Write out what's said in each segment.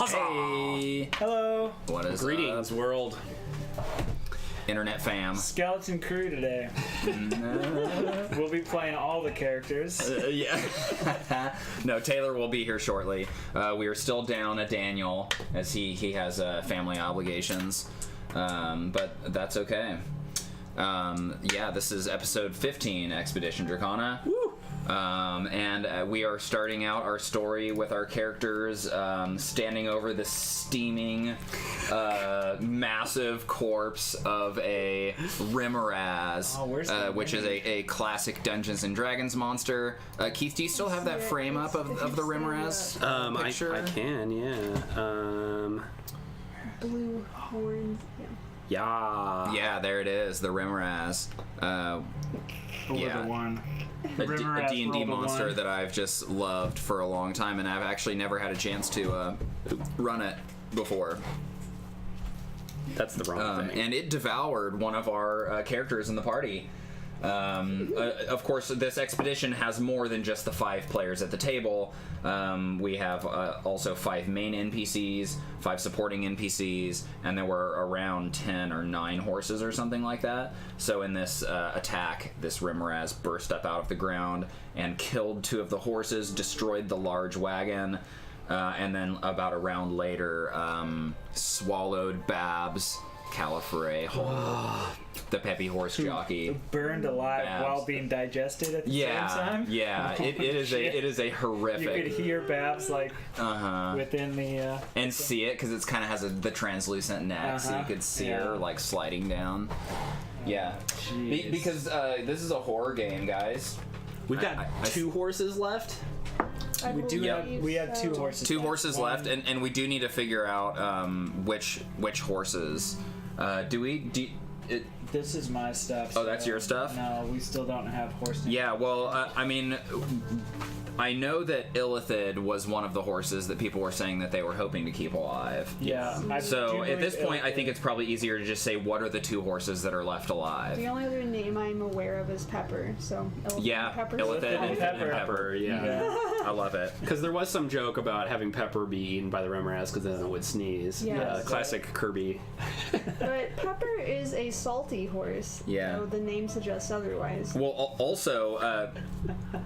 Huzzah! Hey! Hello! What is Greetings, world. Internet fam. Skeleton crew today. We'll be playing all the characters. Yeah. No, Taylor will be here shortly. We are still down a Daniel, as he has family obligations. But that's okay. Yeah, this is episode 15, Expedition Dracana. Woo! And we are starting out our story with our characters standing over the steaming, massive corpse of a Rimmeraz, which is a classic Dungeons and Dragons monster. Keith, do you still have that frame up of the Rimmeraz picture? I can, yeah. Blue horns, yeah. Yeah, there it is, the Rimmeraz. Yeah. The one. A D&D monster that I've just loved for a long time, and I've actually never had a chance to run it before. That's the wrong thing. And it devoured one of our characters in the party. Of course, this expedition has more than just the 5 players at the table. We have also 5 main NPCs, 5 supporting NPCs, and there were around 10 or 9 horses or something like that. So in this attack, this Rimmeraz burst up out of the ground and killed 2 of the horses, destroyed the large wagon, and then about a round later, swallowed Babs Califrey whole. The peppy horse jockey. Burned alive while being digested at the same time? Yeah, it is a horrific. You could hear Babs like within the... and see it, because it kind of has the translucent neck, so you could see her like sliding down. Yeah. Because this is a horror game, guys. We've got 2 horses left? We have 2 horses. 2 horses left, and we do need to figure out which horses. This is my stuff. Oh, that's your stuff? No, we still don't have horse names. Yeah, well, I mean, I know that Illithid was one of the horses that people were saying that they were hoping to keep alive. Yeah. So at this point, I think it's probably easier to just say what are the 2 horses that are left alive. The only other name I'm aware of is Pepper, so yeah, Pepper. Illithid and Pepper. Yeah. I love it. Because there was some joke about having Pepper be eaten by the Rimmeraz because then it would sneeze. Yes. Classic Kirby. But Pepper is a salty horse. Yeah. So the name suggests otherwise. Well, also,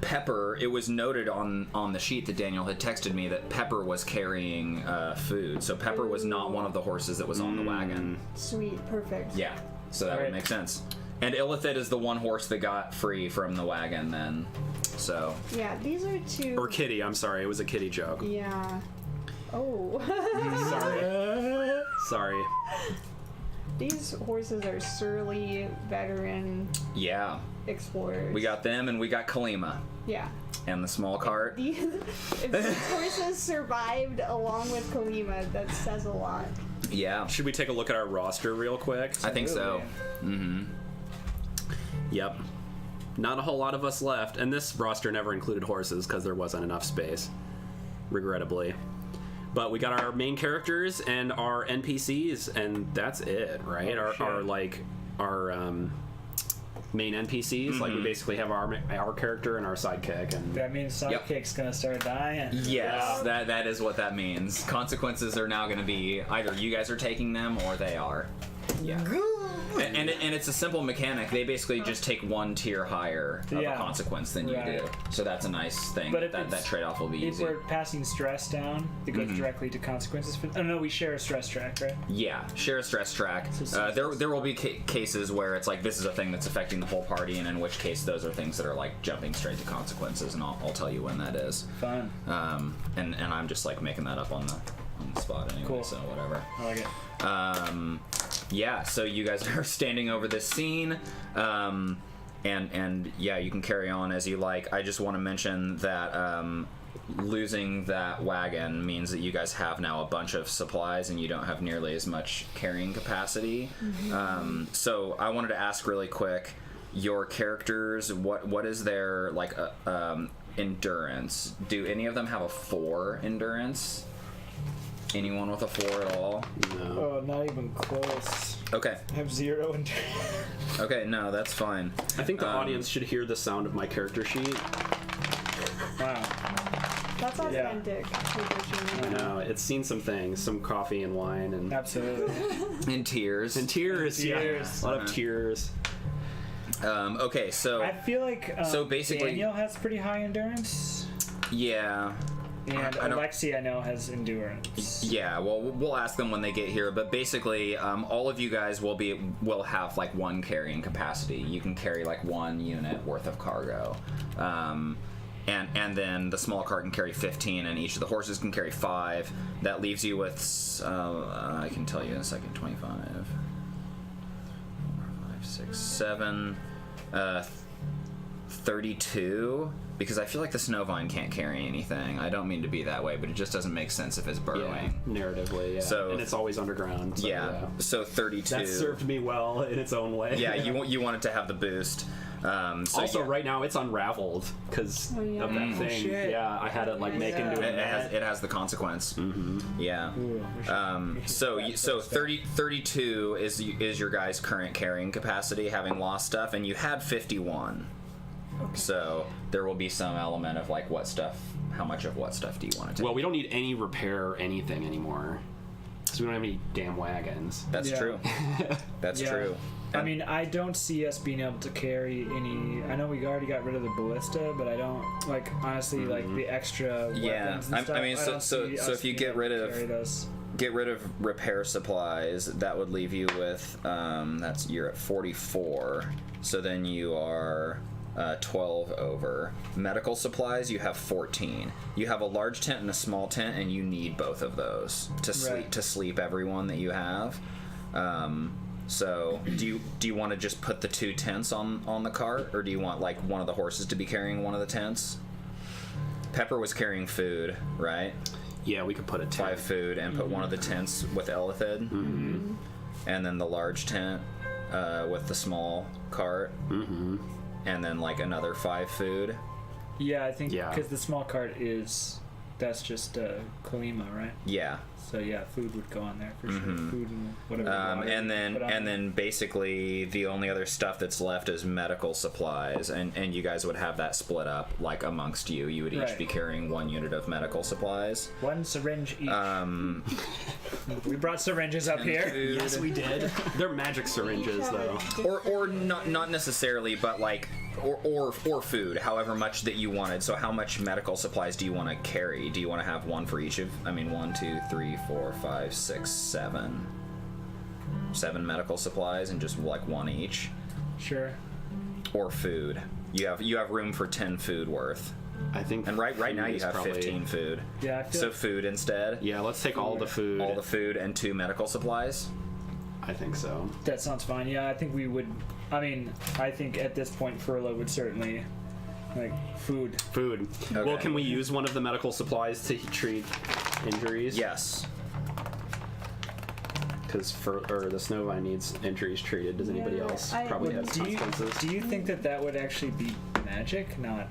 Pepper, it was noted noted on the sheet that Daniel had texted me that Pepper was carrying food. So Pepper was not one of the horses that was on the wagon. Sweet, perfect. Yeah, so that would make sense. And Illithid is the one horse that got free from the wagon then. So. Yeah, these are two. Or Kitty, I'm sorry. It was a Kitty joke. Yeah. Oh. Sorry. These horses are surly veteran explorers. We got them and we got Kalima. Yeah. And the small cart. If these horses survived along with Kalima, that says a lot. Yeah. Should we take a look at our roster real quick? I think so. Mm-hmm. Yep. Not a whole lot of us left, and this roster never included horses because there wasn't enough space, regrettably. But we got our main characters and our NPCs, and that's it, right? Our main NPCs. Like we basically have our character and our sidekick, and That means Sidekick's gonna start dying. Yes, that is what that means. Consequences are now going to be either you guys are taking them or they are. Yeah. And it's a simple mechanic. They basically just take one tier higher of a consequence than you do. So that's a nice thing. But if that trade-off will be If easy. we're passing stress down, it goes directly to consequences. Oh no, we share a stress track, right? Yeah, share a stress track. There will be cases where it's like this is a thing that's affecting the whole party, and in which case those are things that are like jumping straight to consequences, and I'll tell you when that is. Fun. And I'm just like making that up on the spot anyway. Cool. So whatever. I like it. Yeah, so you guys are standing over this scene, and yeah, you can carry on as you like. I just want to mention that losing that wagon means that you guys have now a bunch of supplies and you don't have nearly as much carrying capacity. So I wanted to ask really quick, your characters, what is their like endurance? Do any of them have a 4 endurance? Anyone with a 4 at all? Oh, not even close. Okay. I have 0 endurance. Okay, no, that's fine. I think the audience should hear the sound of my character sheet. Wow. That's authentic. I know, it's seen some things, some coffee and wine, and Absolutely. In tears. Tears. yeah, a lot of tears. Okay, so I feel like So basically- Daniel has pretty high endurance, yeah. and I don't- Alexi I know has endurance. Yeah, well, we'll ask them when they get here, but basically, all of you guys will have like 1 carrying capacity. You can carry like 1 unit worth of cargo, and then the small cart can carry 15, and each of the horses can carry 5. That leaves you with I can tell you in a second. 25, 4, 5, 6, 7, 32. Because I feel like the Snowvine can't carry anything. I don't mean to be that way, but it just doesn't make sense if it's burrowing. Yeah, narratively, yeah. So- and it's always underground. So, Yeah. So 32. That served me well in its own way. Yeah, you want it to have the boost. So Also, yeah, right now it's unraveled because of that thing. shit. Yeah, I had it like make into a net. it has the consequence. Yeah. Ooh, we should So wrap 32 is your guys' current carrying capacity, having lost stuff, and you had 51. So there will be some element of like how much of what stuff do you want to take? Well, we don't need any repair or anything anymore because we don't have any damn wagons. That's Yeah. true. That's Yeah. true. I mean, I don't see us being able to carry any. I know we already got rid of the ballista, but I don't like honestly like the extra weapons Yeah, and I stuff. mean, so- don't so- see so us if you being get able rid to of- carry those. Get rid of repair supplies. That would leave you with you're at 44. So then you are 12 over. Medical supplies, you have 14. You have a large tent and a small tent, and you need both of those to sleep everyone that you have. So do you want to just put the 2 tents on the cart, or do you want like one of the horses to be carrying one of the tents? Pepper was carrying food, right? Yeah, we could put a 5 food and put one of the tents with Elithid, and then the large tent with the small cart, and then like another 5 food. Yeah, I think Yeah. because the small cart that's just Kalima, right? Yeah. So yeah, food would go on there for sure. Food and whatever. water And we put on then there. basically the only other stuff that's left is medical supplies, and you guys would have that split up like amongst you. You would each Right. be carrying 1 unit of medical supplies. 1 syringe each. We brought syringes up here. Food. Yes, we did. They're magic syringes, though. Or not necessarily, but like or food, however much that you wanted. So how much medical supplies do you want to carry? Do you want to have one for each of? I mean, 1, 2, 3, 4, 5, 6, 7. 7 medical supplies and just like one each. Sure. Or food. You have room for 10 food worth. I think. And right now you is have probably- 15 food. Yeah, I feel So food instead. Yeah, let's take all the food. All the food and 2 medical supplies. I think so. that sounds fine. Yeah, I think we would. I mean, I think at this point, Furlough would certainly like food. Food. Okay. Well, can we use one of the medical supplies to treat injuries? Yes. Because the Snowvine needs injuries treated. Does anybody else I- probably have Do you consequences? think that would actually be magic, not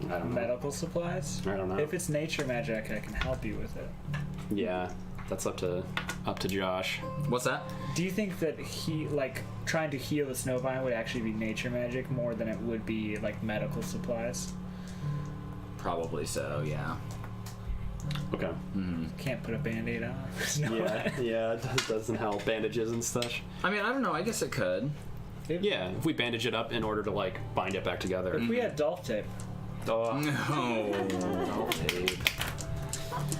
I don't know. medical supplies? I don't know. If it's nature magic, I can help you with it. Yeah, that's up to Josh. What's that? Do you think that trying to heal the Snowvine would actually be nature magic more than it would be like medical supplies? Probably so. Yeah. Okay. Can't put a band-aid on. Yeah, it doesn't help. Bandages and stuff. I mean, I don't know. I guess it could. Yeah, if we bandage it up in order to like bind it back together. If we had Dolph tape. Oh, No. tape.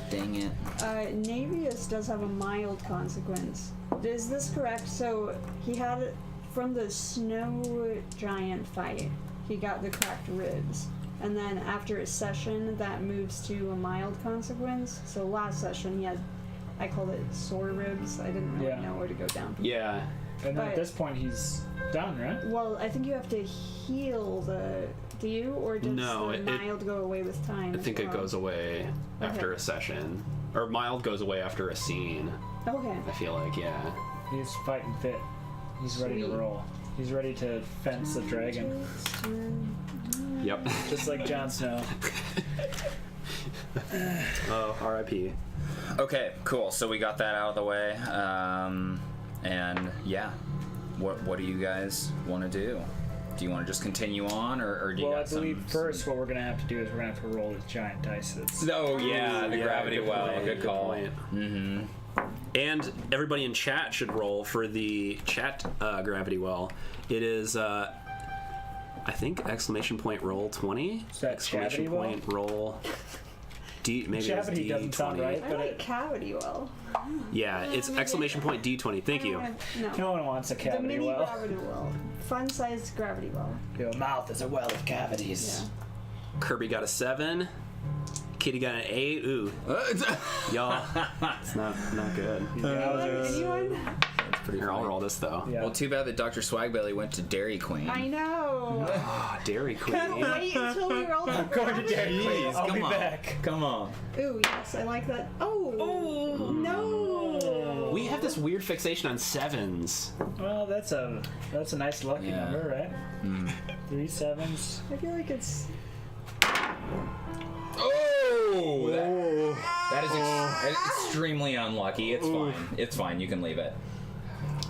Dang it. Navius does have a mild consequence. Is this correct? So he had, from the snow giant fight, he got the cracked ribs. And then after a session, that moves to a mild consequence. So last session, he had, I called it sore ribs. I didn't really Yeah. know where to go down. Yeah. And then at But- this point, he's done, right? Well, I think you have to heal the. Do you, or does No, the mild go away with time? I think it goes away after a session, or mild goes away after a scene. Okay. I feel like, yeah. He's fighting fit. He's ready to Sweet. roll. He's ready to fence the dragon, Yep. just like Jon Snow. Oh, R.I.P. Okay, cool. So we got that out of the way. And yeah, what do you guys want to do? Do you want to just continue on, or do you Well, I got believe some? first what we're gonna have to do is we're gonna have to roll this giant dice. That's Oh yeah, the Yeah, gravity good well. point, Good call. point. Mm-hmm. And everybody in chat should roll for the chat gravity well. It is, I think, exclamation point roll 20. Is that Exclamation cavity well? point roll D. Maybe it's Cavity doesn't D20. sound right. I But like it, cavity well. Yeah, it's exclamation point D20. Thank you. No. no one wants a The cavity mini well. gravity well. Fun-sized gravity well. Your mouth is a well of cavities. Yeah. Kirby got a 7. Kitty got an 8. Ooh, y'all, it's not good. Anyone? Here, I'll roll this though. Yeah. Well, too bad that Dr. Swagbelly went to Dairy Queen. I know. Ah, Dairy Queen. Wait until we roll the Going to Dairy Queen. Jeez, I'll come be on. back. Come on. Ooh, yes, I like that. Oh, no. We have this weird fixation on 7s. Well, that's a nice lucky Yeah. number, right? 3 7s. I feel like it's. Oh! That is extremely unlucky. It's fine. It's fine. You can leave it.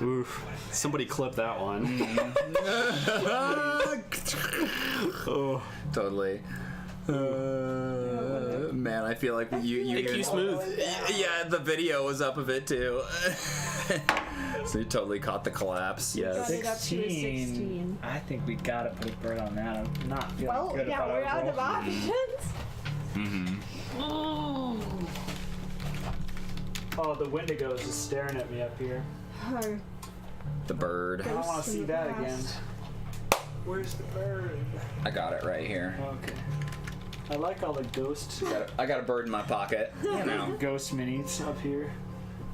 Oof. Somebody clip that one. Oh. Totally. Man, I feel like you Thank Smooth. Yeah, the video was up of it too. So you totally caught the collapse. Got Yes. it up to a 16. I think we gotta put a bird on that. I'm not feeling Well, good yeah, about we're our out roll. of options. Oh, the Wendigos is staring at me up here. Oh, The bird. I don't want Ghosts to in see the that past. again. Where's the bird? I got it right here. Okay. I like all the ghosts. I got a bird in my pocket. You know. Ghost minis up here.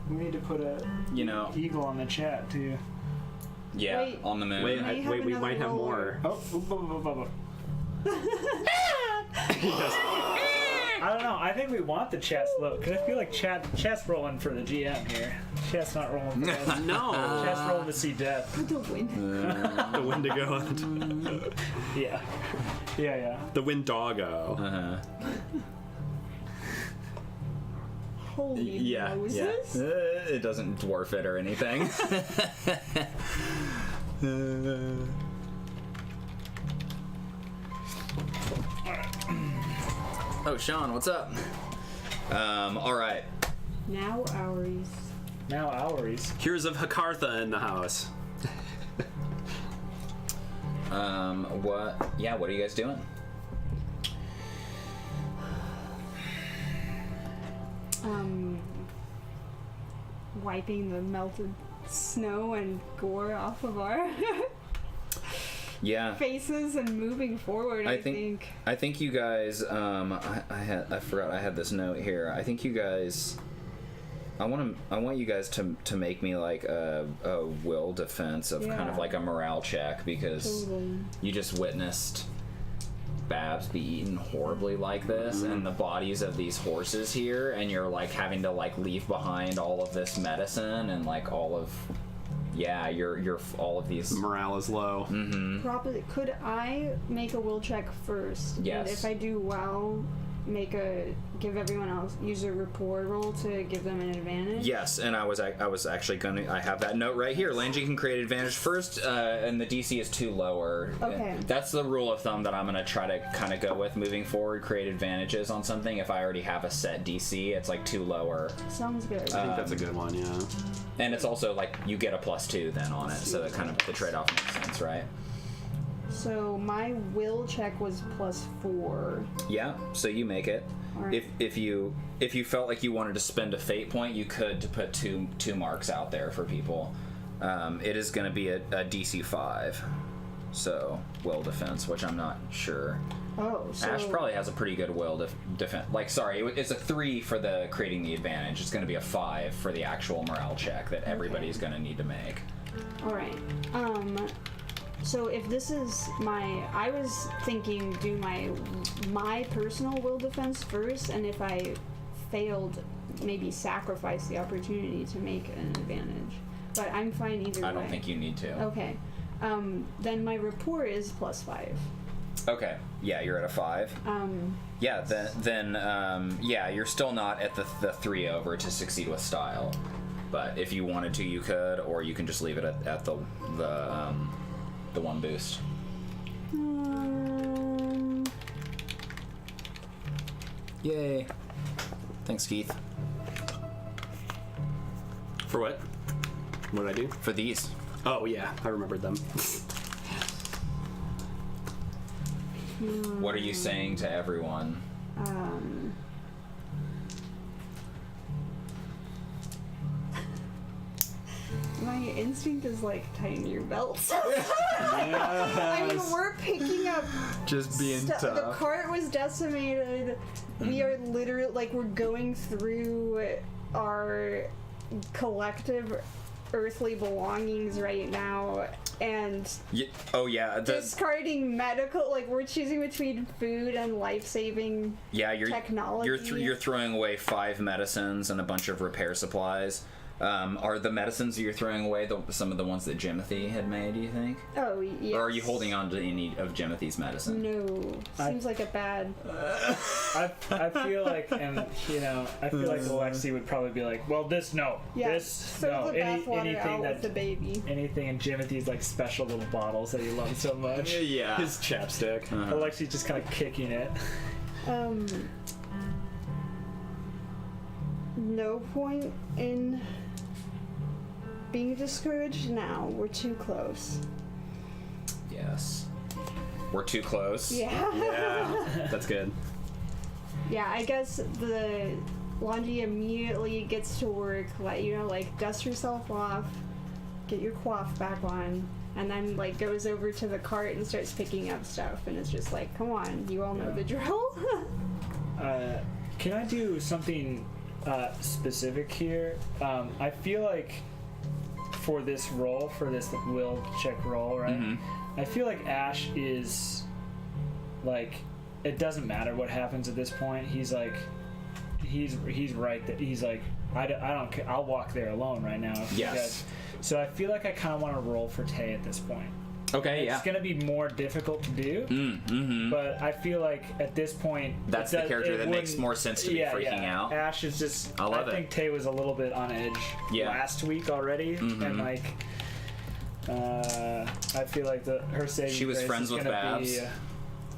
We need to put a You know. eagle on the chat too. Yeah. Wait. On the moon. Wait, may have we another might have roller. more. Oh, I don't know. I think we want the chat slow because I feel like chat's rolling for the GM here. Chat's not rolling for us. No. Chat's rolling to see death. the wind. The Wendigo. Yeah. Yeah. The Windoggo. Uh-huh. Holy Yeah. Moses. Yeah. It doesn't dwarf it or anything. Oh, Sean, what's up? All right. Now ours. now Oweries. Here's of Hakartha in the house. What are you guys doing? Wiping the melted snow and gore off of our Yeah. faces and moving forward. I think. I think you guys. I forgot I had this note here. I think you guys. I want you guys to make me like a will defense of kind of like a morale check, because you just witnessed Babs be eaten horribly like this, and the bodies of these horses here, and you're like having to like leave behind all of this medicine and like all of you're all of these. Morale is low. Probably. Could I make a will check first? Yes. And if I do well, give everyone else, use a rapport roll to give them an advantage? Yes, and I was actually gonna. I have that note right here. Lhanji can create advantage first, and the DC is 2 lower. Okay. That's the rule of thumb that I'm gonna try to kind of go with moving forward. Create advantages on something. If I already have a set DC, it's like 2 lower. Sounds good. I think that's a good one, yeah. And it's also like you get a +2 then on it, so that kind of the trade-off makes sense, right? So my will check was +4. Yeah, so you make it. Right. If you felt like you wanted to spend a fate point, you could to put two marks out there for people. It is going to be a DC 5, so will defense, which I'm not sure. Oh, so Ash probably has a pretty good will defense. Like, sorry, it's a 3 for the creating the advantage. It's going to be a 5 for the actual morale check that everybody's going to need to make. All right. So if this is I was thinking do my personal will defense first, and if I failed, maybe sacrifice the opportunity to make an advantage. But I'm fine either way. I don't think you need to. Okay. Then my rapport is +5. Okay. Yeah, you're at a 5. Yeah. Then you're still not at the 3 over to succeed with style. But if you wanted to, you could, or you can just leave it at the 1 boost. Yay. Thanks, Keith. For what? What did I do? For these. Oh, yeah. I remembered them. What are you saying to everyone? My instinct is like tighten your belts. I mean, we're picking up. Just being The cart was decimated. We are literally like we're going through our collective earthly belongings right now, and discarding medical. Like we're choosing between food and life-saving technology. You're throwing away 5 medicines and a bunch of repair supplies. Are the medicines that you're throwing away some of the ones that Jimothy had made, do you think? Oh, yes. Or are you holding on to any of Jimothy's medicine? No. Seems like a bad... I feel like, and, I feel like Alexi would probably be like, well, this, no. Yeah, this, throw no. the bathwater out with the baby. Anything in Jimothy's, like, special little bottles that he loves so much. Yeah. His chapstick. Alexi's just kind of kicking it. No point in being discouraged now. We're too close. Yes. We're too close? Yeah. Yeah. That's good. Yeah, I guess the Lhanji immediately gets to work, dust yourself off, get your coif back on, and then, goes over to the cart and starts picking up stuff, and it's just like, come on, you all know the drill. Can I do something specific here? I feel like for this roll, for this will check roll, right? I feel like Ash is it doesn't matter what happens at this point. He's right that he's like I don't care. I'll walk there alone right now. Yes. So I feel like I kind of want to roll for Tay at this point. Okay, It's going to be more difficult to do, but I feel like at this point... That's the character that makes more sense to be freaking out. Ash is just... I think Tay was a little bit on edge last week already, and I feel like her saving She was grace friends is with gonna Babs. Be,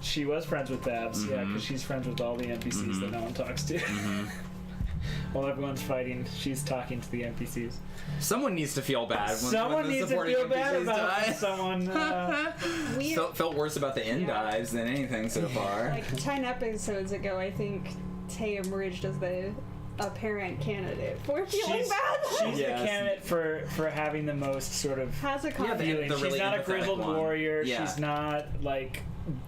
she was friends with Babs, yeah, because she's friends with all the NPCs that no one talks to. While everyone's fighting, she's talking to the NPCs. Someone needs to feel bad when Someone the needs to supporting feel bad NPCs about die. someone. We Felt worse about the end dives than anything so far. like 10 episodes ago, I think Tay emerged as the apparent candidate for feeling bad. She's Yes. the candidate for having the most sort of Has a comment. the- feeling. the She's really not a empathetic grizzled one. warrior. Yeah. She's not like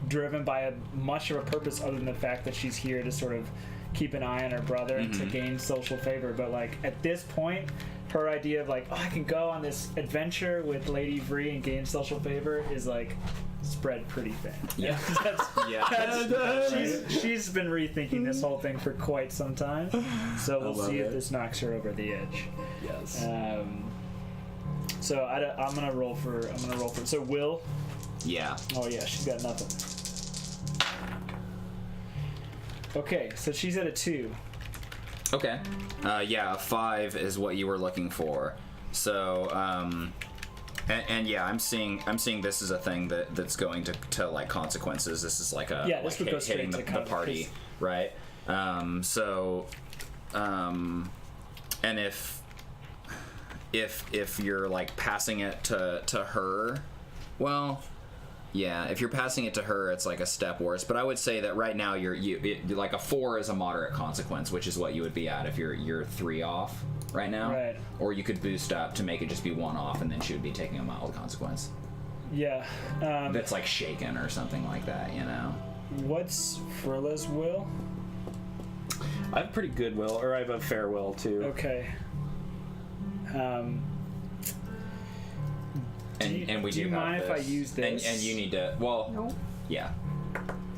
driven by much of a purpose other than the fact that she's here to sort of keep an eye on her brother and to gain social favor. But like at this point, her idea of like, oh, I can go on this adventure with Lady Vree and gain social favor is like spread pretty thin. Yeah. She's been rethinking this whole thing for quite some time. So we'll love see if it. this knocks her over the edge. Yes. So I'm gonna roll for. So Will. Yeah. Oh yeah, she's got nothing. Okay, so she's at a 2. Okay. Yeah, a 5 is what you were looking for. So, and yeah, I'm seeing this is a thing that's going to like consequences. This is like a Yeah, this would go straight hitting to the consequences. party, right? And if you're like passing it to her, well, yeah, if you're passing it to her, it's like a step worse. But I would say that right now you like a 4 is a moderate consequence, which is what you would be at if you're 3 off right now. Right. Or you could boost up to make it just be 1 off, and then she would be taking a mild consequence. Yeah. That's like shaken or something like that, you know. What's Frilla's will? I have pretty good will, or I have a fair will too. Okay. And we do you have mind if I this. use this? And you need to. Well, Nope. yeah.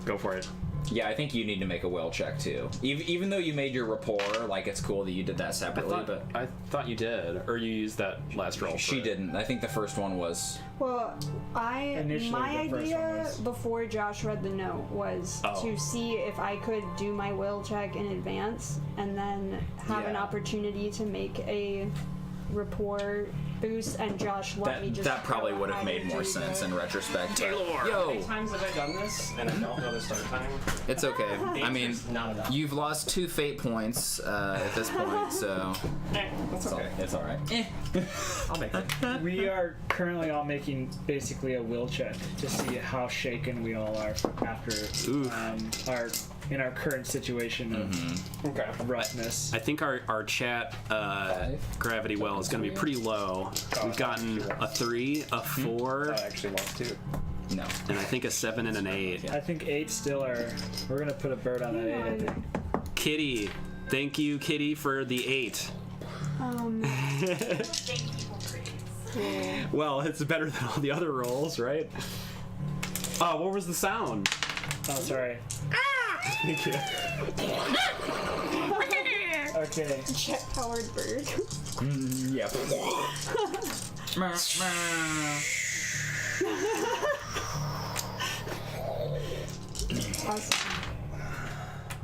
Go for it. Yeah, I think you need to make a will check too. Even though you made your rapport, like it's cool that you did that separately, but I thought you did, or you used that last roll. she for it. didn't. I think the first one was. Well, Initially, my the first one idea was- before Josh read the note was Oh. to see if I could do my will check in advance and then have an Yeah. opportunity to make a rapport boost, and Josh let me just That probably go would have ahead made and more do sense the- in retrospect. Taylor! How Yo, many times have I done this and I don't know the start time? it's okay. I mean, Answer's not enough. you've lost 2 fate points at this point, so That's okay. it's all right. I'll make it. We are currently all making basically a will check to see how shaken we all are after our current situation of Okay. roughness. I think our chat gravity well is going to be pretty low. We've gotten a 3, a 4, I actually lost 2. No. and I think a 7 and an 8. I think 8 still are. We're gonna put a bird on that 8. I think. Kitty, thank you, Kitty, for the 8. Well, it's better than all the other rolls, right? Oh, what was the sound? Oh, sorry. Thank you. Okay. jet-powered bird. Yep. Awesome.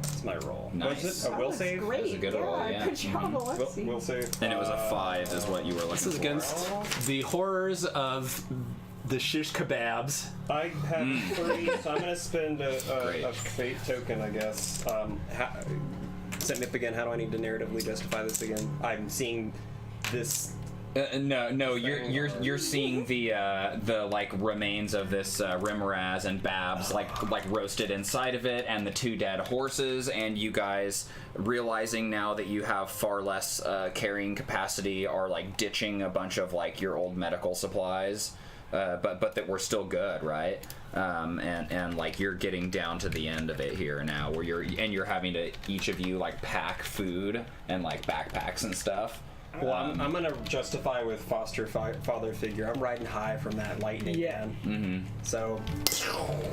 That's my roll. Nice. Was it a will That was save? Great. That was a good roll, yeah. Good job, Alexi. Will save. And it was a 5 is what you were looking This is for. against the horrors of the shish kebabs. I have 3, so I'm going to spend Great. a fate token, I guess. Set me up again. How do I need to narratively justify this again? I'm seeing this. No, you're seeing the like remains of this Rimraz and Babs like roasted inside of it, and the 2 dead horses, and you guys realizing now that you have far less carrying capacity are like ditching a bunch of like your old medical supplies, but that we're still good, right? And like you're getting down to the end of it here now, where you're having to each of you like pack food and like backpacks and stuff. Well, I'm going to justify with foster father figure. I'm riding high from that lightning, Yeah. man. So,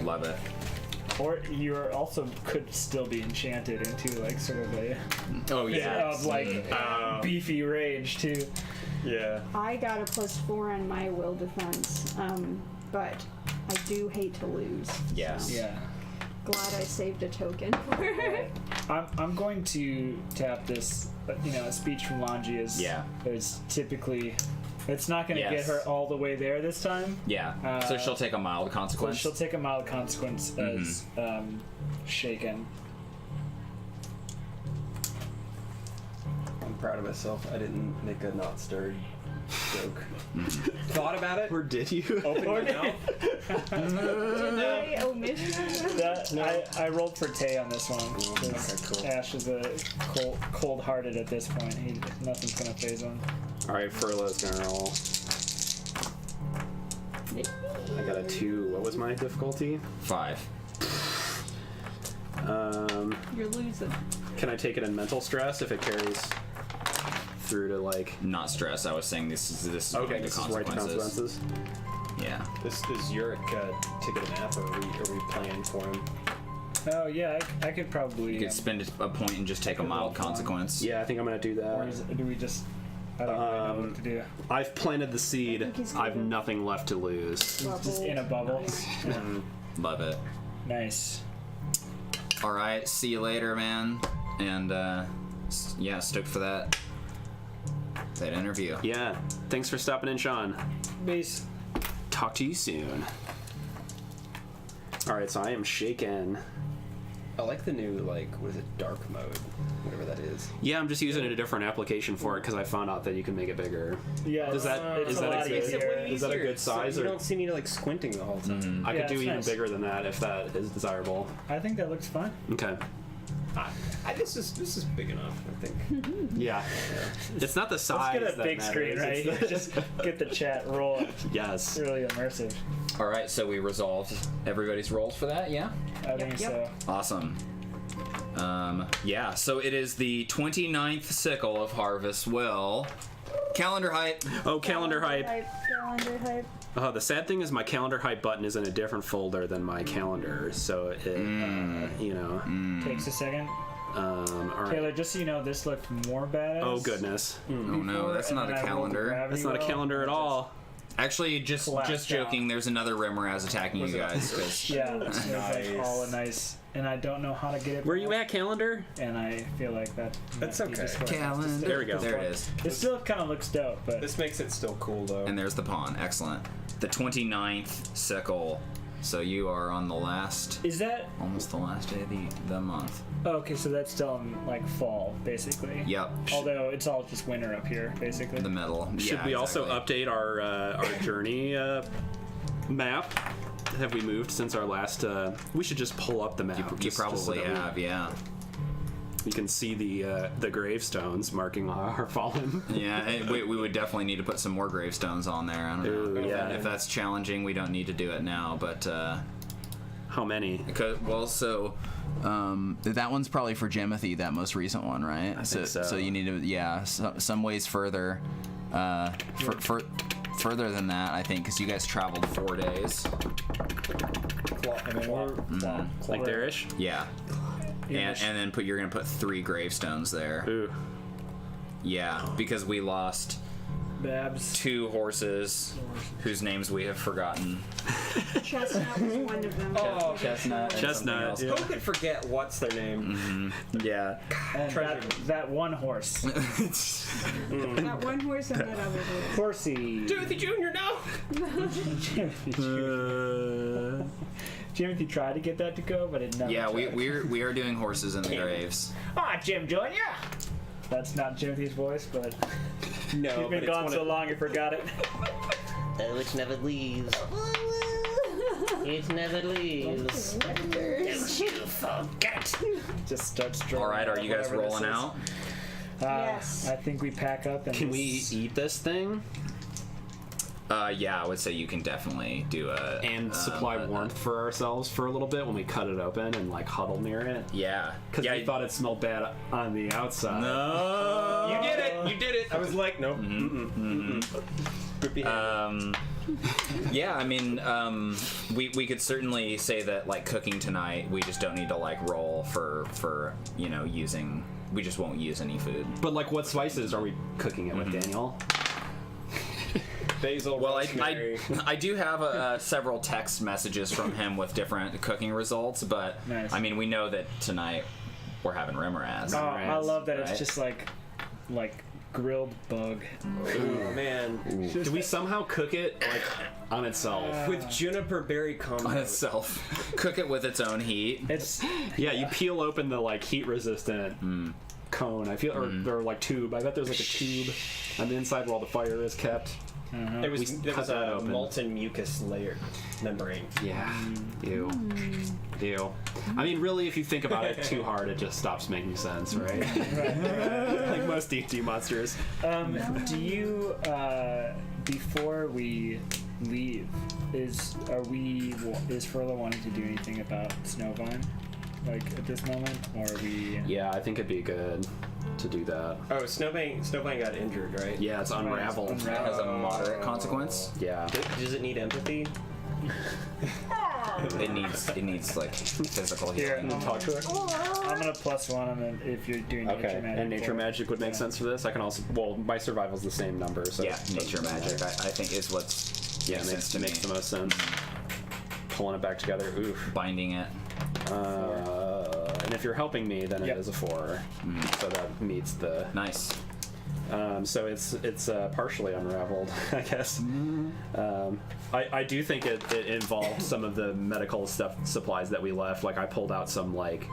Love it. Or you are also could still be enchanted into like sort of a Oh yeah. of like beefy rage too. yeah. I got a +4 on my will defense, but I do hate to lose. Yes. So Yeah. glad I saved a token for it. I'm going to tap this. A speech from Lhanji is typically. It's not going to Yes. get her all the way there this time. Yeah. So she'll take a mild So consequence. she'll take a mild consequence as shaken. proud of myself. I didn't make a not stirred joke. Thought about it. Or did you? Opened my mouth. Today, omission. I rolled for Tay on this one. 'Cause Okay, cool. Ash is a cold-hearted at this point. Nothing's gonna phase him. All right, Furlough's gonna roll. I got a 2. What was my difficulty? 5. You're losing. Can I take it in mental stress if it carries through to like? Not stress. I was saying this is Okay, going to this is right to consequences. Yeah. This is Yurik ticket a nap, or are we playing for him? Oh yeah, I could probably. You could spend a point and just take a mild consequence. Yeah, I think I'm gonna do Or that. do we just? I don't really know what to do. I've planted the seed. think he's I've good. nothing left to lose. Just in a bubble. Love it. Nice. All right. See you later, man. And yeah, stoked for that interview. Yeah. Thanks for stopping in, Sean. Peace. Talk to you soon. All right, so I am shaken. I like the new, like, what is it, dark mode, whatever that is. Yeah, I'm just using a different application for it because I found out that you can make it bigger. Yeah. Is that- it's is a that lot exist? easier. Is that a good size, So you or- don't see me like squinting the whole time. I Yeah, could do it's even nice. bigger than that if that is desirable. I think that looks fun. Okay. This is big enough, I think. Yeah. It's not the Let's size get a that big matters, screen right it's here. the- Just get the chat rolling. Yes. It's really immersive. All right. So we resolved everybody's roles for that. Yeah. I think so. Awesome. Yeah. So it is the 29th sickle of Harvest Will. Calendar hype. Oh, calendar hype. Calendar hype. Oh, the sad thing is my calendar hype button is in a different folder than my calendar, so it, you know. Takes a second. All right. Taylor, just so you know, this looked more badass. Oh goodness, Oh no, that's not a calendar. that's not a calendar at all. Actually, just Collapsed joking. down. There's another Rimraz attacking you guys. 'cause- Yeah, it was Nice. like all nice, and I don't know how to get it. Where you back, at, calendar? And I feel like That's might be okay. destroyed. Calendar. There we go. There it is. It still kind of looks dope, but This makes it still cool, though. And there's the pawn. Excellent. The 29th sickle. So you are on the last, is that almost the last day of the month. oh, okay? So that's still in like fall, basically. Yep. Although it's all just winter up here, basically. The middle. Should Yeah, we also exactly. update our journey map? Have we moved since our last? We should just pull up the map. You just so probably that we- have, yeah. You can see the gravestones marking our fallen. Yeah, we would definitely need to put some more gravestones on there. I don't know. Ooh, yeah. If that's challenging, we don't need to do it now, but How many? that one's probably for Jimothy, that most recent one, right? I think so. So you need to, yeah, some ways further, further than that, I think, because you guys traveled 4 days. I mean, Like there-ish? Yeah. And then you're gonna put 3 gravestones there. Ooh. Yeah, because we lost Babs. 2 horses whose names we have forgotten. Chestnut was one of them. Oh, Chestnut. and Chestnut, something Who could forget what's their name? else. Yeah. And that one horse. That one horse and that other horse. Horsey. Timothy Jr. No. Jimothy tried to get that to go, but it never. Yeah, tried. we are doing horses in the graves. Ah, Jim Jr. That's not Jimothy's voice, but No, he's been gone so long you forgot it. Oh, it never leaves. It never leaves. Don't you forget. Just starts drawing. All right, are you guys whatever this rolling is. out? Yes. I think we pack up and Can we eat this thing Yeah, I would say you can definitely do a and supply warmth for ourselves for a little bit when we cut it open and like huddle near it? Yeah. Because yeah, we thought it smelled bad on the outside. No. You did it. You did it. I was like, nope. Good behavior. Yeah, I mean, we could certainly say that like cooking tonight, we just don't need to like roll for using. We just won't use any food. But like, what spices are we cooking it with, Daniel? Basil, Well, rosemary. I do have several text messages from him with different cooking results, but Nice. I mean, we know that tonight we're having Rimmeraz. Oh, I love that Right? it's just like grilled bug. Oh man, Do we somehow cook it like on itself? with juniper berry combo. On itself. Cook it with its own heat. It's Yeah, you peel open the like heat resistant cone. I feel, or like tube. I bet there's like a tube on the inside where all the fire is kept. There was cut that a open. molten mucus layer membrane. Yeah. Ew. Ew. I mean, really, if you think about it too hard, it just stops making sense, right? Like most D&D monsters. Do you before we leave, is Furla wanting to do anything about Snowvine, like at this moment, or are we? Yeah, I think it'd be good to do that. Oh, Snowvine got injured, right? Yeah, it's unraveled. That has a moderate consequence. Yeah. Does it need empathy? It needs like physical Here, healing. Talk to her. I'm gonna +1 on it if you're doing Okay, nature magic. and nature magic would make sense for this. I can also, well, my survival's the same number, so Yeah, nature magic. I think is what's yeah, makes sense to makes me. the most sense. Pulling it back together. Oof. Binding it. And if you're helping me, then Yep. it is a 4, so that meets the. Nice. So it's partially unraveled, I guess. I do think it involved some of the medical supplies that we left. Like I pulled out some like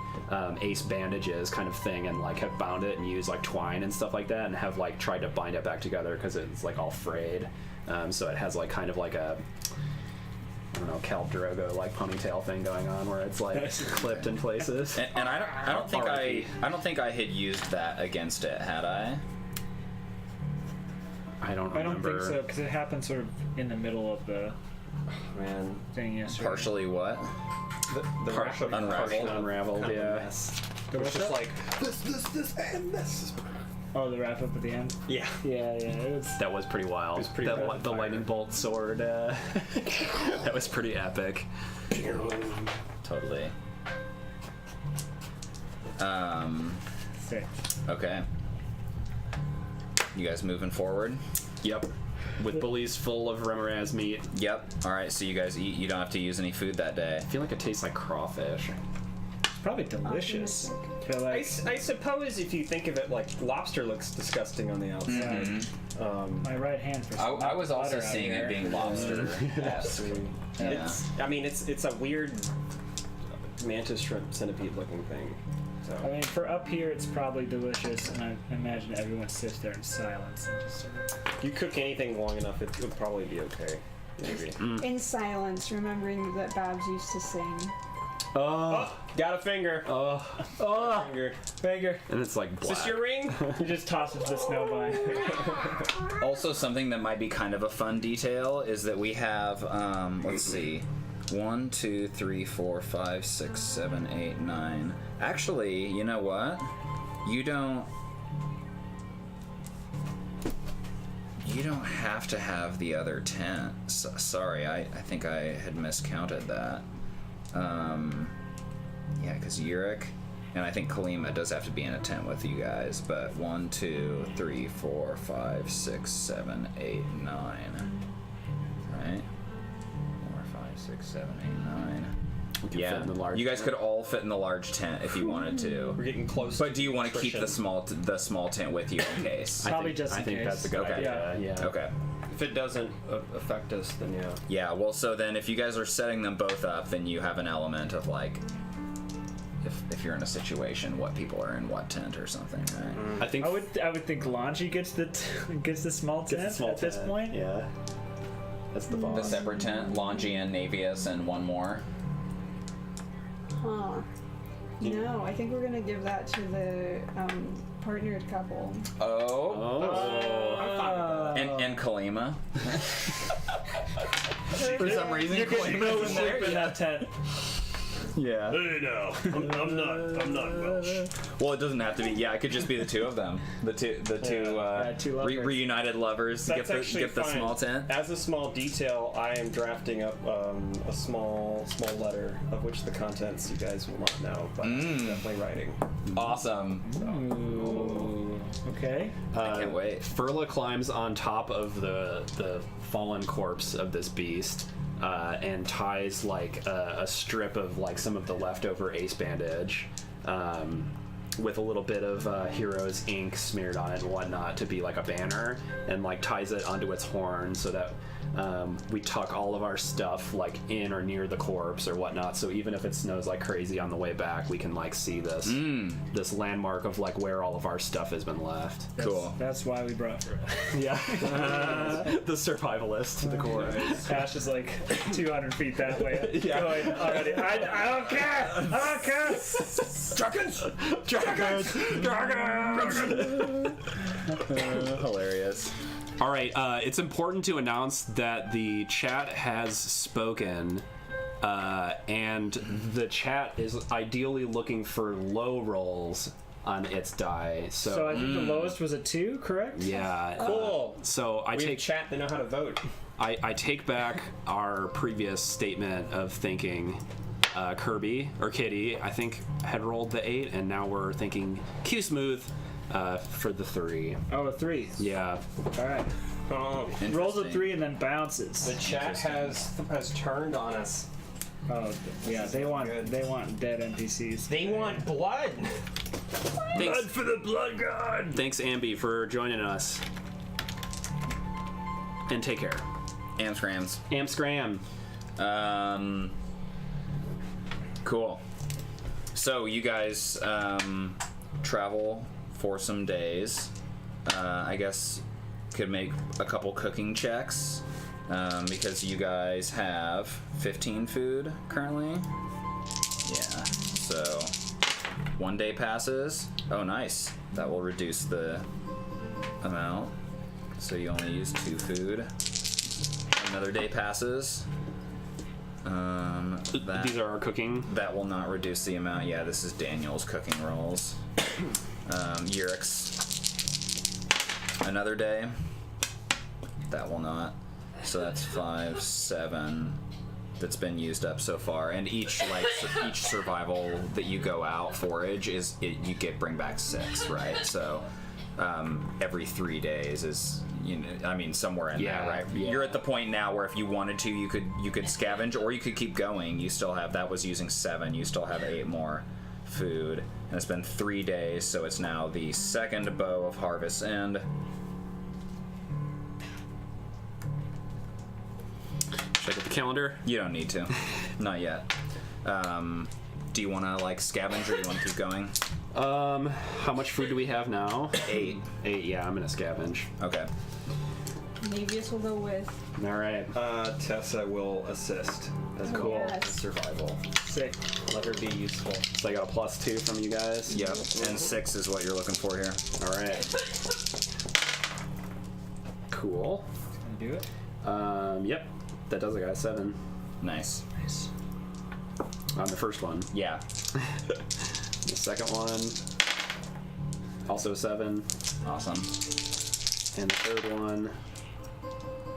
ace bandages kind of thing, and like have bound it and used like twine and stuff like that, and have like tried to bind it back together because it's like all frayed. So it has like kind of like a, I don't know, Khal Drogo like ponytail thing going on where it's like clipped in places. And I don't think I had used that against it, had I? I don't I don't remember. think so, because it happened sort of in the middle of the Man, thing yesterday. Partially what? the rush of unraveled. Unraveled, kind of a yeah. mess. The It's what's just up? like this, and this. Oh, the wrap up at the end. Yeah. Yeah, it was. That was pretty wild. pretty That rapid the fire. lightning bolt sword. That was pretty epic. Totally. Sick. Okay. You guys moving forward? Yep. With bullies full of Remoraz meat. Yep. All right. So you guys eat. You don't have to use any food that day. I feel like it tastes like crawfish. It's probably delicious. But I like, suppose if you think of it, like lobster looks disgusting on the outside. my right hand for I was also butter out seeing here. it being lobster. Yeah. I mean, it's a weird mantis shrimp centipede looking thing. I So mean, for up here, it's probably delicious, and I imagine everyone sits there in silence and just sort of. you cook anything long enough, it would probably be okay. Maybe. In silence, remembering that Babs used to sing. Oh, Got a finger. oh, Finger. Finger. and it's like Is black. this your ring? You just toss it to the snowvine. Also, something that might be kind of a fun detail is that we have, let's see, 1, 2, 3, 4, 5, 6, 7, 8, 9. Actually, you know what? You don't have to have the other tent. Sorry, I think I had miscounted that. Yeah, because Yurik and I think Kalima does have to be in a tent with you guys, but 1, 2, 3, 4, 5, 6, 7, 8, 9. Right? 4, 5, 6, 7, 8, 9. We can Yeah, fit in the large you guys tent. could all fit in the large tent if you wanted We're to. getting close. But do you want to keep nutrition. the small tent with you in case? Probably just I in think case. that's a good Okay. idea. Yeah. Okay. If it doesn't affect us, then yeah. Yeah, well, so then if you guys are setting them both up, then you have an element of like, if you're in a situation, what people are in what tent or something, right? I think I would think Lhanji gets the small tent it's a small at this tent. point. Yeah. That's the The boss. separate tent, Lhanji and Navius and one more. Huh. No, I think we're gonna give that to the partnered couple. Oh. Oh. And Kalima. For some reason, You can Kalima's in there. sleep in that tent. Yeah. Hey, no, I'm not Welsh. Well, it doesn't have to be. Yeah, it could just be the two of them. The two two lovers. reunited lovers. That's actually get the fine. small tent. As a small detail, I am drafting up a small letter of which the contents you guys will not know, but I'm definitely writing. Awesome. Ooh. Okay. I can't wait. Furla climbs on top of the fallen corpse of this beast and ties like a strip of like some of the leftover ace bandage with a little bit of Heroes ink smeared on it and whatnot to be like a banner, and like ties it onto its horn so that we tuck all of our stuff like in or near the corpse or whatnot. So even if it snows like crazy on the way back, we can like see this this landmark of like where all of our stuff has been left. Cool. That's why we brought her. Yeah, the survivalist to the core. Ash is like 200 feet that way. Yeah. Going already. I don't care. I don't care. Dragons! Hilarious. All right, it's important to announce that the chat has spoken, and the chat is ideally looking for low rolls on its die. So I think the lowest was a 2, correct? Yeah. Cool. So I We have take chat that know how to vote. I take back our previous statement of thinking Kirby or Kitty, I think, had rolled the 8, and now we're thinking Q Smooth for the 3. Oh, a 3. Yeah. All right. Oh, Rolls a Interesting. 3 and then bounces. the chat has turned on us. Oh, yeah. They want good. dead NPCs. They want blood. Thanks, for the blood god. thanks Ambi, for joining us. And take care. Amscrams. Amscram. Cool. So you guys travel for some days. I guess could make a couple cooking checks because you guys have 15 food currently. Yeah. So 1 day passes. Oh, nice. That will reduce the amount. So you only use 2 food. Another day passes. These are our cooking. That will not reduce the amount. Yeah, this is Daniel's cooking rolls. Yurik's. Another day. That will not. So that's 5, 7. That's been used up so far. And each each survival that you go out forage you bring back 6, right? So every 3 days is, I mean, somewhere in there, right? Yeah. You're at the point now where if you wanted to, you could scavenge, or you could keep going. You still have, that was using 7. You still have 8 more food, and it's been 3 days, so it's now the second bow of Harvest End. Check out the calendar. You don't need to, not yet. Do you want to like scavenge, or do you want to keep going? How much food do we have now? 8. 8. Yeah, I'm gonna scavenge. Okay. Navius will go with. All right. Tessa will assist as Cool. well Yes. as survival. Sick. Let her be useful. So I got a +2 from you guys. Yep. And 6 is what you're looking for here. All right. Cool. Can you do it? Yep. That does it, guys. 7 Nice. Nice. on the first one. Yeah. The second one, also 7. Awesome. And the third one,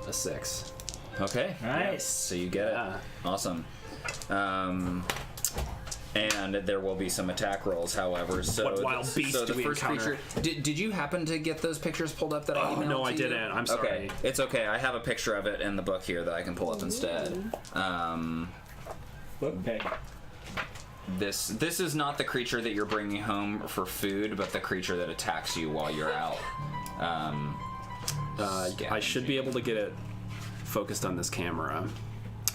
a 6. Okay. Nice. So you get Yeah. it. Awesome. And there will be some attack rolls, however. So What wild beast so do the we first encounter? creature. Did you happen to get those pictures pulled up that I emailed No, to I you? didn't. I'm sorry. Okay, it's okay. I have a picture of it in the book here that I can pull up instead. Okay. This is not the creature that you're bringing home for food, but the creature that attacks you while you're out. I should be able to get it focused on this camera.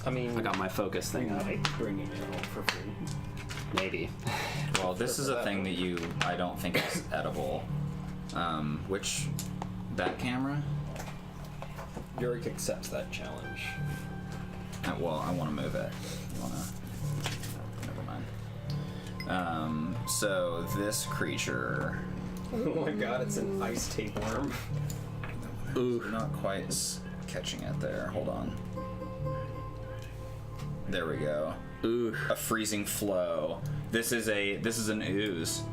I mean, I got my focus thing up. bringing it home for food. Maybe. Well, this is a thing that I don't think is edible. That camera? Yurik accepts that challenge. Well, I want to move it. You want to? Never mind. So this creature. Oh my god, it's an ice tapeworm. Ooh. Not quite catching it there. Hold on. There we go. Ooh. A freezing flow. This is an ooze,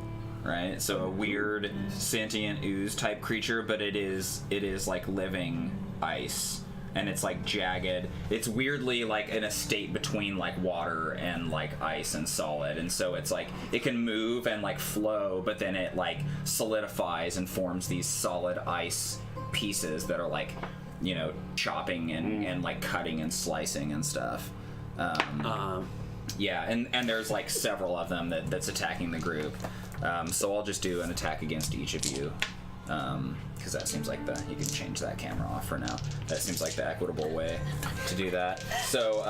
right? So a weird sentient ooze type creature, but it is like living ice, and it's like jagged. It's weirdly like in a state between like water and like ice and solid, and so it's like it can move and like flow, but then it like solidifies and forms these solid ice pieces that are like, chopping and like cutting and slicing and stuff. Yeah, and there's like several of them that's attacking the group. So I'll just do an attack against each of you. Because that seems like you can change that camera off for now. That seems like the equitable way to do that. So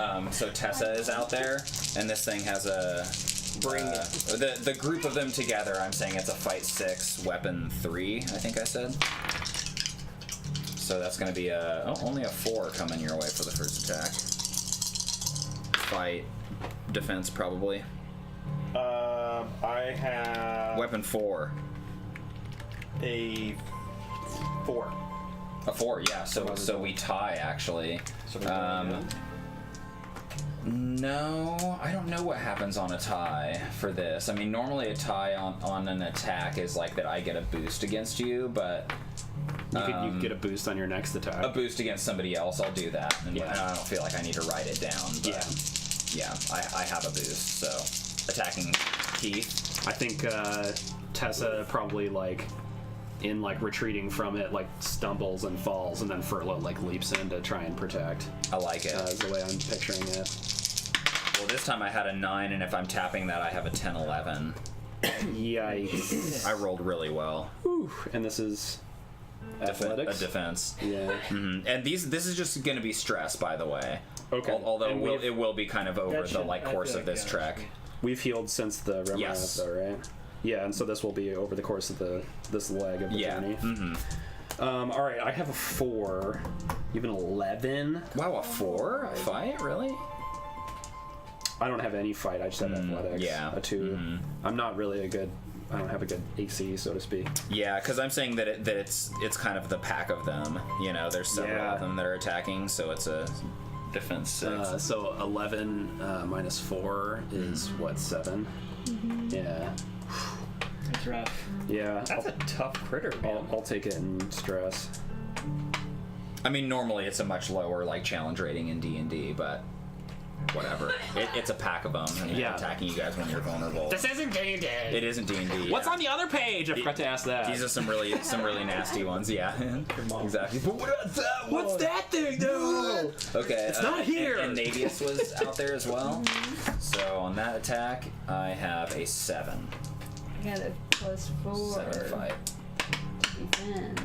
Tessa is out there, and this thing has a the group of them together. I'm saying it's a fight 6, weapon 3. I think I said. So that's going to be only a 4 coming your way for the first attack. Fight, defense probably. I have Weapon 4. a 4. A 4, yeah. So we tie actually. So we're doing No, I don't know what happens on a tie for this. I mean, normally a tie on an attack is like that I get a boost against you, but You could get a boost on your next attack. a boost against somebody else, I'll do that. And Yeah. I don't feel like I need to write it down. But yeah, I have a boost. So attacking Keith. I think Tessa probably retreating from it, stumbles and falls, and then Furlough leaps in to try and protect. I like it. Is the way I'm picturing it. Well, this time I had a 9, and if I'm tapping that, I have a 10, 11. Yikes. I rolled really well. Whew. And this is athletics? A defense. Yeah. And this is just going to be stress, by the way. Okay. Although And it will be kind of over That the should- I course feel of like this that trek. should We've healed since the Remorath, Yes. though, right? Yeah, and so this will be over the course of this leg of the journey. All right, I have a 4. You have an 11. Wow, a 4? A fight? Really? I don't have any fight. I just have athletics. yeah. A 2. I'm not really I don't have a good AC, so to speak. Yeah, because I'm saying that it's kind of the pack of them. You know, there's several Yeah. of them that are attacking, so it's a defense 6. So 11 minus 4 is what, 7? Yeah. It's rough. Yeah. That's a tough critter, man. I'll take it in stress. I mean, normally it's a much lower challenge rating in D&D, but whatever. It's a pack of them, and they're attacking you guys when you're vulnerable. This isn't D&D. It isn't D&D. What's on the other page? I forgot to ask that. These are some really nasty ones, yeah. Exactly. But What's that thing, though? Okay. It's not here. And Navius was out there as well. So on that attack, I have a 7. I got a +4 7 fight. to defend.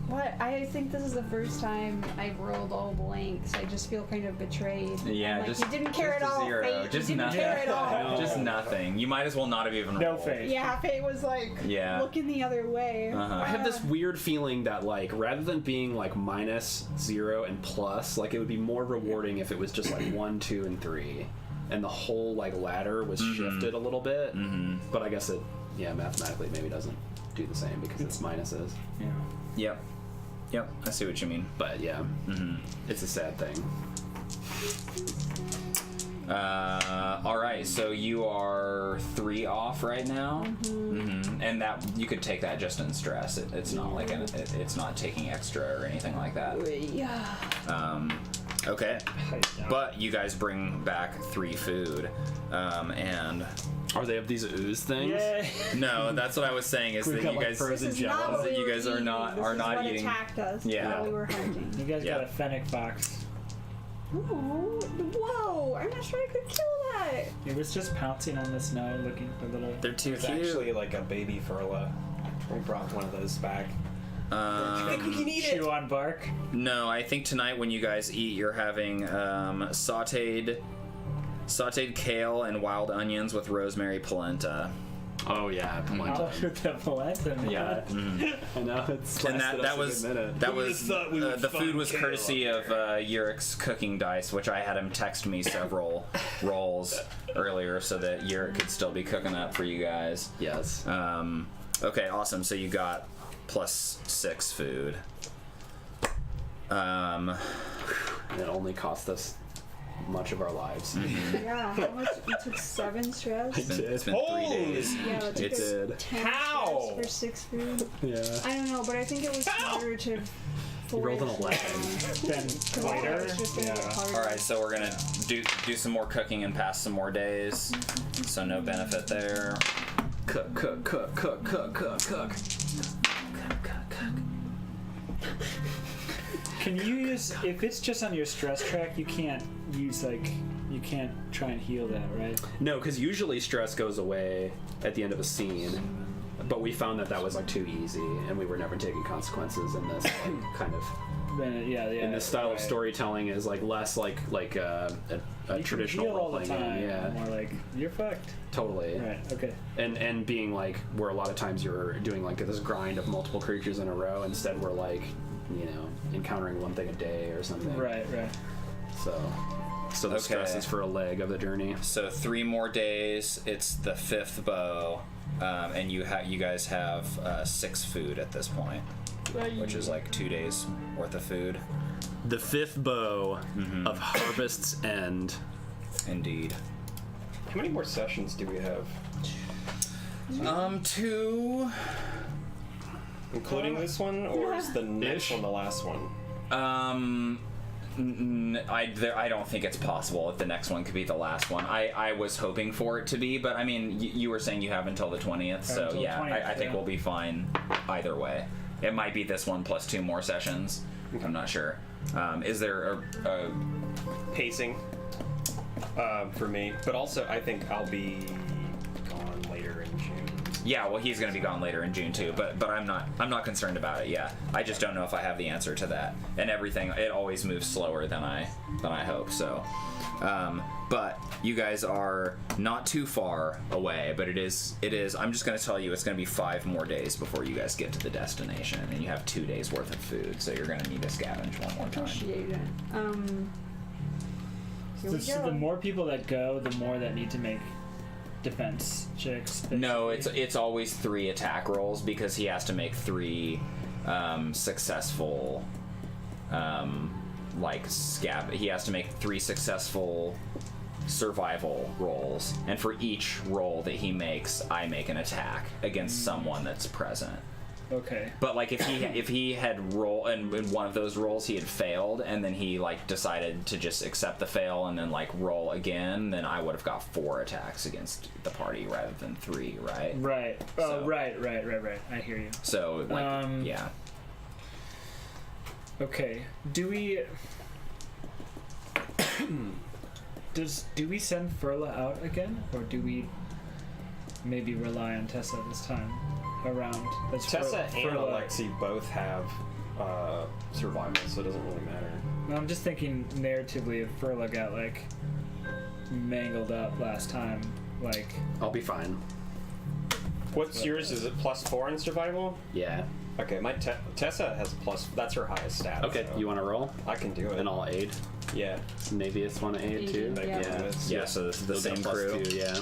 What? I think this is the first time I've rolled all blanks. I just feel kind of betrayed. Yeah, I'm just you didn't care just at a all. 0. Fate. Just you didn't nothing. care at all. Just nothing. You might as well not have even No rolled. faith. Yeah, Fate was Yeah. looking the other way. Uh-huh. I have this weird feeling that rather than being minus 0 and plus, it would be more rewarding if it was just 1, 2, and 3, and the whole ladder was shifted a little bit. But I guess it, mathematically maybe doesn't do the same because it's minuses. Yeah. Yep, I see what you mean. But yeah, it's a sad thing. All right, so you are 3 off right now, and that you could take that just in stress. It's not it's not taking extra or anything like that. Yeah. Okay, but you guys bring back 3 food, and Are they of these ooze things? Yay! no, that's what I was saying is that you guys This is not what that we you were guys are eating. not This are is not what eating. attacked us Yeah. while we were hunting. You guys Yeah. got a fennec fox. Oh, whoa! I'm not sure I could kill that. It was just pouncing on the snow, looking for little. They're too It's cute. actually like a baby furla. We brought one of those back. I think we can eat it. Chew on bark. No, I think tonight when you guys eat, you're having sautéed kale and wild onions with rosemary polenta. Oh yeah, Oh, the polenta. Man. yeah. I know it's. And lasted that us a was good minute. that Who would've was thought we would the food find was kale courtesy up of Yurik's cooking dice, which I had him text me several rolls earlier so that Yurik could still be cooking up for you guys. Yes. Okay, awesome. So you got +6 food. And it only cost us much of our lives. Yeah, how much? You took 7 stress? It's been 3 days. Yeah, that took It's us 10 How? stress for 6 food. Yeah. I don't know, but I think it was harder to You rolled an 11. Then later. Yeah. All right, so we're gonna do some more cooking and pass some more days. So no benefit there. Cook. Can you use if it's just on your stress track? You can't use you can't try and heal that, right? No, because usually stress goes away at the end of a scene, but we found that was like too easy, and we were never taking consequences in this kind of. Then In this style of right. storytelling is like less like a You traditional can heal all the role-playing time. game. Yeah, More like you're fucked. totally. Right. Okay. And being like where a lot of times you're doing like this grind of multiple creatures in a row. Instead, we're like, encountering one thing a day or something. Right. So the stress is for a leg of the journey. So 3 more days. It's the 5th bow, and you guys have 6 food at this point, which is like 2 days worth of food. The 5th bow of Harvest's End. Indeed. How many more sessions do we have? 2. Including this one, or is the next Ish. one the last one? I don't think it's possible that the next one could be the last one. I was hoping for it to be, but I mean, you were saying you have until the 20th, so Until the yeah, 20th, I think yeah. we'll be fine either way. It might be this one plus 2 more sessions. I'm not sure. Is there a Pacing for me, but also I think I'll be gone later in June. Yeah, well, he's going to be gone later in June too, but I'm not concerned about it. Yeah, I just don't know if I have the answer to that. And everything, it always moves slower than I hope. So, but you guys are not too far away. But it is. I'm just going to tell you, it's going to be 5 more days before you guys get to the destination, and you have 2 days worth of food. So you're going to need to scavenge one more time. Appreciate it. Here we So go. the more people that go, the more that need to make defense checks. No, basically. it's always 3 attack rolls because he has to make 3 successful he has to make 3 successful survival rolls, and for each roll that he makes, I make an attack against someone that's present. Okay. But like if he had roll and in one of those rolls he had failed, and then he like decided to just accept the fail and then like roll again, then I would have got 4 attacks against the party rather than 3, right? Right. Oh, So- right. I hear you. So like yeah. Okay. Do we send Furla out again, or do we maybe rely on Tessa this time around? That's Tessa and Furla. Alexi both have survival, so it doesn't really matter. I'm just thinking narratively, if Furla got like mangled up last time, like I'll be fine. What's yours? Is it +4 in survival? Yeah. Okay, my Tessa has plus. That's her highest stat. Okay, so you want to roll? I can do it. And I'll aid. Yeah. Maybe it's want to aid too. Yeah. Yeah, so this is the They'll same get plus crew. 2, yeah.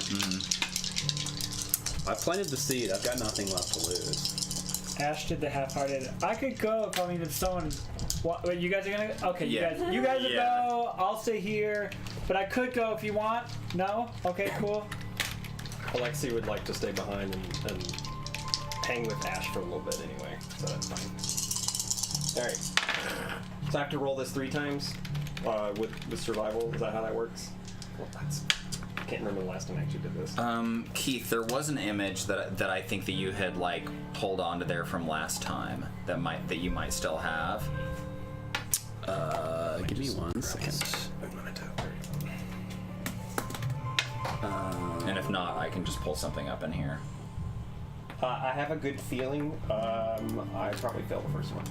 I planted the seed. I've got nothing left to lose. Ash did the half-hearted. I could go if someone. Wait, you guys are gonna? Okay, Yeah. you guys will Yeah. go. I'll stay here, but I could go if you want. No? Okay, cool. Alexi would like to stay behind and hang with Ash for a little bit anyway, so that's fine. All right. So I have to roll this 3 times with survival. Is that how that works? Well, I can't remember the last time I actually did this. Keith, there was an image that I think that you had like pulled onto there from last time that you might still have. Give me 1 second. And if not, I can just pull something up in here. I have a good feeling. I probably failed the first one,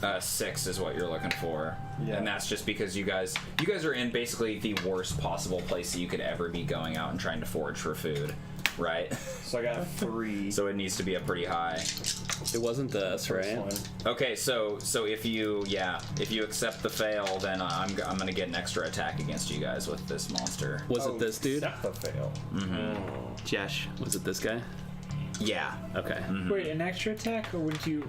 so 6 is what you're looking for. Yeah. And that's just because you guys are in basically the worst possible place that you could ever be going out and trying to forage for food, right? I got a 3. So it needs to be a pretty high. It wasn't this, First right? one. Okay, so if you accept the fail, then I'm gonna get an extra attack against you guys with this monster. Was it this dude? Except the fail. Jesh. Was it this guy? Yeah. Okay. Wait, an extra attack, or would you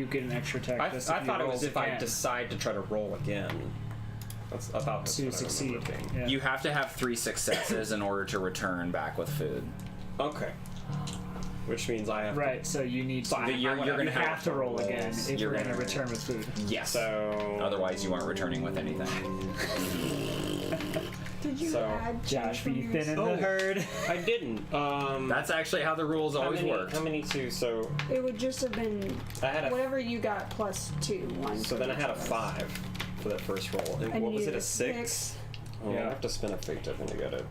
get an extra attack? I just thought if you it was rolled if I again decide to try to roll again. That's about to succeed. Yeah. You have to have 3 successes in order to return back with food. Okay. Which means I have Right, so you need to. you're gonna you have have to roll again if You're we're gonna- gonna return with food. Yes. So Otherwise, you aren't returning with anything. Did you So, add Josh, from be your- thin in the herd. I didn't. That's actually how the rules always work. How many 2? So It would just have been I had a. whatever you got plus 2. 1. So then I had a 5 for that first roll. And I what was needed it, a 6? Oh, Yeah. I have to spend a fate token to get it.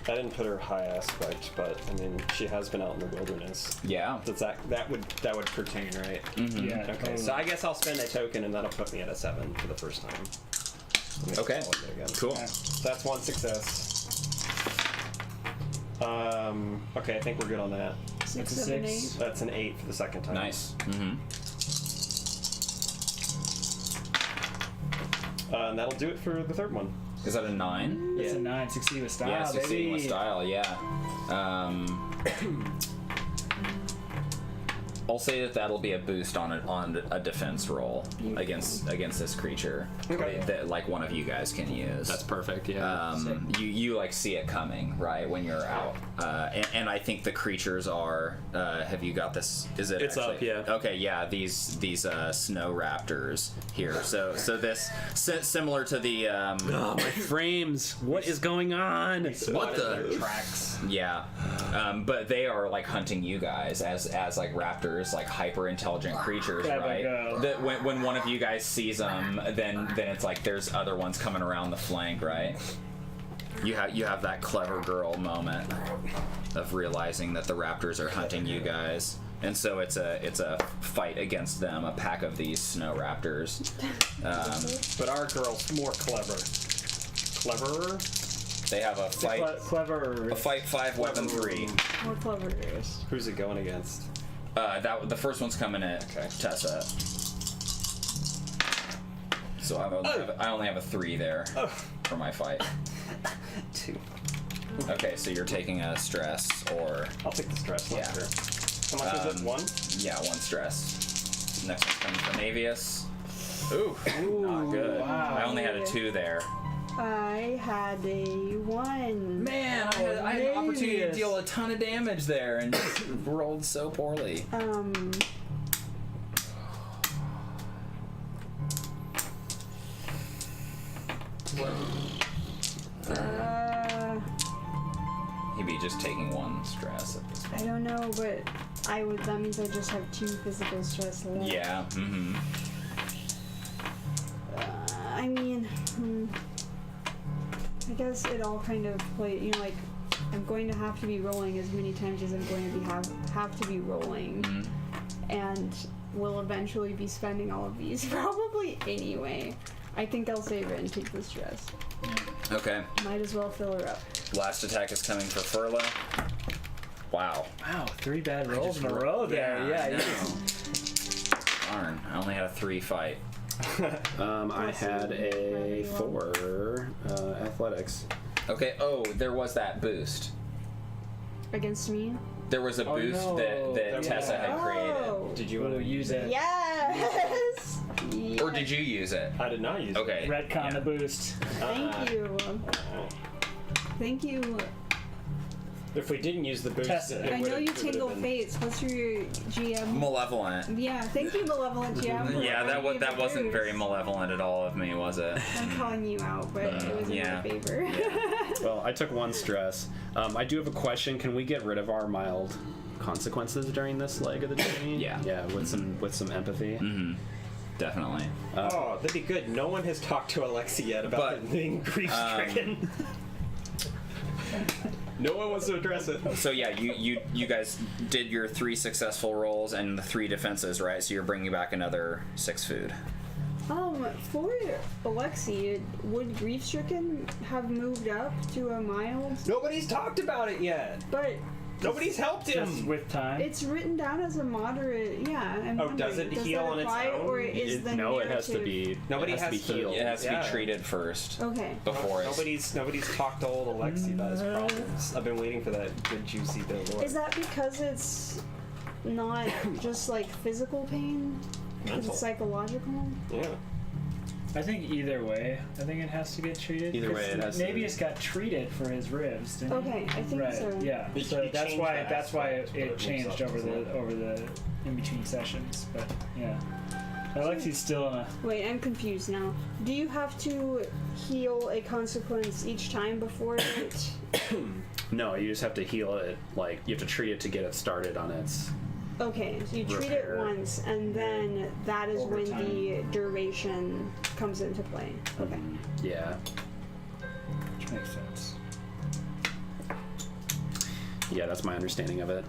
I didn't put her high aspect, but I mean, she has been out in the wilderness. Yeah. Does that would pertain, right? Yeah. Okay, totally. so I guess I'll spend a token, and that'll put me at a 7 for the first time. Let me Okay. roll it again. Cool. So that's 1 success. Okay, I think we're good on that. 6, That's a 7, 6. 8. That's an 8 for the second time. Nice. And that'll do it for the third one. Is that a 9? It's Yeah. a 9. Succeed with style, Yeah, succeeding with baby. style, yeah. I'll say that'll be a boost on a defense roll against this creature Okay. that like one of you guys can use. That's perfect. Yeah. You like see it coming, right, when you're out, and I think the creatures are. Have you got this? Is it? It's actually, up, yeah. Okay, yeah. These snow raptors here. So this similar to the. Oh, my frames! What is going on? What the? Tracks. Yeah, but they are like hunting you guys as like raptors, like hyper intelligent creatures, There we right? go. That when one of you guys sees them, then it's like there's other ones coming around the flank, right? You have that clever girl moment of realizing that the raptors are hunting you guys, and so it's a fight against them, a pack of these snow raptors. But our girl's more clever. Cleverer? They have a fight. Clever. A fight 5, weapon 3. More cleverers. Who's it going against? The first one's coming at Tessa. So I only have a 3 there for my fight. 2. Okay, so you're taking a stress or I'll take the stress. Yeah. Sure. How much is it? 1? yeah, 1 stress. Next one's coming from Navius. Ooh, not good. wow. I only had a 2 there. I had a 1. Man, I had an opportunity to deal a ton of damage there and just rolled so poorly. He'd be just taking 1 stress at this point. I don't know, but that means I just have 2 physical stress left. Yeah, I mean, I guess it all kind of play. Like I'm going to have to be rolling as many times as I'm going to be have to be rolling, and will eventually be spending all of these probably anyway. I think I'll save it and take the stress. Okay. Might as well fill her up. Last attack is coming for Furlough. Wow. Wow, 3 bad rolls in a row there. Yeah, I you know. Darn, I only had a 3 fight. I had a 4 athletics. Okay, there was that boost. Against me? There was a Oh, boost no. that Tessa had created. Oh. Did you will want to use it. Yes. Or did you use it? I did not use it. Okay. Retcon the boost. Thank you. Thank you. If we didn't use the boost, Tessa. it I know would've- you it would've tingle been- fates. What's your GM? Malevolent. Yeah, thank you, Malevolent GM. for Yeah, letting me that wasn't boost. very malevolent at all of me, was it? I'm calling you out, but it was in yeah. my favor. Well, I took 1 stress. I do have a question. Can we get rid of our mild consequences during this leg of the journey? Yeah. Yeah, with some empathy. Definitely. Oh, that'd be good. No one has talked to Alexi yet about But, it being grief-stricken. No one wants to address it. So yeah, you guys did your 3 successful rolls and the 3 defenses, right? So you're bringing back another 6 food. For Alexi, would grief-stricken have moved up to a mild? Nobody's talked about it yet. But Nobody's helped Just him. with time. it's written down as a moderate. Yeah. I'm Oh, wondering, does it heal that on its apply, own? or is the No, it has to narrative- be. Nobody it has to has be to- healed. It has to Yeah. be treated first Okay. before it's... Nobody's talked to old Alexi about his problems. I've been waiting for that good juicy bit of lore. Is that because it's not just like physical pain? Because Mental. it's psychological? Yeah. I think either way, I think it has to get treated. Either way, 'cause it has to- Navius got treated for his ribs, didn't he? Okay, I think Right. so. Yeah. It- So it that's changed why that it aspect, but it it moves changed up, over doesn't it? the in between sessions. But yeah. Alexi's still in a. Wait, I'm confused now. Do you have to heal a consequence each time before it? No, you just have to heal it. Like you have to treat it to get it started on its. Okay, so you treat it Repair. once, and then that is Over when time. the duration comes into play. Okay. Yeah. Which makes sense. Yeah, that's my understanding of it.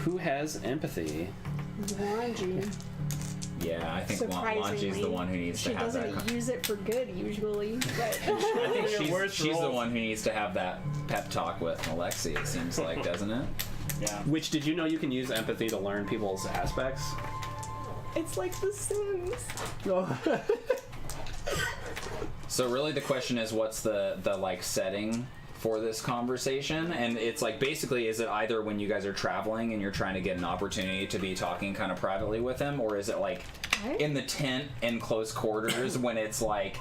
Who has empathy? Lhanji. Yeah, I think Surprisingly, Lhanji's the one who needs she to have that. doesn't use it for good usually, but I think Your worst she's the roll. one who needs to have that pep talk with Alexi, it seems like, doesn't it? Yeah. Which did you know you can use empathy to learn people's aspects? it's like The Sims. So really the question is, what's the like setting for this conversation? And it's like, basically, is it either when you guys are traveling and you're trying to get an opportunity to be talking kind of privately with him, or is it like in the tent in close quarters when it's like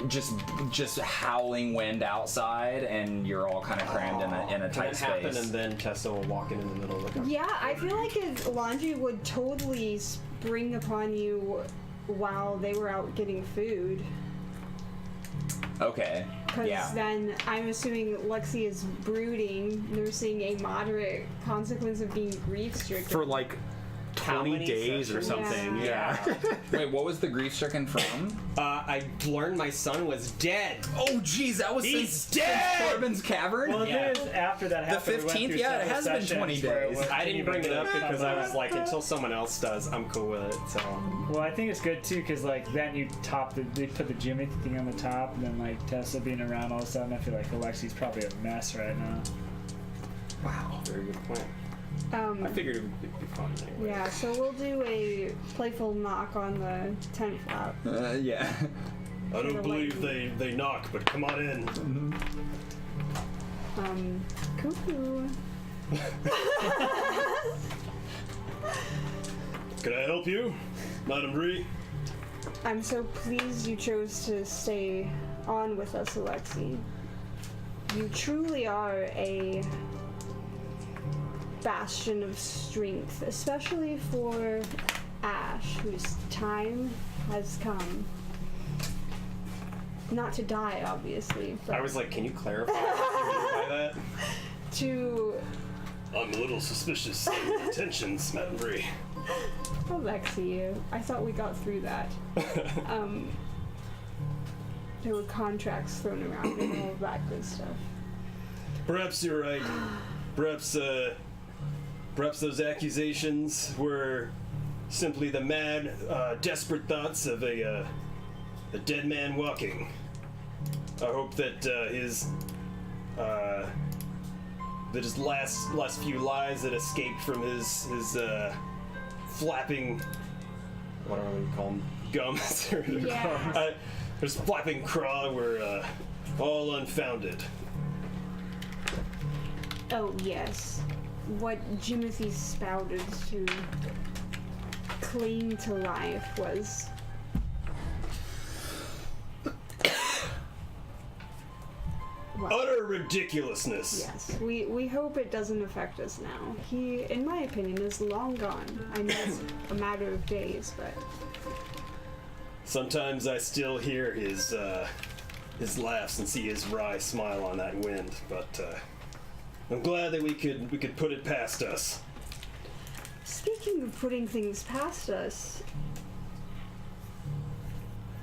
just howling wind outside and you're all kind of crammed in a Can tight it happen space? and then Tessa will walk in the middle of the conversation? Yeah, I feel like Lhanji would totally spring upon you while they were out getting food. Okay. Because Yeah. then I'm assuming Lexi is brooding, nursing a moderate consequence of being grief-stricken. For like How 20 many days or sessions? something. Yeah. Wait, what was the grief-stricken from? I learned my son was dead. Oh, geez, that was He's since dead! Corbin's Cavern? Well, the Yeah. thing is, after that happened, we went 15th? through Yeah, it several has been sessions 20 where it days. wasn't I didn't even bring it up really because I was talking like, until someone else does, I'm cool with it. So Well, I think it's good too, because like then you they put the Jimmy thing on the top, and then like Tessa being around all of a sudden, I feel like Alexi's probably a mess right now. wow, very good point. I figured it would be fun anyway. Yeah, so we'll do a playful knock on the tent flap. Yeah. I don't believe they knock, but come on in. Cuckoo. Can I help you, Madam Bree? I'm so pleased you chose to stay on with us, Alexi. You truly are a bastion of strength, especially for Ash, whose time has come. Not to die, obviously, but I was like, can you clarify what you mean by that? to I'm a little suspicious of your intentions, Madam Bree. Alexi. I thought we got through that. There were contracts thrown around and all of that good stuff. Perhaps you're right. Perhaps those accusations were simply the mad, desperate thoughts of a dead man walking. I hope that his last few lies that escaped from his flapping, what do we call them, gums? Yeah. His flapping craw were all unfounded. Oh, yes. What Jimothy spouted to cling to life was Utter ridiculousness. yes. We hope it doesn't affect us now. He, in my opinion, is long gone. I know it's a matter of days, but Sometimes I still hear his laughs and see his wry smile on that wind, but I'm glad that we could put it past us. speaking of putting things past us,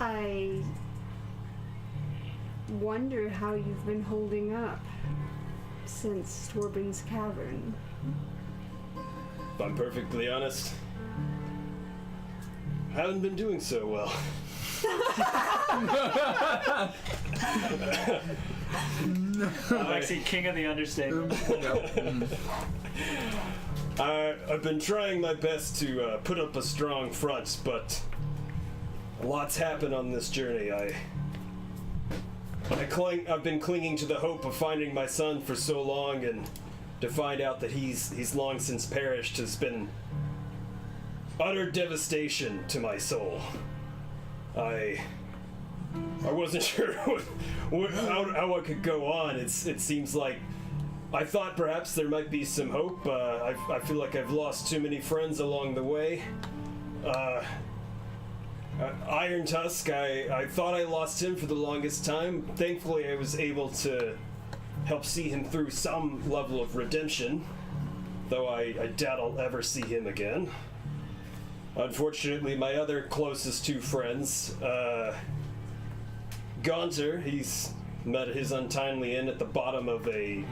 I wonder how you've been holding up since Torbin's Cavern. If I'm perfectly honest, I haven't been doing so well. Alexi, king of the understatement. I've been trying my best to put up a strong front, but a lot's happened on this journey. I've been clinging to the hope of finding my son for so long, and to find out that he's long since perished has been utter devastation to my soul. I wasn't sure how I could go on. It seems like I thought perhaps there might be some hope. I feel like I've lost too many friends along the way. Iron Tusk, I thought I lost him for the longest time. Thankfully, I was able to help see him through some level of redemption, though I doubt I'll ever see him again. Unfortunately, my other closest two friends, Gaunter, he's met his untimely end at the bottom of a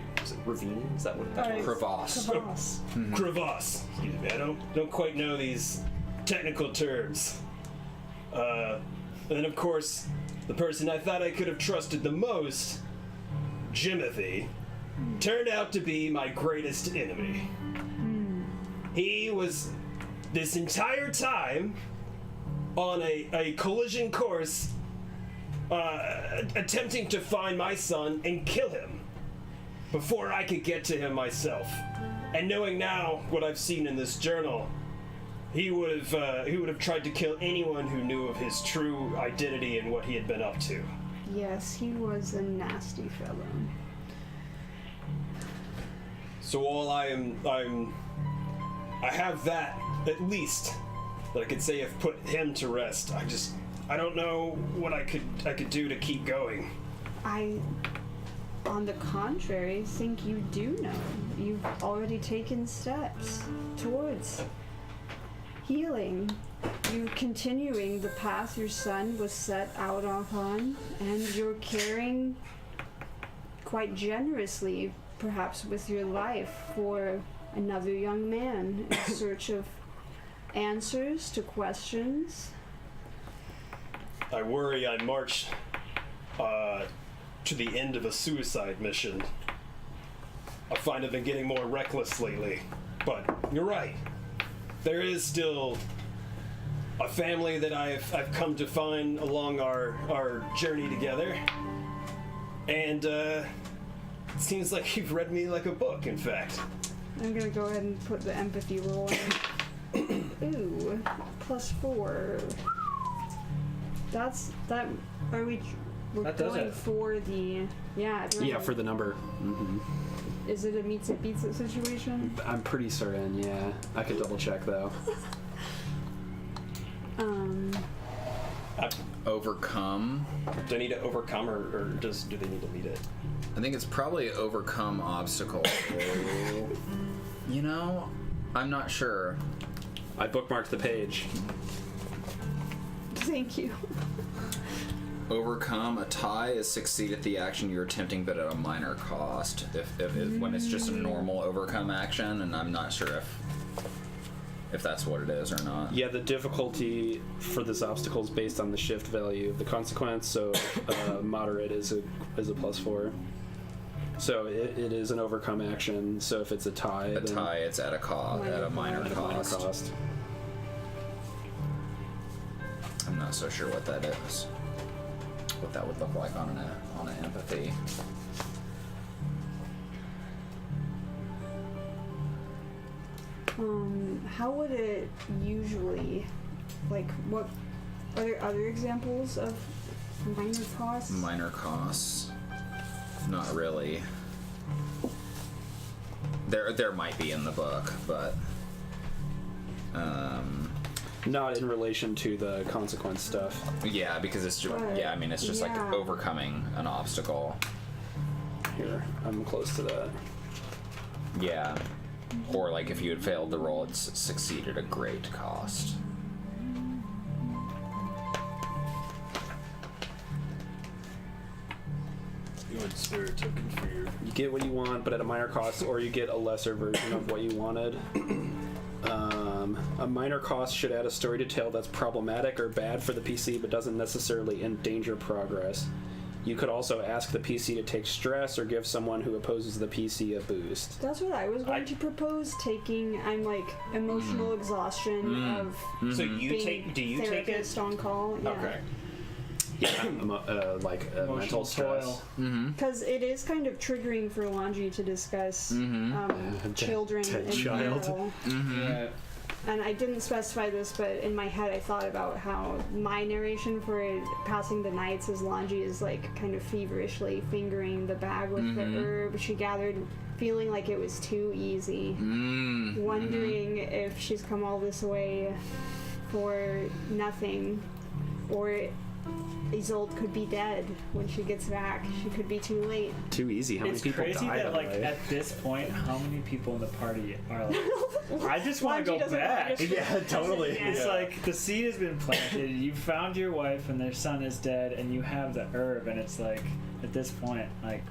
Ravine? Is that what that was? Crevasse. Crevasse. crevasse. Excuse me, I don't quite know these technical terms. And then, of course, the person I thought I could have trusted the most, Jimothy, turned out to be my greatest enemy. He was, this entire time, on a collision course, attempting to find my son and kill him before I could get to him myself. And knowing now what I've seen in this journal, he would have tried to kill anyone who knew of his true identity and what he had been up to. Yes, he was a nasty fellow. So all I have that, at least, that I could say have put him to rest. I don't know what I could do to keep going. I, on the contrary, think you do know. You've already taken steps towards healing. You continuing the path your son was set out on, and you're caring quite generously, perhaps with your life, for another young man in search of answers to questions. I worry I marched to the end of a suicide mission. I find I've been getting more reckless lately. But you're right. There is still a family that I've come to find along our journey together. And it seems like you've read me like a book, in fact. I'm gonna go ahead and put the empathy roll in. Ooh, +4. That. Are we? We're That does going it. for the. Yeah. Yeah, for the number. Is it a meets it beats it situation? I'm pretty certain, yeah. I could double check, though. Overcome. Do I need to overcome, or do they need to meet it? I think it's probably overcome obstacle. You know, I'm not sure. I bookmarked the page. Thank you. Overcome a tie is succeed at the action you're attempting, but at a minor cost. When it's just a normal overcome action, and I'm not sure if that's what it is or not. Yeah, the difficulty for this obstacle is based on the shift value of the consequence, so moderate is a +4. So it is an overcome action. So if it's a tie, A tie, it's at a minor at a minor cost. cost. I'm not so sure what that is. What that would look like on an empathy. How would it usually, like, what are there other examples of minor costs? Minor costs. Not really. There might be in the book, but Not in relation to the consequence stuff. yeah, because it's just Right. I mean it's just like Yeah. overcoming an obstacle. Here, I'm close to that. Yeah. Or like if you had failed the roll, it's succeeded at a great cost. Good spirit token for your. You get what you want, but at a minor cost, or you get a lesser version of what you wanted. A minor cost should add a story detail that's problematic or bad for the PC, but doesn't necessarily endanger progress. You could also ask the PC to take stress or give someone who opposes the PC a boost. That's what I was going to propose. I'm like emotional exhaustion of So you being do you take it? therapist on call. Yeah. Okay. Yeah, like mental Emotional stress. toil. Because it is kind of triggering for Lhanji to discuss children dead in child. peril. Yeah. And I didn't specify this, but in my head I thought about how my narration for passing the nights is Lhanji is like kind of feverishly fingering the bag with the herb she gathered, feeling like it was too easy, wondering if she's come all this way for nothing. Or Isolde could be dead when she gets back. She could be too late. Too easy. How many It's people crazy died that, on the like, way? at this point, how many people in the party are like, I just want to Lhanji go doesn't back. register. Yeah, totally. Yeah. It's like the seed has been planted. You found your wife, and their son is dead, and you have the herb, and it's like, at this point, like,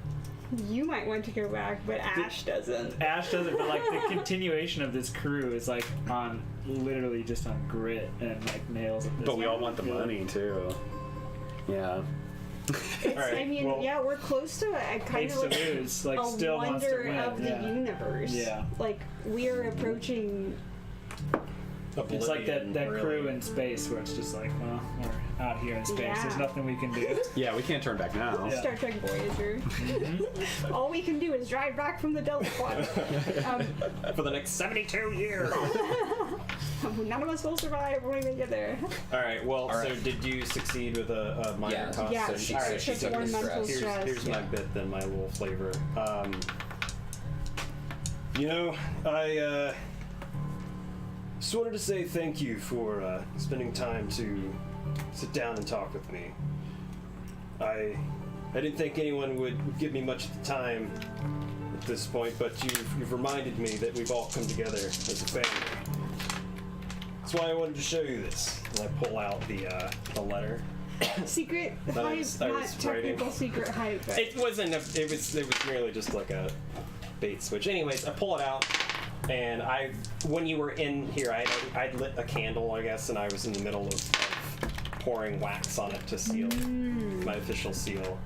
You might want to go back, but Ash doesn't. Ash doesn't, but like the continuation of this crew is like on literally just on grit and like nails. At this But we all point. want the money too. Yeah. All right. I mean, well, yeah, we're close to a kind Hates of to like lose, like a still wants to wonder win. of the yeah. universe. Yeah. Like we are approaching. It's like that Oblivion, crew really. in space where it's just like, well, we're out here in space. Yeah. There's nothing we can do. Yeah, we can't turn back now. Yeah. Star Trek Voyager. All we can do is drive back from the Delta Quad. For the next 72 years. None of us will survive when we get there. All right. Well, All right. so did you succeed with a minor Yeah. cost? Yeah, so she, all so right. she Just took one the mental stress. stress. Here's my Yeah. bit, then my little flavor. You know, I just wanted to say thank you for spending time to sit down and talk with me. I didn't think anyone would give me much of the time at this point, but you've reminded me that we've all come together as a family. That's why I wanted to show you this. And I pull out the letter. Secret I hype, was not writing. technical secret hype. But It wasn't. It was merely just like a bait switch. Anyways, I pull it out, and when you were in here, I'd lit a candle, I guess, and I was in the middle of pouring wax on it to seal my official seal.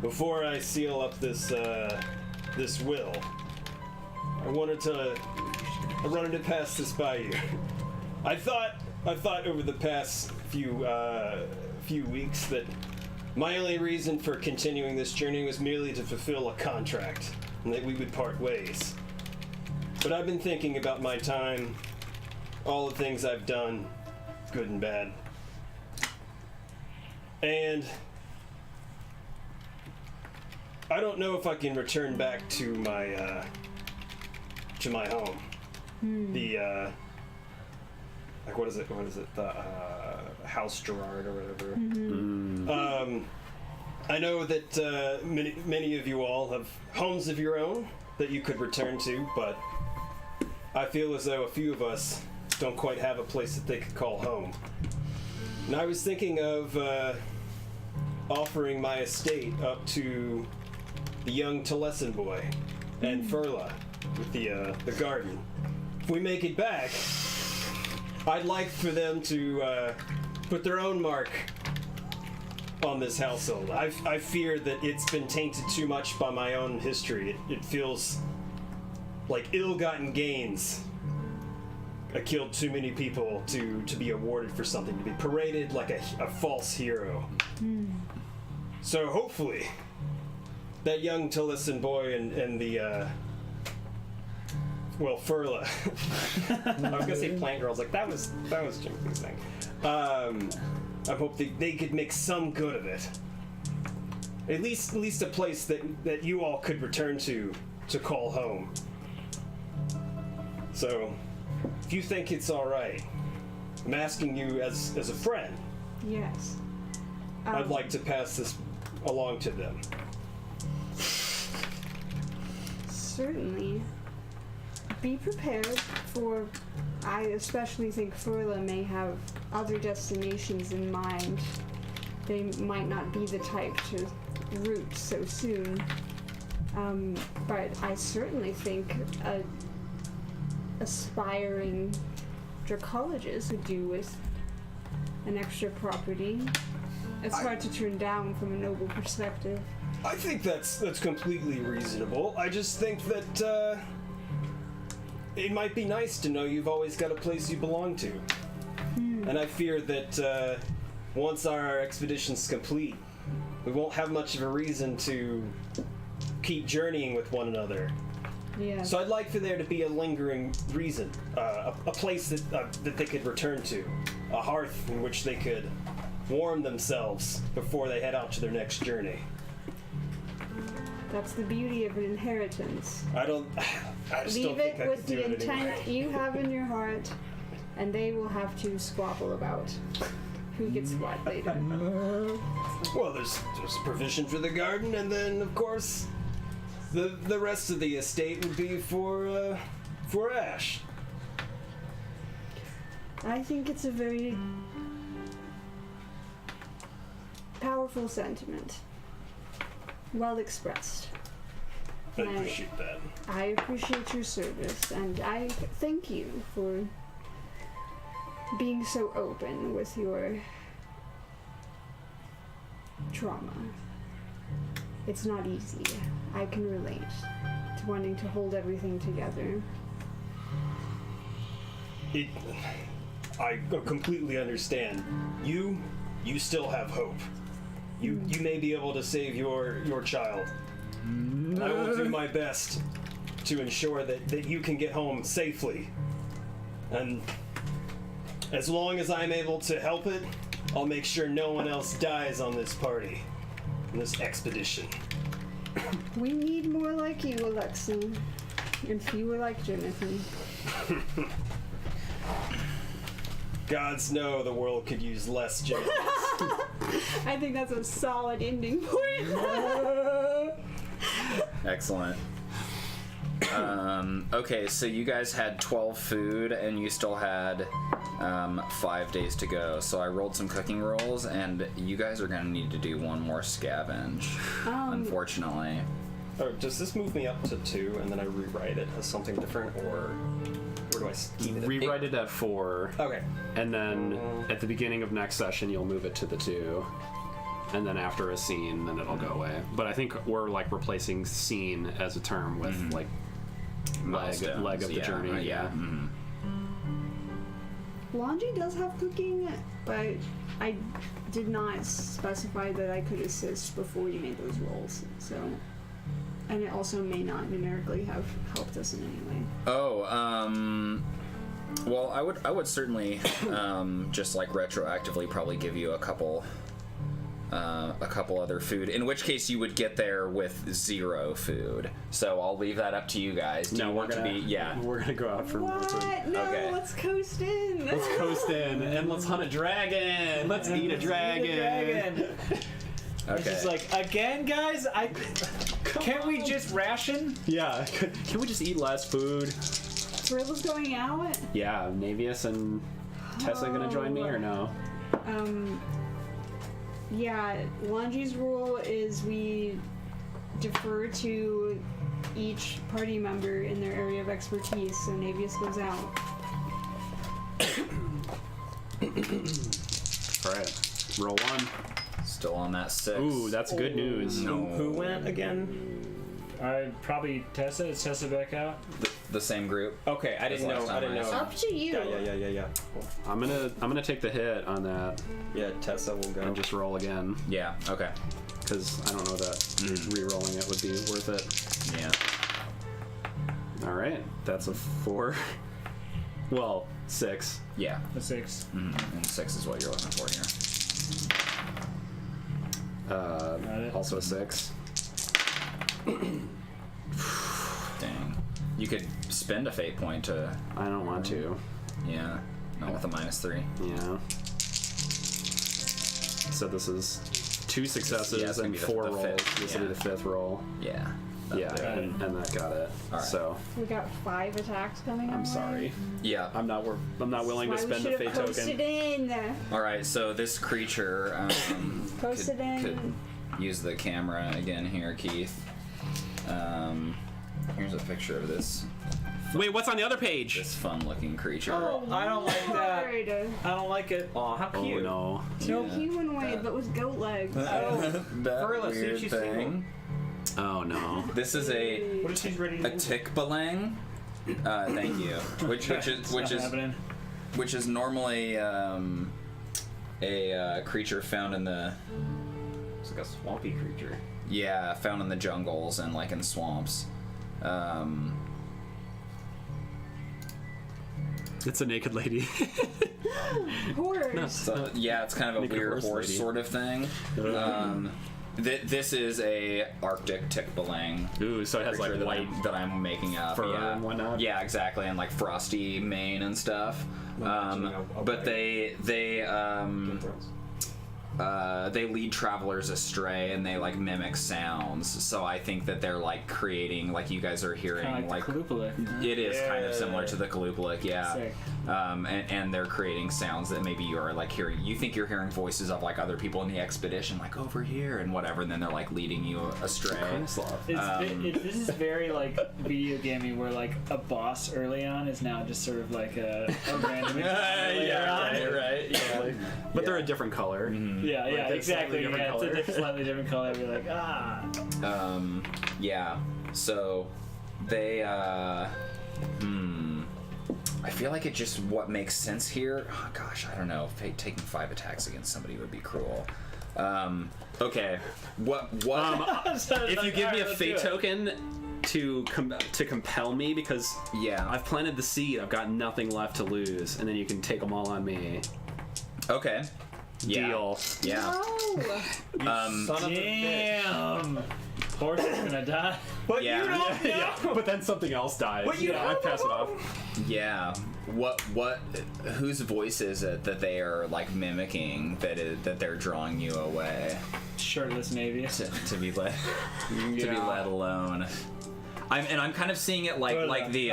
Before I seal up this this will, I wanted to pass this by you. I thought over the past few weeks that my only reason for continuing this journey was merely to fulfill a contract and that we would part ways. But I've been thinking about my time, all the things I've done, good and bad. And I don't know if I can return back to my home. The like what is it? The House Gerard or whatever. I know that many of you all have homes of your own that you could return to, but I feel as though a few of us don't quite have a place that they could call home. And I was thinking of offering my estate up to the young Taliesin boy and Furla with the garden. If we make it back, I'd like for them to put their own mark on this household. I fear that it's been tainted too much by my own history. It feels like ill-gotten gains. I killed too many people to be awarded for something, to be paraded like a false hero. So hopefully, that young Taliesin boy and the Furla. I was gonna say plant girls. Like that was Jimmy's thing. I hope they could make some good of it. At least a place that you all could return to call home. So, if you think it's all right, I'm asking you as a friend. yes. I'd like to pass this along to them. Certainly. Be prepared for. I especially think Furla may have other destinations in mind. They might not be the type to root so soon. But I certainly think a aspiring dracologist would do with an extra property. It's hard to turn down from a noble perspective. I think that's completely reasonable. I just think that it might be nice to know you've always got a place you belong to. And I fear that once our expedition's complete, we won't have much of a reason to keep journeying with one another. Yeah. So I'd like for there to be a lingering reason, a place that they could return to, a hearth in which they could warm themselves before they head out to their next journey. That's the beauty of an inheritance. I just Leave don't think it I with could do the it intent anyway. you have in your heart, and they will have to squabble about. who gets what later. Well, there's provision for the garden, and then of course, the rest of the estate would be for Ash. I think it's a very powerful sentiment. Well expressed. I And appreciate that. I appreciate your service, and I thank you for being so open with your trauma. It's not easy. I can relate to wanting to hold everything together. I completely understand. You still have hope. You may be able to save your child. And I will do my best to ensure that you can get home safely. And as long as I'm able to help it, I'll make sure no one else dies on this party, on this expedition. We need more like you, Alexi, and fewer like Jonathan. Gods know the world could use less James. I think that's a solid ending point. Excellent. Okay, so you guys had 12 food, and you still had 5 days to go. So I rolled some cooking rolls, and you guys are going to need to do one more scavenge, unfortunately. Oh, does this move me up to 2 and then I rewrite it as something different, or do I keep it at Rewrite it at 4. Okay. And then at the beginning of next session, you'll move it to the 2. And then after a scene, then it'll go away. But I think we're like replacing scene as a term with like leg of the journey. Yeah. Mm-hmm. Lhanji does have cooking, but I did not specify that I could assist before we made those rolls. So, and it also may not numerically have helped us in any way. Oh, well, I would certainly just like retroactively probably give you a couple other food. In which case, you would get there with 0 food. So I'll leave that up to you guys. Do you want to be? Yeah, We're gonna go out for more food. What? No, Okay. let's coast in. Let's coast in and let's hunt a dragon. Let's eat a dragon. Okay. It's just like, again, guys, can't we just ration? Yeah. Can we just eat less food? Thrilla's going out. Yeah. Navius and Tessa gonna join me or no? Yeah, Lhanji's rule is we defer to each party member in their area of expertise, so Navius goes out. Alright. Roll 1. Still on that 6. Ooh, that's good news. Who went again? Probably Tessa. Is Tessa back out? The same group. Okay, I didn't know. last I time didn't I know. saw Up to you. Yeah. Cool. I'm gonna take the hit on that Yeah, Tessa will go. and just roll again Yeah. Okay. because I don't know that re-rolling it would be worth it. Yeah. All right, that's a 4. Well, 6. Yeah. A 6. And 6 is what you're looking for here. Got it. Also a 6. Dang. You could spend a fate point to. I don't want to. Yeah. Not with a -3. Yeah. So this is 2 successes Yeah, it's gonna and be the 4 fifth, rolls. This will be yeah. the 5th roll. Yeah. Yeah, and that got it. All right. So We got 5 attacks coming our I'm way. sorry. Yeah. I'm not willing to Why we spend the should fate have coasted token. in. All right. So this creature Coasted in. could use the camera again here, Keith. Here's a picture of this Wait, what's on the other page? fun-looking creature. Oh, I don't like that. Lord. I don't like it. Aw, how Oh cute. no. No Yeah. humanoid, but with goat legs. That Furla, see what weird she's thing. Oh no. This is a What is she ready to do? tickbalang. Thank you. Which It's not is happening. which is normally a creature found in the It's like a swampy creature. found in the jungles and like in swamps. It's a naked lady. Horse. So yeah, it's kind of a Make a weird horse horse lady. sort of thing. This is a Arctic tick-belang. Ooh, so it has like creature white that I'm making up. fur Yeah. and whatnot? Yeah, exactly, and like frosty mane and stuff. But they lead travelers astray, and they like mimic sounds. So I think that they're like creating, like you guys are hearing, Kind of like the Kalupalik. it is kind of similar to the Kalupalik, yeah. Sick. And they're creating sounds that maybe you are like hearing. You think you're hearing voices of like other people in the expedition, like over here and whatever, and then they're like leading you astray. This is very like video gamey, where like a boss early on is now just sort of like a random. Right. Yeah. But they're a different color. Yeah, Like, it's exactly. slightly different Yeah, it's a color. slightly different color. You're like, ah. Yeah. So they I feel like it just what makes sense here. Oh, gosh, I don't know. Taking 5 attacks against somebody would be cruel. Okay. What? If you give me a fate token to compel me, because Yeah. I've planted the seed, I've got nothing left to lose, and then you can take them all on me. Okay. Yeah. Deal. Yeah. No. Son of a bitch. Damn. Horse is gonna die. But Yeah. you don't know. Yeah, but then something else dies. But you I don't pass it know. off. Yeah. What? Whose voice is it that they are like mimicking? That they're drawing you away Shirtless Navy. to be let alone. I'm kind of seeing it like the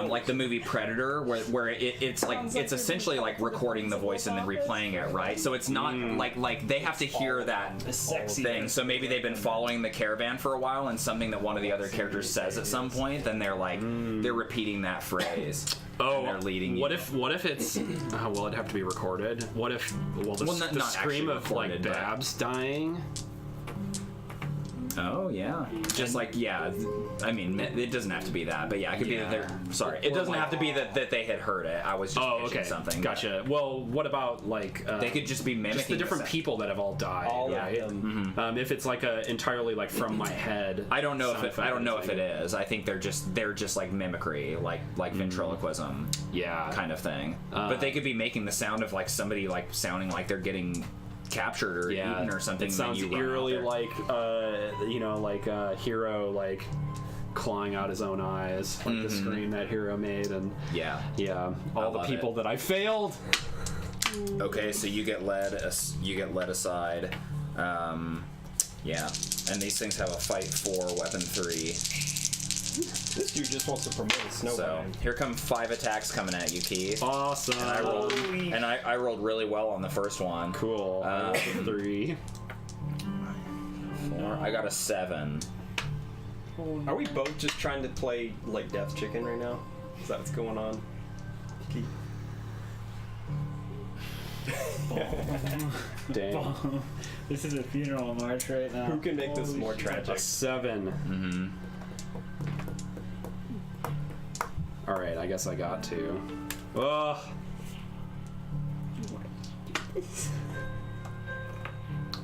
like the movie Predator, where it's like it's essentially like recording the voice and then replaying it, right? So it's not like they have to hear that The sexy thing. So maybe they've been following the caravan for a while, and something that one of the other characters says at some point, then they're like they're repeating that phrase. Oh, they're leading what you. if it's? Well, it'd have to be recorded. What if? Well, the Well, not scream actually of like recorded, but- Babs dying. Oh yeah, just like I mean, it doesn't have to be that, but yeah, it could be that they're sorry. It doesn't have to be that they had heard it. I was just pitching Okay, something. gotcha. Well, what about like They could just be mimicking just the different sound. people that have all died, All of right? them. If it's like a entirely like from my head. I don't know sound if it effect, is. I think they're just like mimicry, like ventriloquism Yeah. kind of thing. But they could be making the sound of like somebody like sounding like they're getting captured or eaten or something. It sounds and then you run out eerily there. like a hero like clawing out his own eyes, like the scream that hero made, and yeah. all the love people it. that I failed. Okay, so you get led aside. Yeah, and these things have a fight 4, weapon 3. This dude just wants to promote a So snowman. here come 5 attacks coming at you, Keith. Awesome. And I rolled really well on the first one. Cool. 3. 4. I got a 7. Are we both just trying to play like Death Chicken right now? Is that what's going on? Dang. This is a funeral march right now. Who can make this Holy more shit. tragic? 7. All right, I guess I got to. Ugh.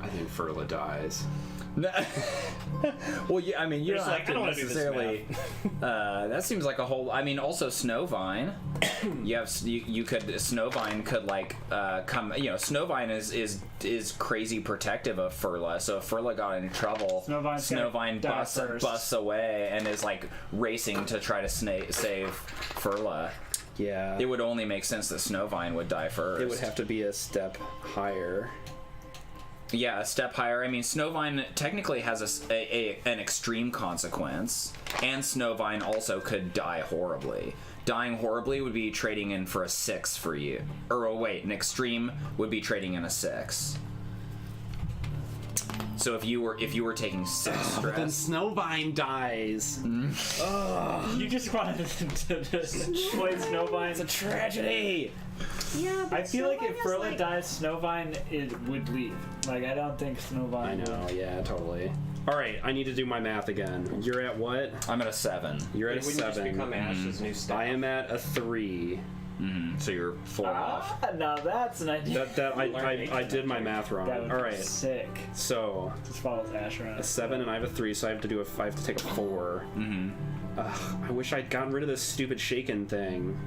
I think Furla dies. Well, yeah, I mean, you There's don't like, have to I don't wanna do this necessarily. That seems like a whole. I mean, also Snowvine. You could Snowvine could like come. You know, Snowvine is crazy protective of Furla. So if Furla got into trouble, Snowvine busts away and is like racing to try to save Furla. Yeah. It would only make sense that Snowvine would die first. It would have to be a step higher. Yeah, a step higher. I mean, Snowvine technically has an extreme consequence, and Snowvine also could die horribly. Dying horribly would be trading in for a 6 for you. Or oh, wait, an extreme would be trading in a 6. So if you were taking 6 But then stress, Snowvine dies. You just wanted to play Snowvine. It's a tragedy. Yeah, but I feel like if Snowvine has, Furla like, dies, Snowvine would leave. Like, I don't think Snowvine. I know, yeah, totally. All right, I need to do my math again. You're at what? I'm at a 7. You're at a Wouldn't you just 7. become Ash's new staff? I am at a 3. So you're 4 off. Ah, now that's an idea. I did my math wrong. That would All be right, sick. so Just follows Ash around. a 7 and I have a 3, so I have to do I have to take a 4. I wish I'd gotten rid of this stupid shaken thing.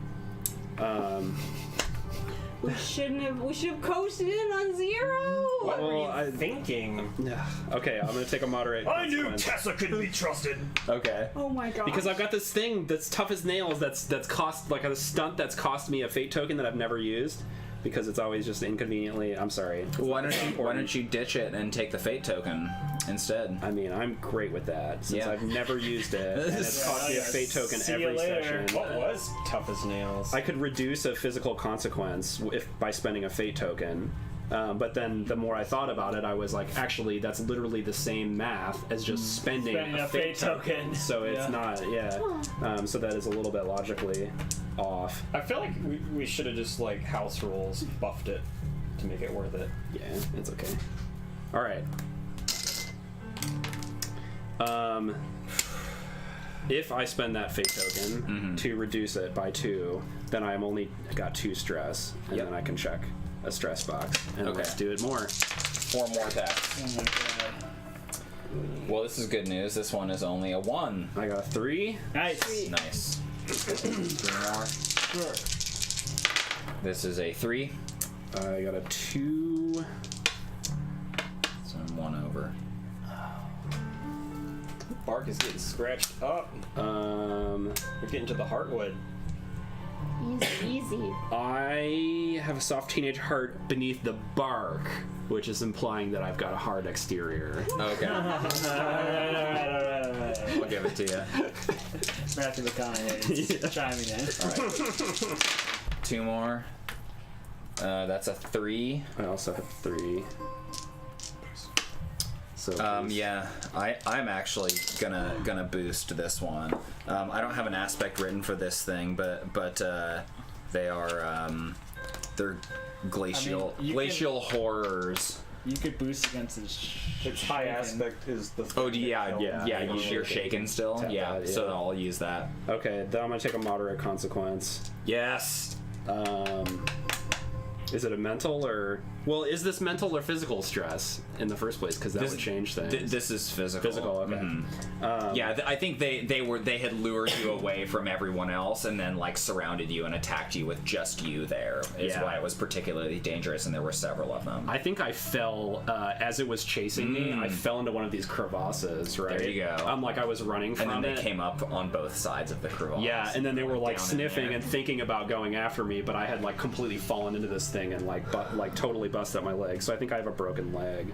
We should have coasted in on 0. What were you I'm thinking? Okay, I'm gonna take a moderate. I knew consequence. Tessa couldn't be trusted. Okay. Oh my god. Because I've got this thing that's tough as nails. That's cost like a stunt that's cost me a fate token that I've never used because it's always just inconveniently. I'm sorry. Why don't you ditch it and take the fate token instead? I mean, I'm great with that since Yeah. I've never used it, and it's cost me a fate token See you every later. session. What was tough as nails? I could reduce a physical consequence if by spending a fate token. But then the more I thought about it, I was like, actually, that's literally the same math as just spending a fate token. So it's not, so that is a little bit logically off. I feel like we should have just like house rules buffed it to make it worth it. Yeah, it's okay. All right. If I spend that fate token to reduce it by 2, then I'm only got 2 stress, and Yep. then I can check a stress box. And Okay. let's do it more. 4 more attacks. Oh my god. Well, this is good news. This one is only a 1. I got a 3. Nice. Nice. 3 more. Sure. This is a 3. I got a 2. So I'm 1 over. Bark is getting scratched up. We're getting to the heartwood. Easy. I have a soft teenage heart beneath the bark, which is implying that I've got a hard exterior. Okay. Alright. I'll give it to you. Matthew McConaughey chiming in. Alright. 2 more. That's a 3. I also have 3. So Yeah, I'm actually gonna boost this one. I don't have an aspect written for this thing, but they are they're glacial I mean, glacial horrors. You could boost against his Its high aspect is the. Oh yeah, Yeah. you're shaken still. Tap Yeah, that, so yeah. I'll use that. Okay, then I'm gonna take a moderate consequence. Yes. Is it a mental or is this mental or physical stress in the first place? Because that would change things. This is physical. Physical, okay. Yeah, I think they had lured you away from everyone else and then like surrounded you and attacked you with just you there. Is Yeah. why it was particularly dangerous, and there were several of them. I think I fell as it was chasing me. I fell into one of these crevasses. Right There you go. Like I was running from And then it. they came up on both sides of the crevasse. Yeah, and then they were like down in sniffing there. and thinking about going after me, but I had like completely fallen into this thing and like totally busted up my leg. So I think I have a broken leg.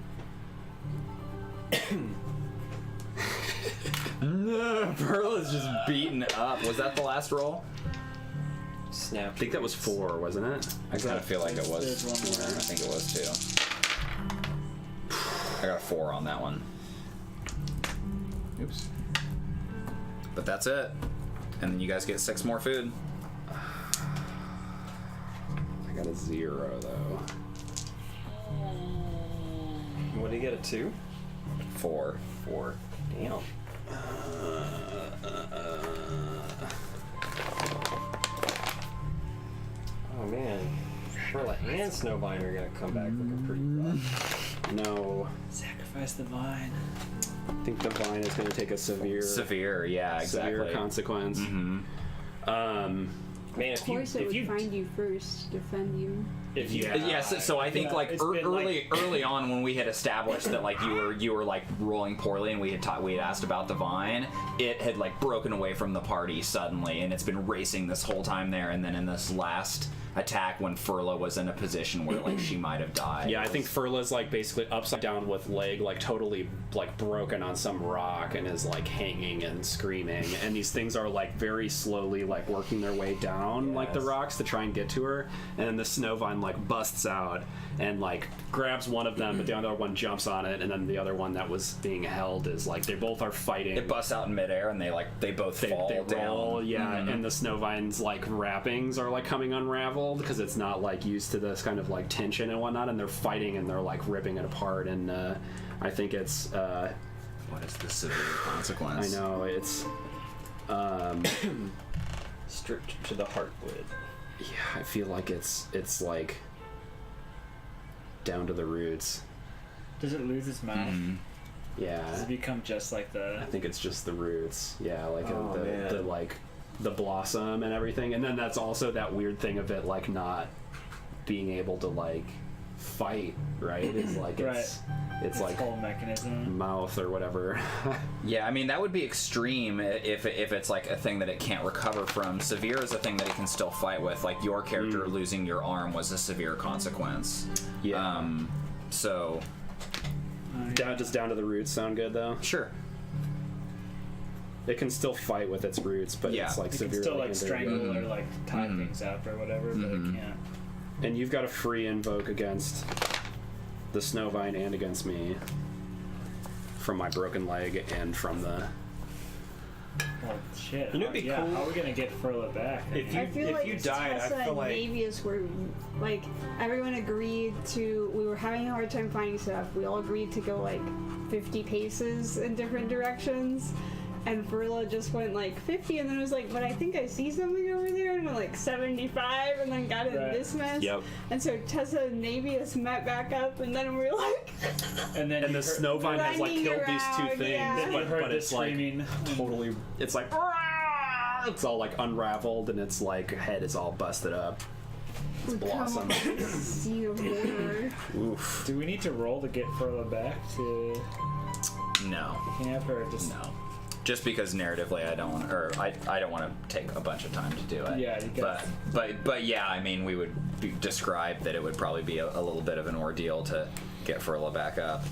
Pearl is just beaten up. Was that the last roll? Snap. I think that was 4, wasn't it? I kind of feel like it was. There's one more. I think it was 2. I got a 4 on that one. Oops. But that's it. And then you guys get 6 more food. I got a 0 though. What did you get? A 2? 4. 4. Damn. Oh man. Perla and Snowvine are gonna come back looking pretty rough. No, Sacrifice the vine. I think the vine is going to take a Severe, yeah, exactly. severe consequence. Man, Of course, it would find you first, defend you. if you Yes, so I think Yeah, like it's been, early on when we had established that like you were like rolling poorly and we had asked about the vine, it had like broken away from the party suddenly and it's been racing this whole time there, and then in this last attack when Furla was in a position where like she might have died. Yeah, I think Furla's like basically upside down with leg like totally like broken on some rock and is like hanging and screaming, and these things are like very slowly like working their way down like the rocks to try and get to her, and then the snow vine like busts out and like grabs one of them, but the other one jumps on it, and then the other one that was being held is like they both are fighting. it busts out in midair and they both fall They down. roll, and the snow vine's like wrappings are like coming unraveled because it's not like used to this kind of like tension and whatnot, and they're fighting and they're like ripping it apart, and I think it's What is the severe consequence? I know it's stripped to the heartwood. yeah, I feel like it's like down to the roots. Does it lose its mouth? Does Yeah, it become just like I the? think it's just the roots. Yeah, like Oh, the man. like the blossom and everything, and then that's also that weird thing of it like not being able to like fight, right? It's like it's like whole mechanism. mouth or whatever. Yeah, I mean that would be extreme if it's like a thing that it can't recover from. Severe is a thing that it can still fight with. Like your character losing your arm was a severe consequence. Yeah. So Just down to the roots sound good though. sure. It can still fight with its roots, but Yeah. it's like You can severely still like hindered. strangle or like tie things up or whatever, but it can't. And you've got a free invoke against the Snowvine and against me from my broken leg and from the. Well, shit. You know, it'd be cool- How are we gonna get Furla back? If I feel like you died, Tessa I feel like and Navius were like everyone agreed to. We were having a hard time finding stuff. We all agreed to go like 50 paces in different directions, and Furla just went like 50, and then was like, "But I think I see something over there," and went like 75, and then got in Right. this mess. Yep. And so Tessa and Navius met back up, and then we were like, and then And the Snowvine has like Running killed these two around, things, yeah. Then you heard but the it's like screaming. totally. It's like. It's all like unraveled, and its like head is all busted up. It's blossom. "See a horror." Oof. Do we need to roll to get Furla back to No. camp, or just No. Just because narratively I don't want, or I don't want to take a bunch of time to do it. Yeah, you got but yeah, I mean we would describe that it would probably be a little bit of an ordeal to get Furla back up.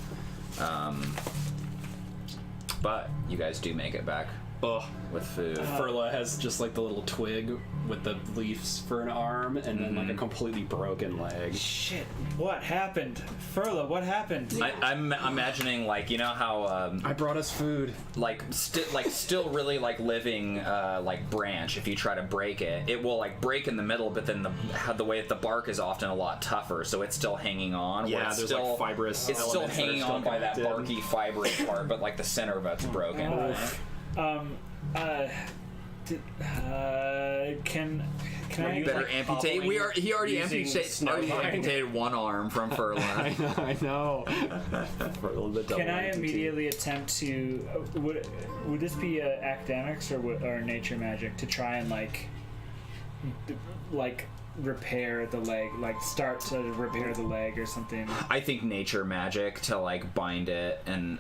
But you guys do make it back Ugh. with food. Furla has just like the little twig with the leaves for an arm, and then like a completely broken leg. Shit, what happened? Furla, what happened? I'm imagining like you know how I brought us food. still really like living like branch. If you try to break it, it will like break in the middle, but then the way that the bark is often a lot tougher, so it's still hanging on. Yeah, where it's there's still, like fibrous. It's still elements that are hanging still on by that connected. barky, fibrous part, but like the center of it's broken. Can Are I you Better like amputate. He already using amputated Snowvine? one arm from Furla. I know. For a little bit double Can I amputee. immediately attempt to would this be academics or nature magic to try and like repair the leg, like start to repair the leg or something? I think nature magic to like bind it, and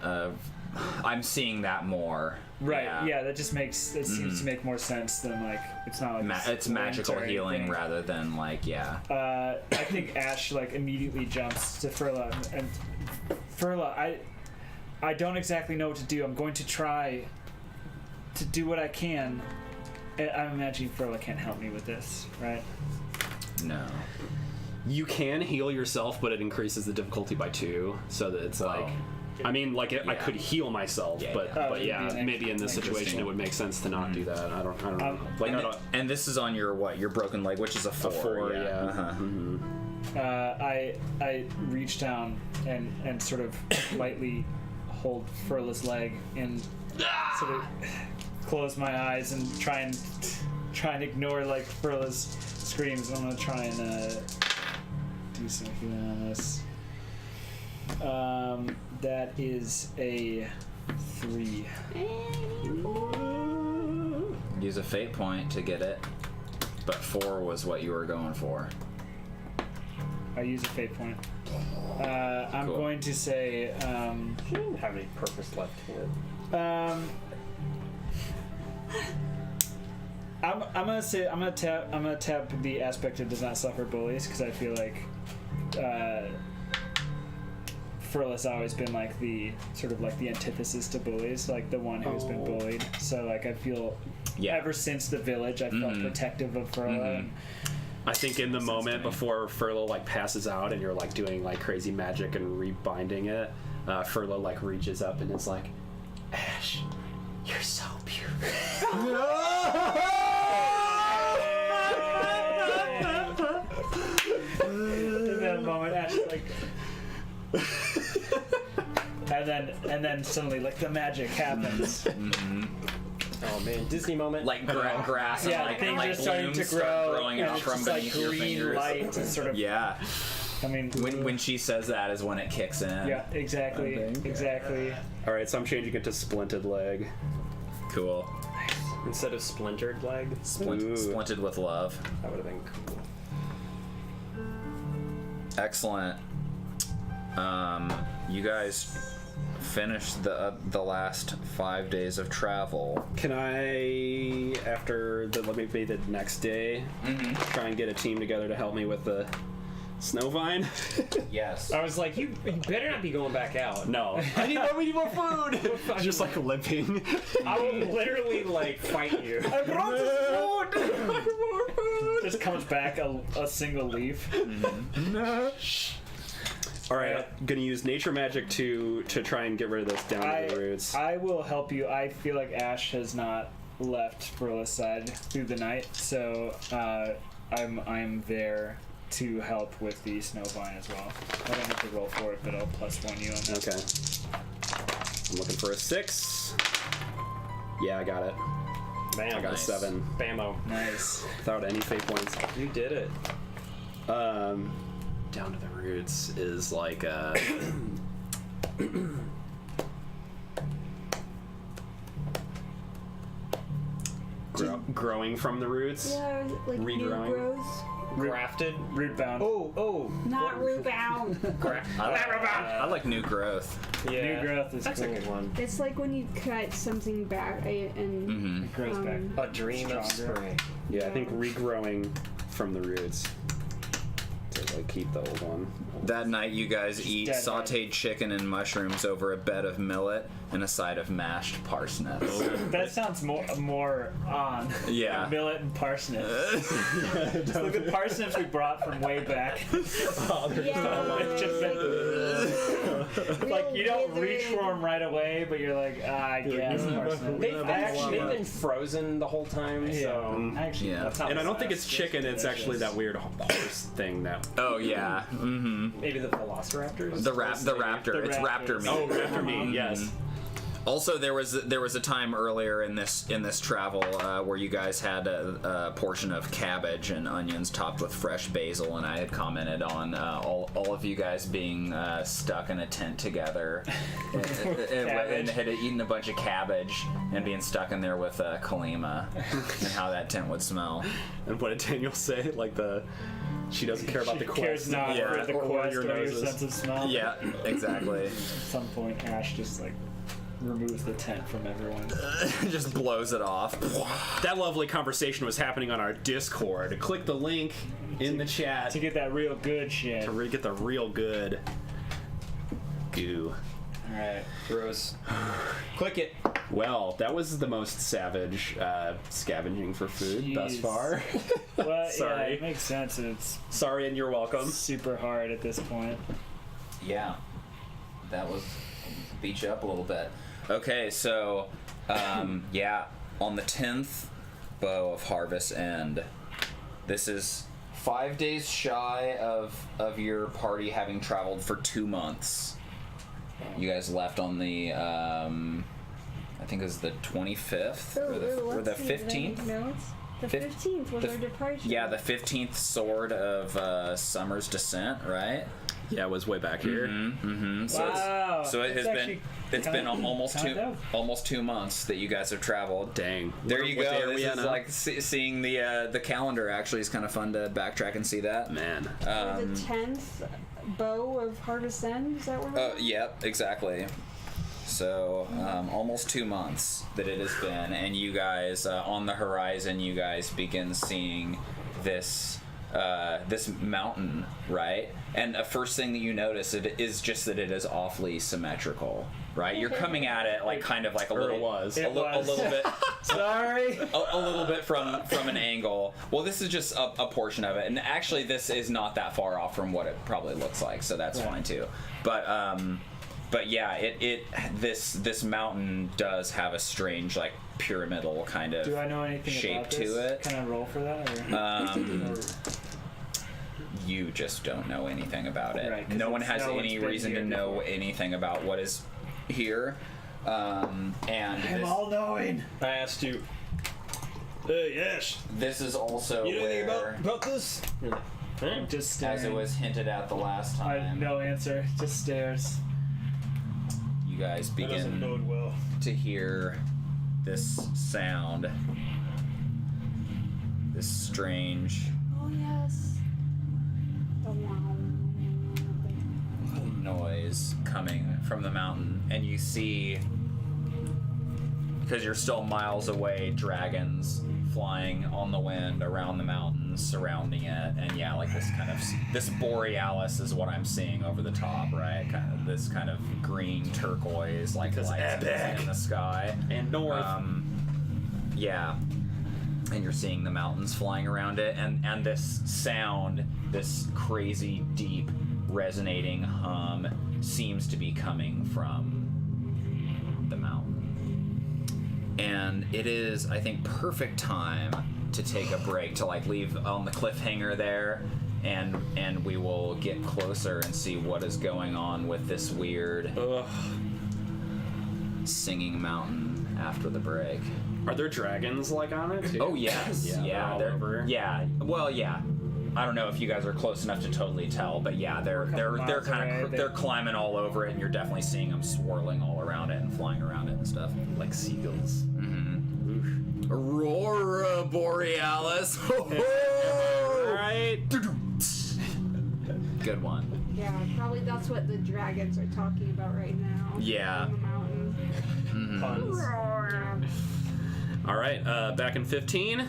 I'm seeing that more. Right. Yeah, that just seems to make more sense than like it's not like It's magical or healing anything. rather than like I think Ash like immediately jumps to Furla and Furla, I don't exactly know what to do. I'm going to try to do what I can. I'm imagining Furla can't help me with this, right? no. You can heal yourself, but it increases the difficulty by 2, so that it's like. I mean, like I Yeah. could heal myself, Yeah, but yeah. Oh, it'd yeah, be maybe in this like situation it would make sense to not do that. I don't know. Like I don't. And this is on your broken leg, which is a 4. 4, yeah. Uh-huh. I reach down and sort of lightly hold Furla's leg and sort of close my eyes and try and ignore like Furla's screams. I'm gonna try and do some healing on this. That is a 3. Use a fate point to get it, but 4 was what you were going for. I use a fate point. I'm Cool. going to say. She didn't have any purpose left to it. I'm gonna tap the aspect of does not suffer bullies because I feel like Furla's always been like the sort of like the antithesis to bullies, like the one who's been bullied. So like I feel ever since the village I felt protective of Furla. And I think in the moment before Furla like passes out and you're like doing like crazy magic and rebinding it, Furla like reaches up and is like, Ash, you're so beautiful. in that moment, Ash is like. and then suddenly like the magic happens. Oh man, Disney moment. Like grass and Yeah, like, things like are starting blooms to start grow, growing and out it's from just like beneath your green fingers. light and sort of. Yeah. I mean, When she says that is when it kicks in. yeah, exactly. All right, so I'm changing it to splinted leg. Cool. Instead of splintered leg, Ooh. Splinted with love. that would have been cool. Excellent. You guys finished the last 5 days of travel. Can I, after maybe the next day, try and get a team together to help me with the snow vine? Yes. I was like, you better not be going back out. No. We need more food! Just like limping. I will literally like fight you. I brought the food. Just comes back a single leaf. All right, I'm gonna use nature magic to try and get rid of this down to the roots. I will help you. I feel like Ash has not left Brilla's side through the night, so I'm there to help with the snow vine as well. I don't have to roll for it, but I'll +1 you on that. Okay. I'm looking for a 6. Yeah, I got it. Bam. I got a 7 Bammo. Nice. without any fate points. You did it. Down to the roots is like growing from the roots. Yeah, like new Regrowing. growth. Grafted. Root bound. Oh. Not root bound. I like new growth. Yeah. New growth is That's cool. a good one. It's like when you cut something back and It grows back. A dream of Stronger. spring. Yeah, I think regrowing from the roots to like keep the old one. That night, you guys eat dead sautéed chicken and mushrooms over a bed of millet and a side of mashed parsnips. That sounds more on. Yeah. Millet and parsnips. Look at parsnips we brought from way back. It's just been, like you don't reach for them right away, but you're like, I guess parsnips. They've been frozen the whole time, so Actually, Yeah. that's how And I don't think it's it's chicken, it's actually that weird horse thing that. Oh yeah. maybe the velociraptors. The raptor. It's raptor raptors. meat. Oh, after me, yes. Also, there was a time earlier in this travel where you guys had a portion of cabbage and onions topped with fresh basil, and I had commented on all of you guys being stuck in a tent together and had eaten a bunch of cabbage and being stuck in there with Kalima and how that tent would smell. And what did Daniel say? Like she doesn't care about the quest. cares not Yeah. for the Or quest your or your noses. sense of smell. Yeah, exactly. At some point, Ash just like removes the tent from everyone. Just blows it off. That lovely conversation was happening on our Discord. Click the link in the chat To get that real good shit. to really get the real good goo. Alright. Gross. Click it. Well, that was the most savage scavenging for food thus Jeez. far. Well, Sorry. yeah, it makes sense. It's Sorry, and you're welcome. super hard at this point. Yeah, that was beat you up a little bit. Okay, so yeah, on the 10th bow of Harvest End, this is 5 days shy of your party having traveled for 2 months. You guys left on the I think it was the 25th or the 15th. No, it's the 15th was our departure. Yeah, the 15th sword of Summer's Descent, right? Yeah, it was way back here. Wow. So it has That's been actually it's been almost kinda dope. 2 months that you guys have traveled. Dang. There What- you what day go. are we This at is now? like seeing the calendar. Actually, is kind of fun to backtrack and see that. Man. the 10th bow of Harvest End. Is that what we're Yep, exactly. So almost 2 months that it has been, and you guys on the horizon, you guys begin seeing this this mountain, right? And the first thing that you notice is just that it is awfully symmetrical, right? You're coming at it like kind of like a Or little it was. a little bit. Sorry. A little bit from an angle. Well, this is just a portion of it, and actually, this is not that far off from what it probably looks like, so that's fine too. But yeah, this mountain does have a strange like pyramidal kind of Do I know anything shape about to this? it. Can I roll for that? Or? You just don't know anything about it. Right, 'cause no one it's- has no one's any been reason to here know before. anything about what is here. And I'm this, all knowing. I asked you. Hey, Ash, this is also you know anything where, about this? You're like, huh? Just staring. as it was hinted at the last time, No answer. Just stares. you guys That doesn't begin bode well. to hear this sound. This strange Oh yes. The wow. noise coming from the mountain, and you see, because you're still miles away, dragons flying on the wind around the mountains, surrounding it, and yeah, like this borealis is what I'm seeing over the top, right? Kind of this kind of green turquoise, like lights in the sky. And north. Yeah. And you're seeing the mountains flying around it, and this sound, this crazy, deep, resonating hum, seems to be coming from the mountain. And it is, I think, perfect time to take a break, to like leave on the cliffhanger there, and we will get closer and see what is going on with this weird singing mountain after the break. Are there dragons like on it too? Oh yes, yeah, they're all over. Yeah, well, yeah. I don't know if you guys are close enough to totally tell, but yeah, they're kind of they're climbing all over it, and you're definitely seeing them swirling all around it and flying around it and stuff Like seagulls. Mm-hmm. Aurora Borealis. Right. Good one. Yeah, probably that's what the dragons are talking about right now. Yeah. On the mountain. Puns. All right. Back in 15.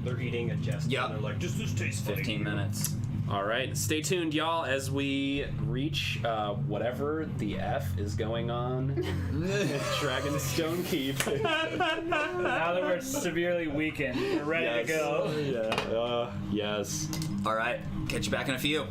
They're eating a jest. Yep. And they're like, does this taste funny? 15 minutes. All right. Stay tuned, y'all, as we reach whatever the F is going on at Dragonstone Keep. Now that we're severely weakened, we're ready to go. Yeah. Yes. All right, catch you back in a few.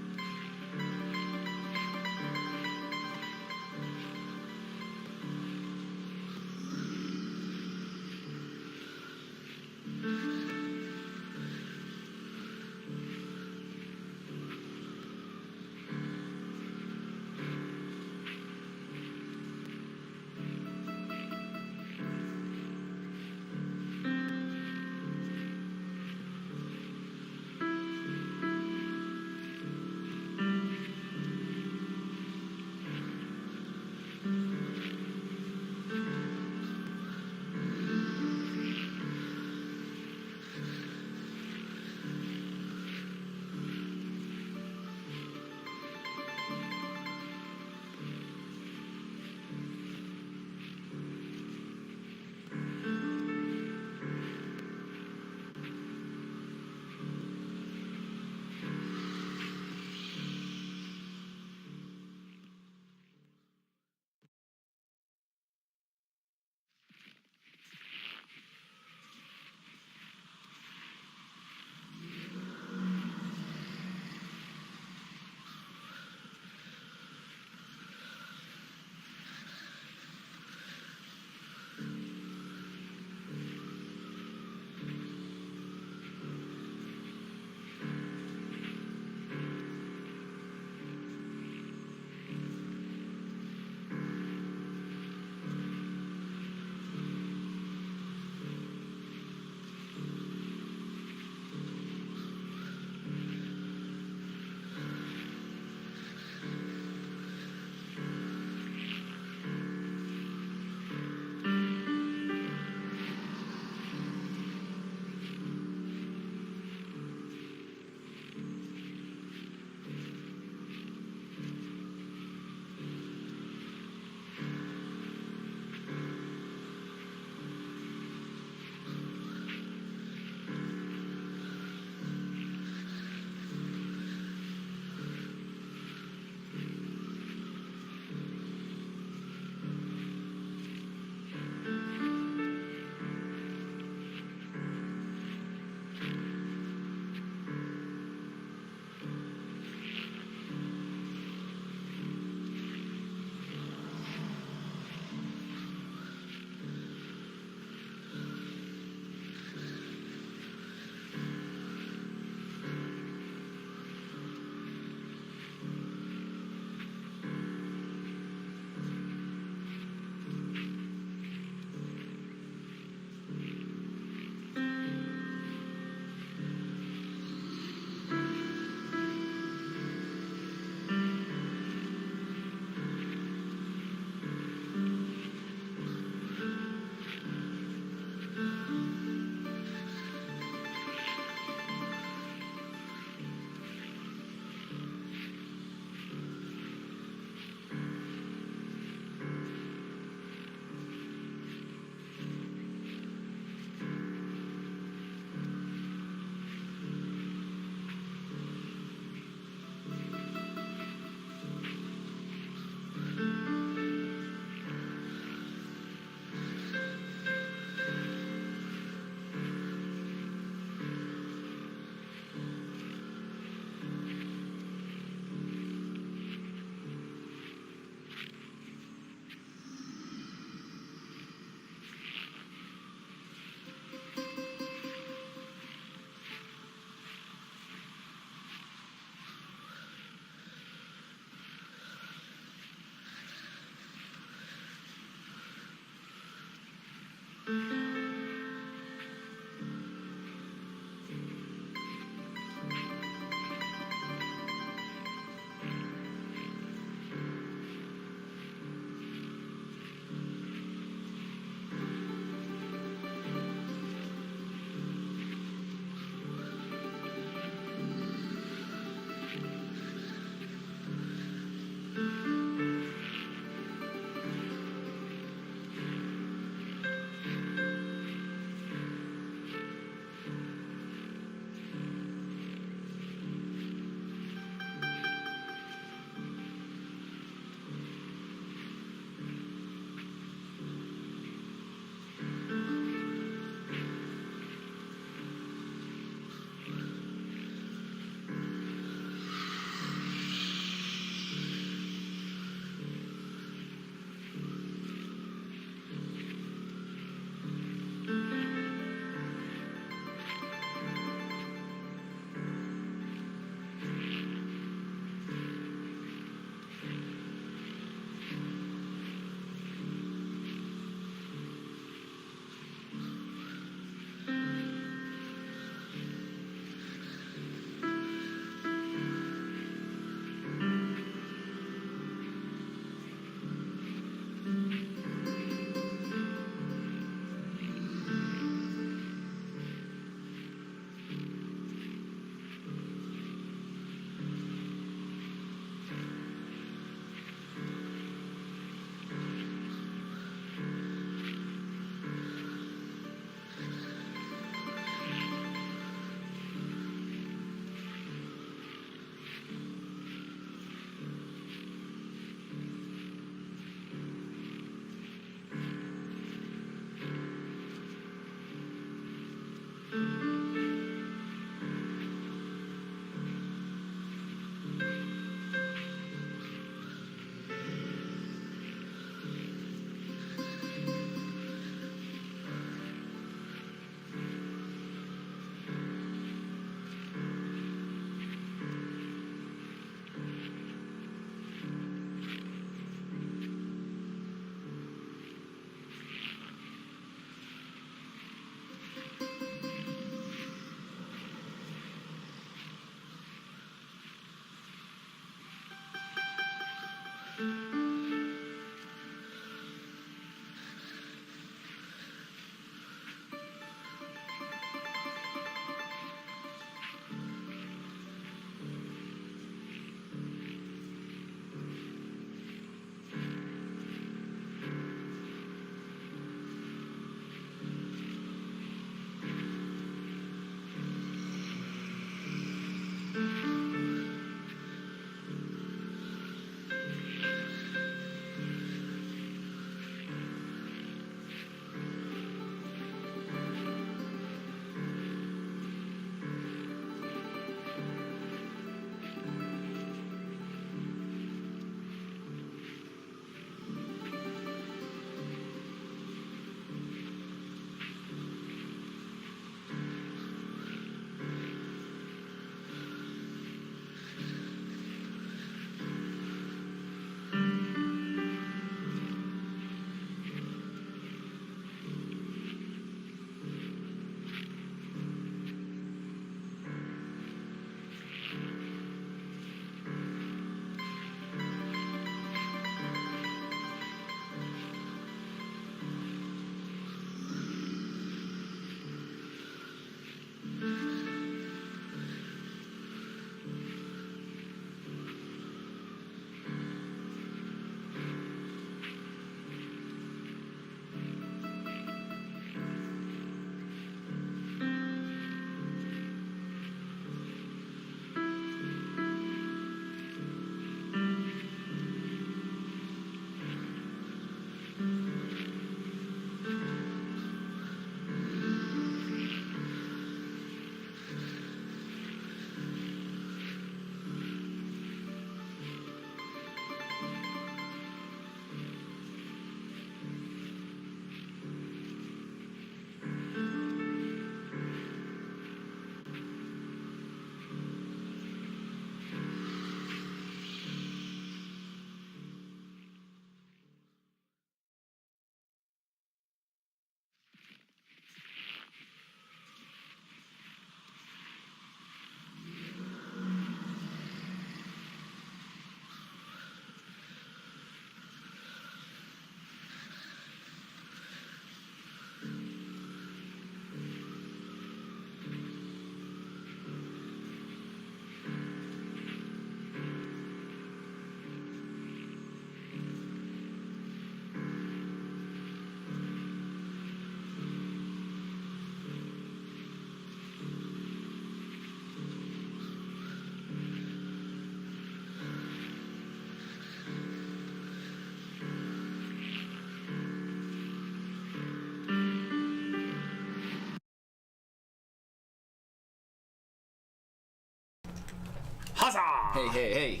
Hey.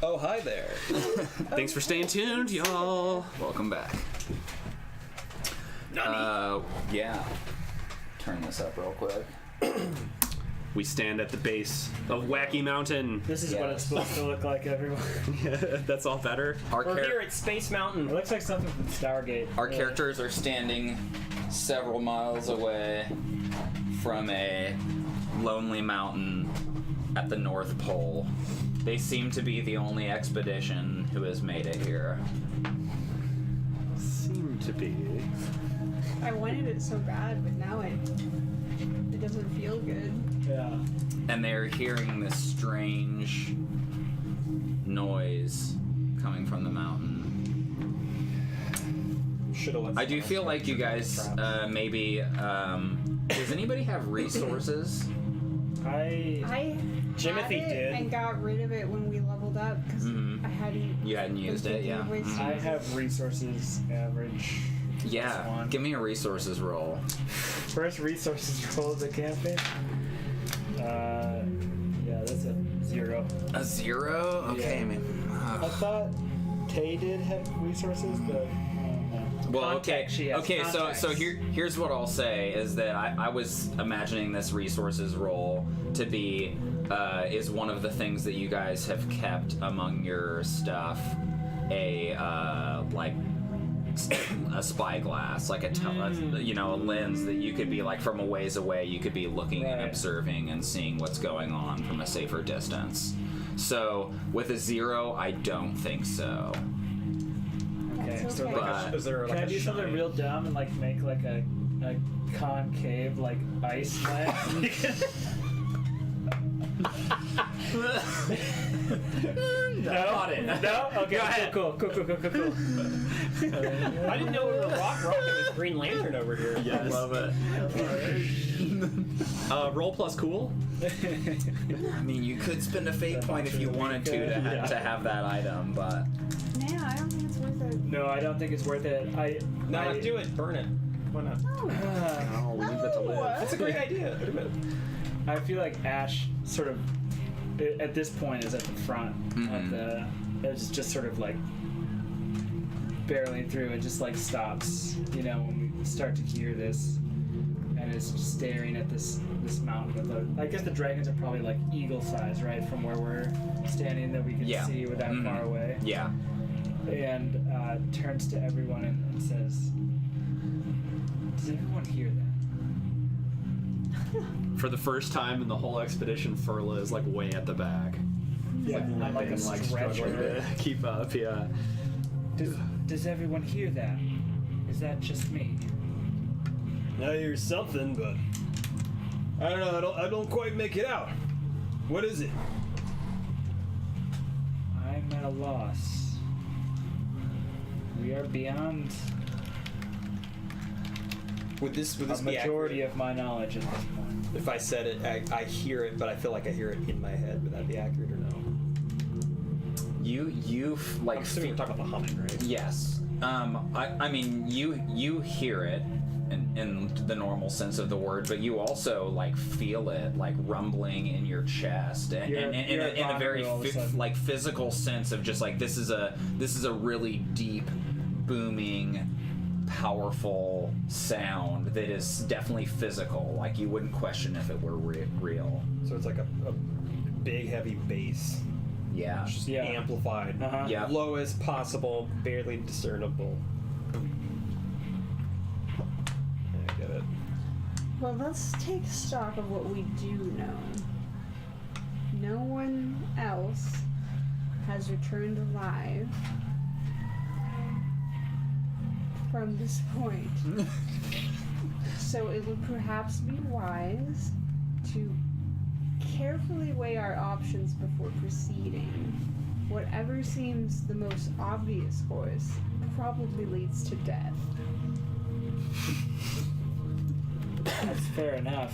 Oh, hi there. Thanks for staying tuned, y'all. Welcome back. Yeah. Turn this up real quick. We stand at the base of Wacky Mountain. This is what it's supposed to look like, everyone. That's all better. We're here at Space Mountain. It looks like something from Stargate. Our characters are standing several miles away from a lonely mountain at the North Pole. They seem to be the only expedition who has made it here. Seem to be. I wanted it so bad, but now it doesn't feel good. Yeah. And they're hearing this strange noise coming from the mountain. I do feel like you guys maybe. Does anybody have resources? I Jimothy had it did. and got rid of it when we leveled up because I hadn't. You hadn't used it, yeah. I have resources average. Yeah. One. Give me a resources roll. First resources roll of the campaign. Yeah, that's a 0. A 0? Okay, Yeah. man. I thought Tay did have resources, but Well, Context, she has okay. context. So here's what I'll say is that I was imagining this resources roll to be is one of the things that you guys have kept among your stuff, a like a spyglass, like a lens that you could be like from a ways away. You could be looking and Right. observing and seeing what's going on from a safer distance. So with a 0, I don't think so. okay. That's So okay. like, Is there can I do something real dumb and like make like a concave like ice lens? No? No? Okay, Go ahead. cool. I didn't know we were rocking with Green Lantern over here. Yes. Love it. Roll plus cool. I mean, you could spend a fate point if you wanted to have that item, but Yeah, I don't think it's worth it. No, I don't think it's worth it. No, do it. Burn it. Why not? Oh, leave that to live. That's a great idea. Wait a minute. I feel like Ash sort of at this point is at the front of the. It's just sort of like barreling through. It just like stops, when we start to hear this, and it's just staring at this mountain with I guess the dragons are probably like eagle size, right, from where we're standing that we can see without far away. yeah. And turns to everyone and says, "Does everyone hear that?" For the first time in the whole expedition, Furla is like way at the back. Yeah, I'm like a Like stretcher. struggling to keep up. Yeah. Does everyone hear that? Is that just me? I hear something, but I don't know. I don't quite make it out. What is it? I'm at a loss. We are beyond Would this a be majority accurate? of my knowledge at this point. If I said it, I hear it, but I feel like I hear it in my head. Would that be accurate or no? You like I'm assuming you're talking about the humming, right? yes. I mean you hear it in the normal sense of the word, but you also like feel it like rumbling in your chest and You're in a very all of a sudden. like physical sense of just like this is a really deep, booming, powerful sound that is definitely physical. Like you wouldn't question if it were real. So it's like a big, heavy bass, Yeah. just Yeah. amplified, Uh-huh. Yeah. lowest possible, barely discernible. I get it. Well, let's take stock of what we do know. No one else has returned alive from this point. So it would perhaps be wise to carefully weigh our options before proceeding. Whatever seems the most obvious course probably leads to death. That's fair enough.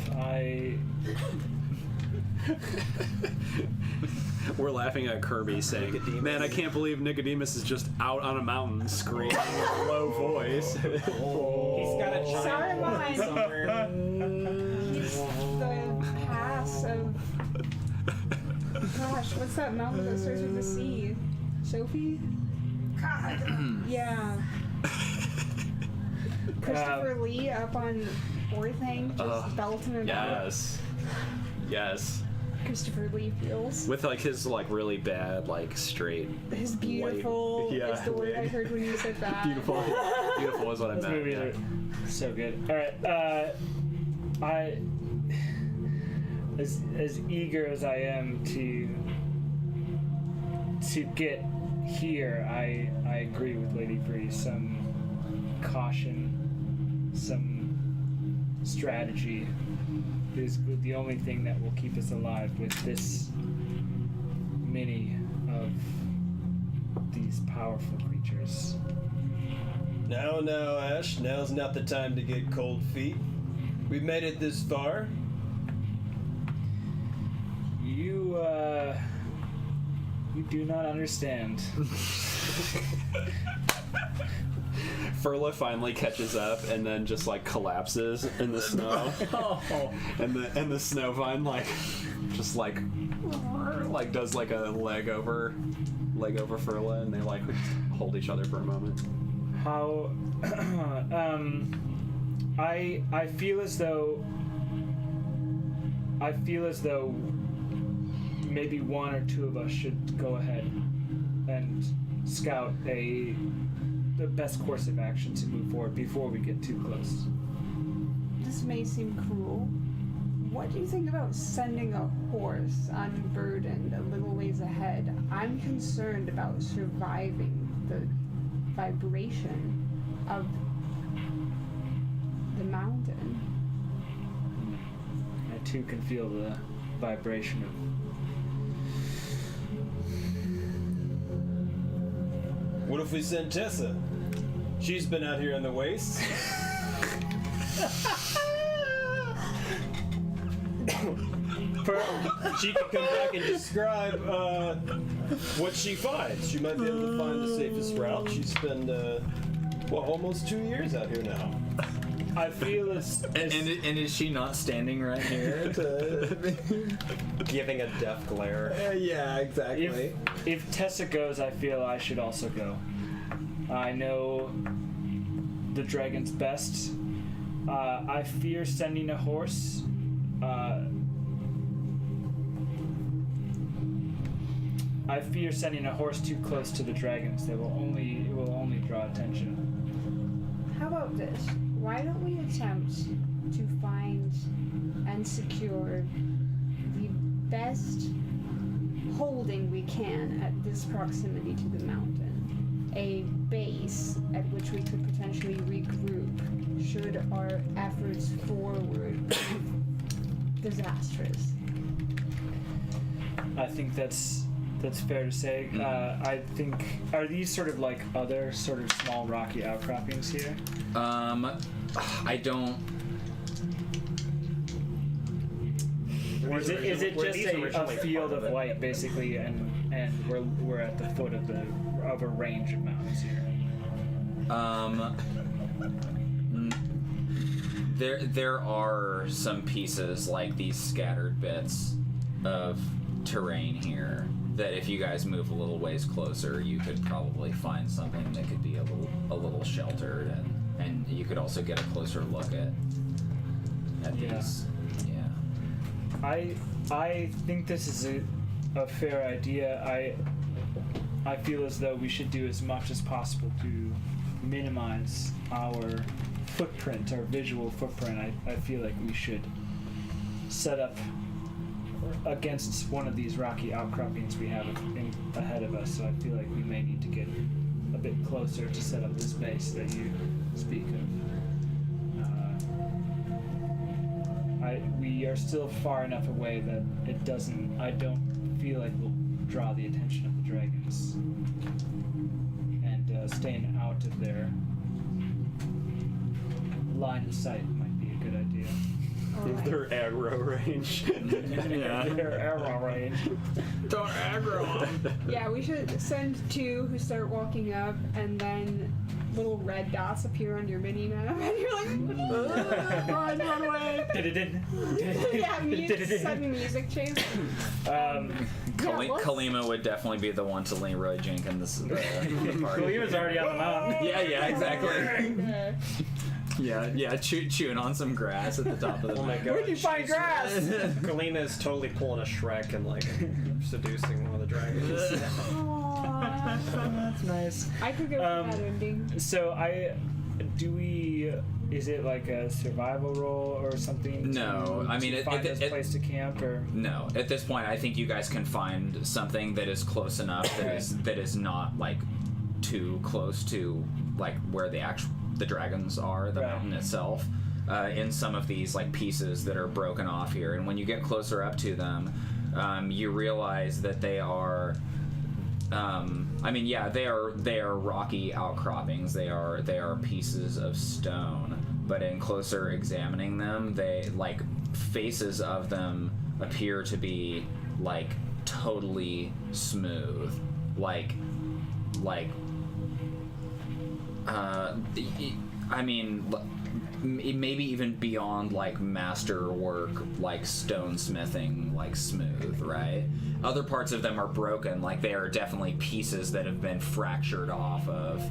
We're laughing at Kirby saying, Nicodemus. "Man, I can't believe Nicodemus is just out on a mountain screaming in a low voice." He's got a giant Sorry, horn mine. somewhere. He's the pass of Gosh, what's that mountain that starts with a C? Sophie? God. Yeah. Christopher Lee up on Orthang, just belting him out. Yes. Christopher Lee feels. With like his like really bad like straight. His beautiful is the word I heard when you said that. Beautiful is what I Those meant. movies Yeah. are so good. All right, as eager as I am to get here, I agree with Lady Bree. Some caution, some strategy is the only thing that will keep us alive with this many of these powerful creatures. Now, Ash, now's not the time to get cold feet. We've made it this far. You do not understand. Furla finally catches up and then just like collapses in the snow. And the snow vine like just like does like a leg over Furla, and they like hold each other for a moment. How I feel as though maybe one or two of us should go ahead and scout the best course of action to move forward before we get too close. This may seem cruel. What do you think about sending a horse unburdened a little ways ahead? I'm concerned about surviving the vibration of the mountain. I too can feel the vibration of. What if we send Tessa? She's been out here in the wastes. She can come back and describe what she finds. She might be able to find the safest route. She's been, almost 2 years out here now. I feel as And is she not standing right here? Giving a death glare. Yeah, exactly. if Tessa goes, I feel I should also go. I know the dragons best. I fear sending a horse. I fear sending a horse too close to the dragons. It will only draw attention. How about this? Why don't we attempt to find and secure the best holding we can at this proximity to the mountain? A base at which we could potentially regroup should our efforts forward prove disastrous. I think that's fair to say. I think, are these sort of like other sort of small rocky outcroppings here? I don't. Or is it Were just these a originally field part of of it? white basically, and we're at the foot of a range of mountains here? There are some pieces like these scattered bits of terrain here that if you guys move a little ways closer, you could probably find something that could be a little sheltered, and you could also get a closer look at Yeah. these. Yeah. I think this is a fair idea. I feel as though we should do as much as possible to minimize our footprint, our visual footprint. I feel like we should set up against one of these rocky outcroppings we have ahead of us. So I feel like we may need to get a bit closer to set up this base that you speak of. We are still far enough away that I don't feel like we'll draw the attention of the dragons. And staying out of their line of sight might be a good idea. Their aggro range. Their arrow range. Don't aggro. Yeah, we should send two who start walking up, and then little red dots appear on your mini map, and you're like, run away. Yeah, sudden music change. Kalima would definitely be the one to Leroy Jenkins. The party. Kalima's already on the mountain. Yeah, exactly. Yeah, chewing on some grass at the top of the. Oh my god. Where'd you find grass? Kalina is totally pulling a Shrek and like seducing one of the dragons. Aww. That's nice. I could go for that ending. So is it like a survival roll or something? No, I mean, to find this place to camp or. No, at this point, I think you guys can find something that is close enough that is not like too close to like where the dragons are, the mountain itself. In some of these like pieces that are broken off here, and when you get closer up to them, you realize that they are. They are rocky outcroppings. They are pieces of stone. But in closer examining them, they like faces of them appear to be like totally smooth, maybe even beyond like masterwork, like stonesmithing, like smooth, right? Other parts of them are broken, like they are definitely pieces that have been fractured off of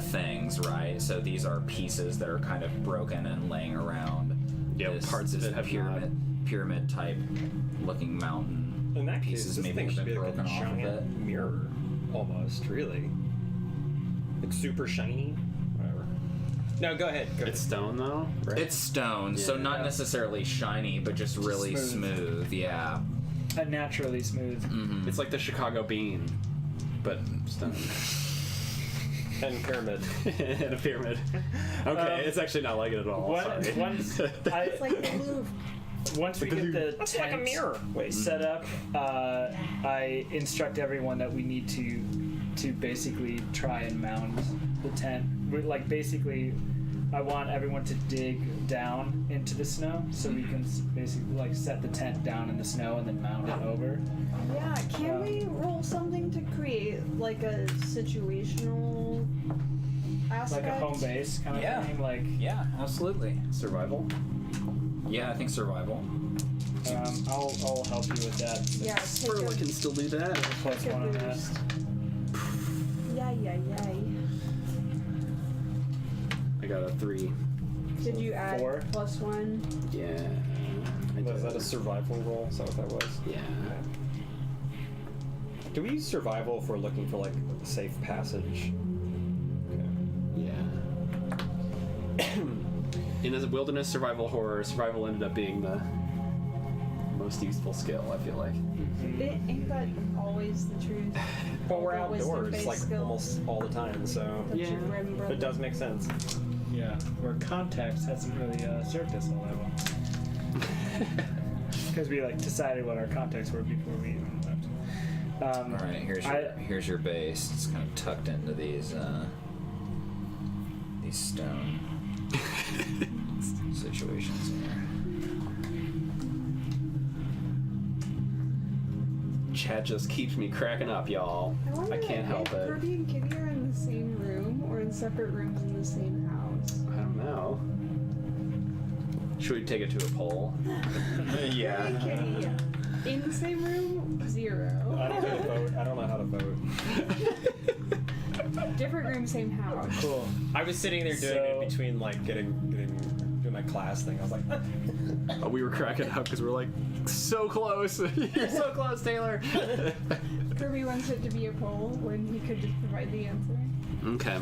things, right? So these are pieces that are kind of broken and laying around. Yeah, parts of it have pyramid type looking mountain. In that pieces case, this maybe thing have should been be like a broken off of it. giant mirror, almost, really. Like super shiny. Whatever. No, go ahead. It's stone though, right? It's stone, so not necessarily shiny, but just really smooth. Yeah. Naturally smooth. Mm-hmm. It's like the Chicago bean, but stone. And pyramid. And a pyramid. Okay, it's actually not like it at all. Sorry. It's like the Louvre. Once we get the That's tent like a mirror. set up, I instruct everyone that we need to basically try and mount the tent. Like basically, I want everyone to dig down into the snow so we can basically like set the tent down in the snow and then mount it over. Yeah, can we roll something to create like a situational aspect? Like a home base kind of thing? Like Yeah, absolutely. Survival. Yeah, I think survival. I'll help you with that. Yeah, take Perla can still do that. Plus take one a on that. boost. Yay. I got a 3. Did you add 4? +1? Yeah. Was that a survival roll? Is that what that was? Yeah. Do we use survival if we're looking for like safe passage? Yeah. In a wilderness survival horror, survival ended up being the most useful skill, I feel like. Ain't that always the truth? Well, we're All the outdoors wisdom-based like skills. almost all the time, so That's your bread and butter. it does make sense. Yeah, where context hasn't really served us all that well. Because we like decided what our contexts were before we even left. All right, here's your base. It's kind of tucked into these stone situations here. Chat just keeps me cracking up, y'all. wonder I can't help if it. Kirby and Kitty are in the same room or in separate rooms in the same house. I don't know. Should we take it to a poll? Yeah. Kirby and Kitty in the same room? 0. I don't know how to vote. I don't know how to vote. Different room, same house. Cool. I was sitting there doing it between like doing my class thing. I was like, Oh, we were cracking up because we're like, so close. You're so close, Taylor. Kirby wants it to be a poll when he could just provide the answer. Okay.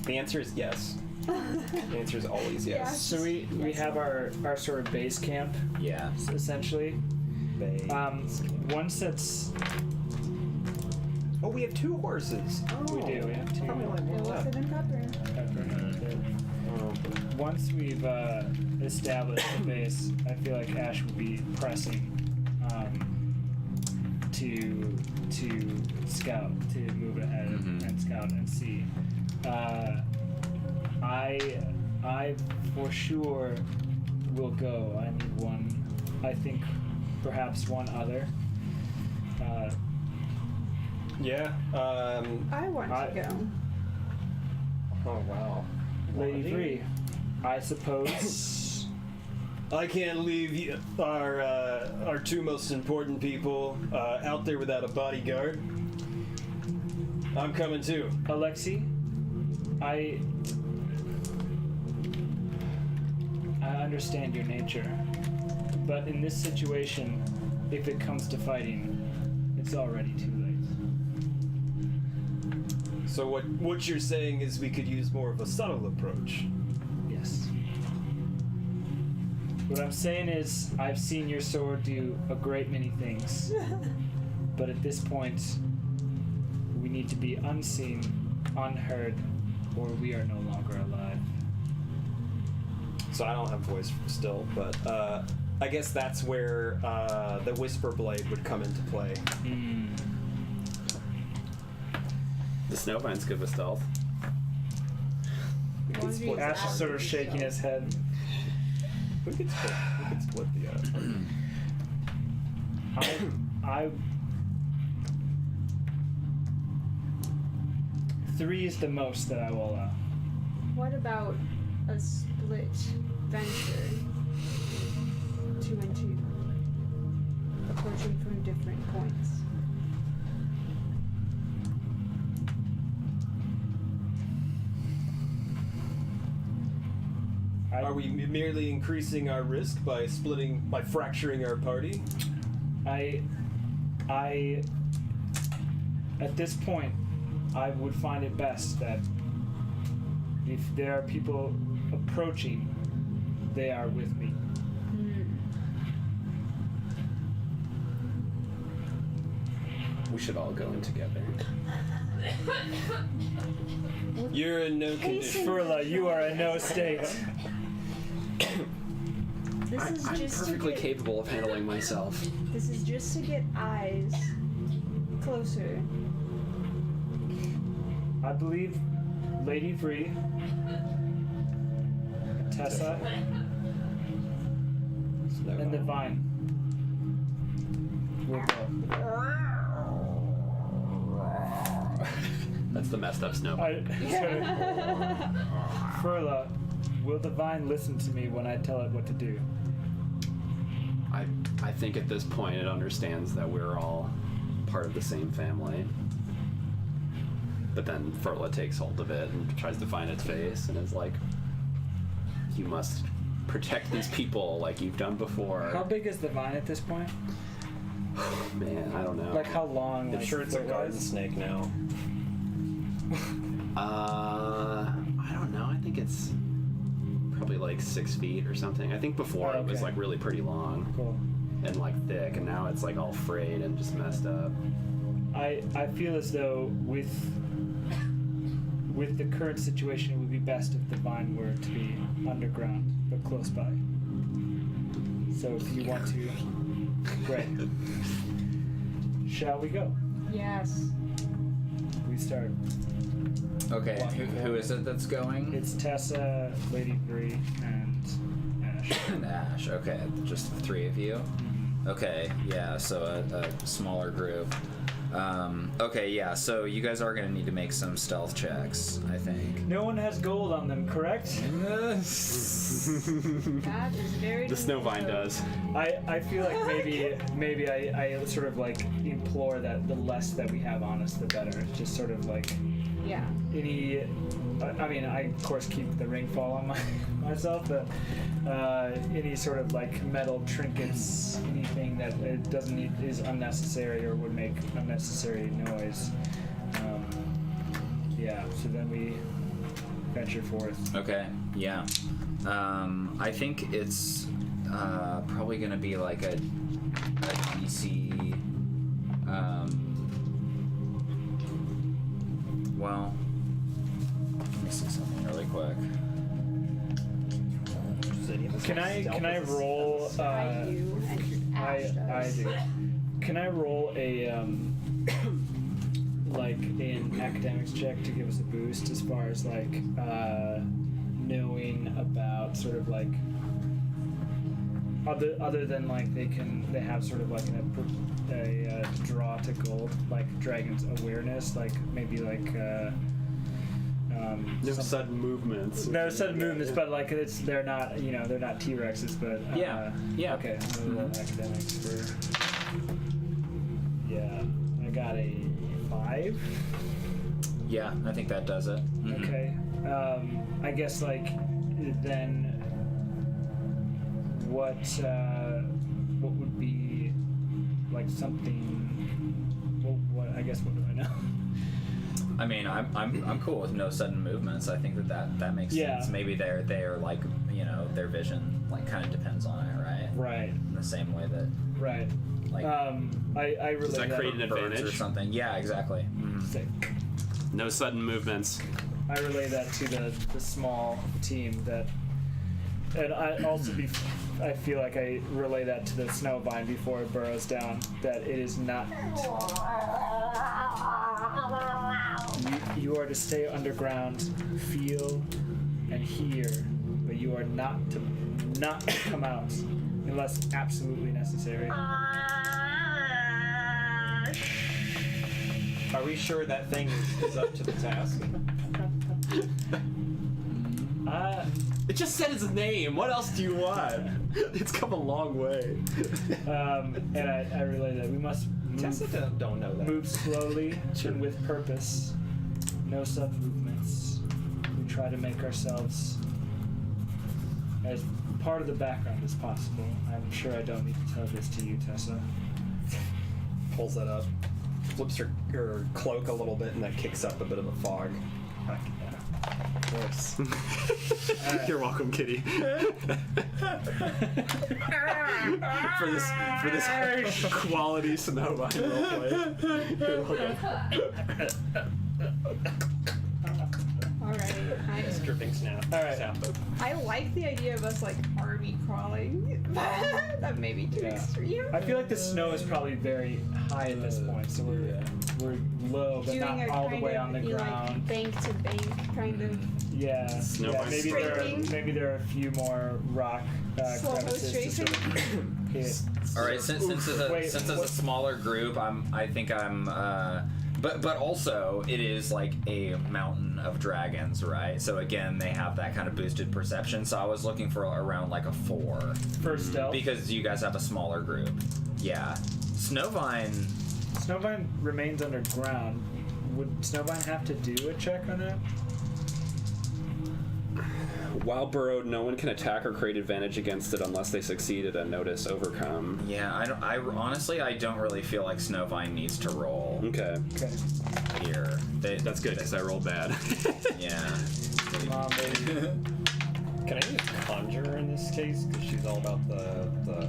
the answer is yes. The answer is always yes. So we have our sort of base camp, Yeah. essentially. Base. Once it's Oh, we have 2 horses. we do we have 2. Probably only one It will left. fit in Pepper. Once we've established the base, I feel like Ash would be pressing to scout, to move ahead and scout and see. I for sure will go. I need one. I think perhaps one other. Yeah. I want to go. Oh wow. Lady Bree. I suppose. I can't leave our two most important people out there without a bodyguard. I'm coming too. Alexei, I understand your nature, but in this situation, if it comes to fighting, it's already too late. So what you're saying is we could use more of a subtle approach. Yes. What I'm saying is, I've seen your sword do a great many things, but at this point, we need to be unseen, unheard, or we are no longer alive. So I don't have voice still, but I guess that's where the Whisper Blade would come into play. The Snowvine's good with stealth. Ash is sort of shaking his head. We could split the I 3 is the most that I will allow. What about a split venture? 2 and 2. Approaching from different points. Are we merely increasing our risk by fracturing our party? I at this point, I would find it best that if there are people approaching, they are with me. We should all go in together. You're in no condition. Furla, you are in no state. This is I'm just perfectly to get, capable of handling myself. This is just to get eyes closer. I believe Lady Vree, Tessa, and the Vine will go. That's the messed up Snowvine. Furla, will the Vine listen to me when I tell it what to do? I think at this point it understands that we're all part of the same family. But then Furla takes hold of it and tries to find its face and is like, you must protect these people like you've done before. How big is the Vine at this point? Man, I don't know. Like how long? I'm sure it's a garden snake now. I don't know. I think it's probably like 6 feet or something. I think before it was Okay. like really pretty long Cool. and like thick, and now it's like all frayed and just messed up. I feel as though with the current situation, it would be best if the Vine were to be underground, but close by. So if you want to, great. Shall we go? Yes. We start. Okay, who is it that's going? It's Tessa, Lady Bree, and Ash. And Ash. Okay, just the 3 of you. Okay, yeah. So a smaller group. Okay, yeah. So you guys are gonna need to make some stealth checks, I think. No one has gold on them, correct? That is very The Snowvine does. I feel like maybe I sort of like implore that the less that we have on us, the better. It's just sort of like Yeah. any. I mean, I of course keep the ring fall on myself, but any sort of like metal trinkets, anything that it doesn't need is unnecessary or would make unnecessary noise. Yeah. So then we venture forth. Okay, yeah. I think it's probably gonna be like a DC. Well, let me see something really quick. Can I roll? I do, and Ash I does. do. Can I roll a like an academics check to give us a boost as far as like knowing about sort of like other than like they have sort of like a draw to gold, like dragon's awareness, like maybe like No sudden movements. No sudden movements, but like they're not they're not T-Rexes, but Yeah. Okay, I'm gonna roll academics for. Yeah, I got a 5. Yeah, I think that does it. Mhm. Okay, I guess then what would be like something? What I guess what do I know? I mean, I'm cool with no sudden movements. I think that makes Yeah. sense. Maybe they're like their vision like kind of depends on it, right? Right. In the same way that Right. like I relate Does that create an birds or advantage? something. Yeah, exactly. Mhm. Sick. No sudden movements. I relay that to the small team and I also I feel like I relay that to the Snowvine before it burrows down that it is not. You are to stay underground, feel and hear, but you are not to come out unless absolutely necessary. Are we sure that thing is up to the task? It just said his name. What else do you want? It's come a long way. And I relay that we must Tessa don't know that. move slowly and with purpose. No sudden movements. We try to make ourselves as part of the background as possible. I'm sure I don't need to tell this to you, Tessa. Pulls that up, flips her cloak a little bit, and that kicks up a bit of a fog. Of course. You're welcome, Kitty. for this quality Snowvine roleplay. You're welcome. Alright, Dripping snap. All right. I like the idea of us like army crawling. That may be too Yeah. extreme. I feel like the snow is probably very high at this point, so we're low, but Doing not a all the kind way of on the like ground. bank to bank kind of Yeah, Snowvine Scraping. Maybe there are a few more rock slow crevices to tracing. sort of hit. All right, since it's Wait, a what- smaller group, but also it is like a mountain of dragons, right? So again, they have that kind of boosted perception. So I was looking for around like a 4 For stealth. because you guys have a smaller group. Yeah, Snowvine. Snowvine remains underground. Would Snowvine have to do a check on that? While burrowed, no one can attack or create advantage against it unless they succeed at a notice overcome. Yeah, I honestly I don't really feel like Snowvine needs to roll Okay. Okay. here. That's good because I rolled bad. Yeah. Come on, baby. Can I use conjure in this case? Because she's all about the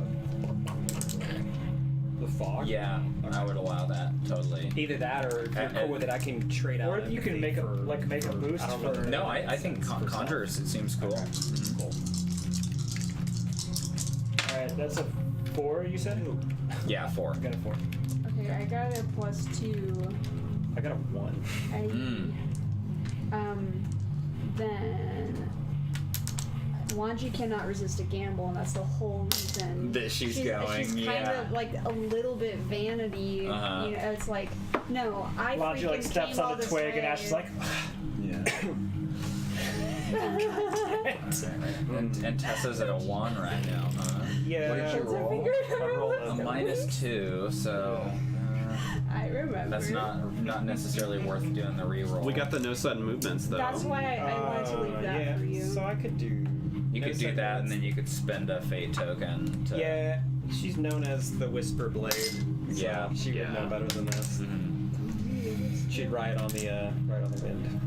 fog. Yeah, I would allow that totally. Either that, or if you're And- cool with it, I can trade out. Or you can make a empathy make a boost I don't know. for. No, I think conjures. It seems cool. Okay. Mhm. Cool. All right, that's a 4. You said. Yeah, 4. I got a 4. Okay, I got a +2. I got a 1. Then Lhanji cannot resist a gamble, and that's the whole reason That she's she's going, kind yeah. of like a little bit vanity. Uh-huh. You know, it's like, no, I Lhanji freaking like steps came all on the this twig, and way. Ash is like, And Tessa's at a 1 right now, huh? Yeah. What did you What's her roll? finger? I rolled A -2, so I remember. that's not necessarily worth doing the reroll. We got the no sudden movements though. That's why I wanted to leave that yeah. for you. So I could do. You could do that, and then you could spend a fate token to. Yeah, she's known as the Whisper Blade. So Yeah, she would yeah. know better than this. Mhm. She'd ride on the wind.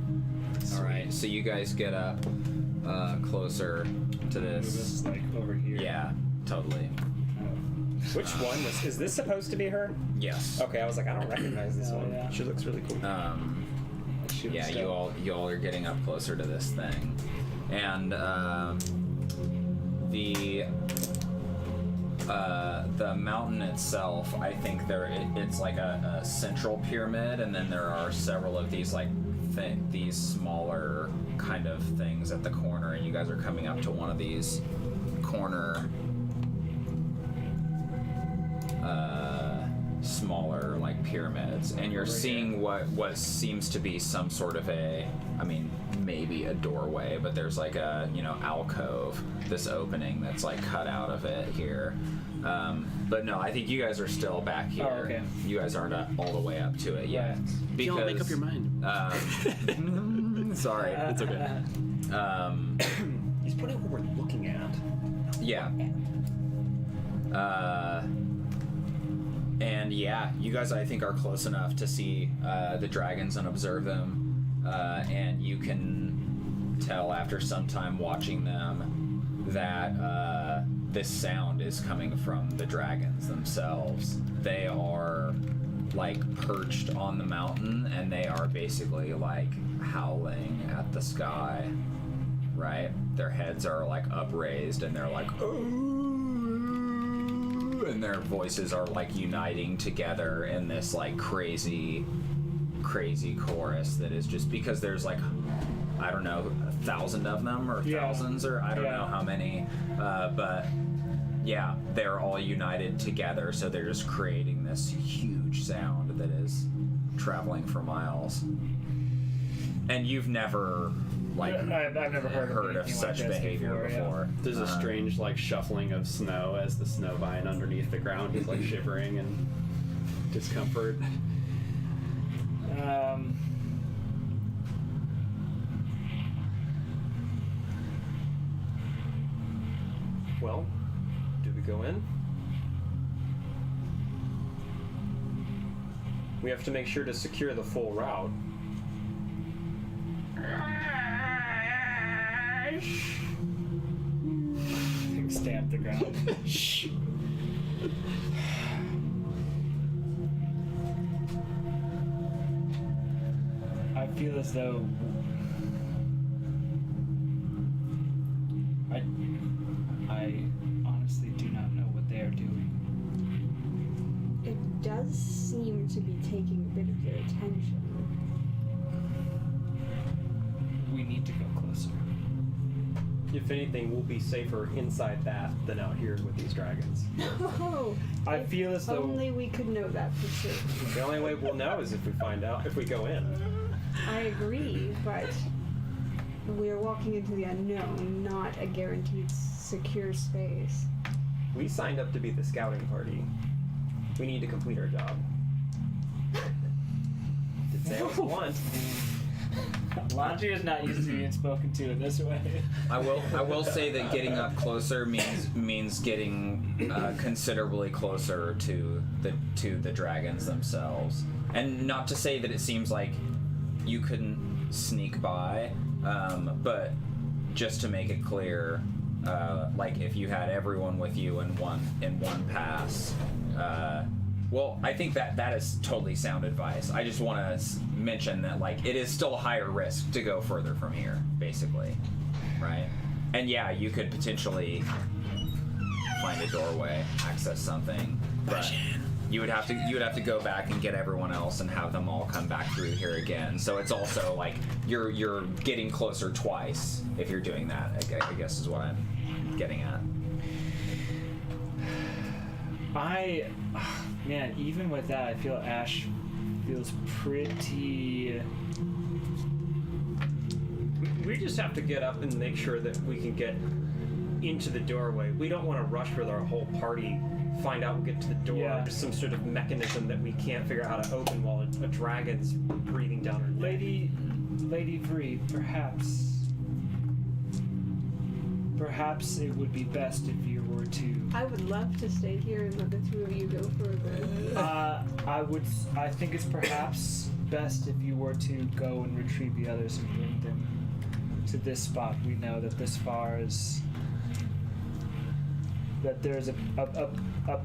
All right, so you guys get up closer to this this. is like over here. Yeah, totally. Which one is this supposed to be her? Yes. Okay, I was like, I don't recognize this Oh, one. yeah. She looks really cool. Yeah, you all are getting up closer to this thing, and the mountain itself. I think it's like a central pyramid, and then there are several of these like these smaller kind of things at the corner, and you guys are coming up to one of these corner smaller like pyramids, and you're seeing what seems to be some sort of maybe a doorway, but there's like a alcove, this opening that's like cut out of it here. But no, I think you guys are still back here. Oh, okay. You guys aren't all the way up to it yet. Right. Y'all make up your mind. Sorry. It's okay. He's putting what we're looking at. Yeah. And yeah, you guys I think are close enough to see the dragons and observe them, and you can tell after some time watching them that this sound is coming from the dragons themselves. They are like perched on the mountain, and they are basically like howling at the sky, right? Their heads are like upraised, and they're like, "Oh," and their voices are like uniting together in this like crazy chorus that is just because there's like, I don't know, 1,000 of them or thousands, or I don't know how many, but yeah, they're all united together, so they're just creating this huge sound that is traveling for miles. And you've never I've never heard of such like this behavior before. There's a strange like shuffling of snow as the snow vine underneath the ground is like shivering in discomfort. Well, do we go in? We have to make sure to secure the full route. Stamp the ground. Shh. I feel as though I honestly do not know what they are doing. It does seem to be taking a bit of their attention. We need to go closer. If anything, we'll be safer inside that than out here with these dragons. Oh, I feel as though only we could know that for certain. The only way we'll know is if we find out, if we go in. I agree, but we're walking into the unknown, not a guaranteed secure space. We signed up to be the scouting party. We need to complete our job. Did say I was blunt. Lhanji is not used to being spoken to in this way. I will say that getting up closer means getting considerably closer to the dragons themselves, and not to say that it seems like you couldn't sneak by, but just to make it clear, like if you had everyone with you in one pass. Well, I think that is totally sound advice. I just want to mention that, like, it is still a higher risk to go further from here, basically, right? And yeah, you could potentially find a doorway, access something, but you would have to go back and get everyone else and have them all come back through here again. So it's also like you're getting closer twice if you're doing that. I guess is what I'm getting at. Man, even with that, I feel Ash feels pretty... We just have to get up and make sure that we can get into the doorway. We don't want to rush with our whole party, find out we'll get to the door. Yeah. There's some sort of mechanism that we can't figure out how to open while a dragon's breathing down our neck. Lady Vree, perhaps it would be best if you were to... I would love to stay here and let the two of you go further. I think it's perhaps best if you were to go and retrieve the others and bring them to this spot. We know that this far is... that there's a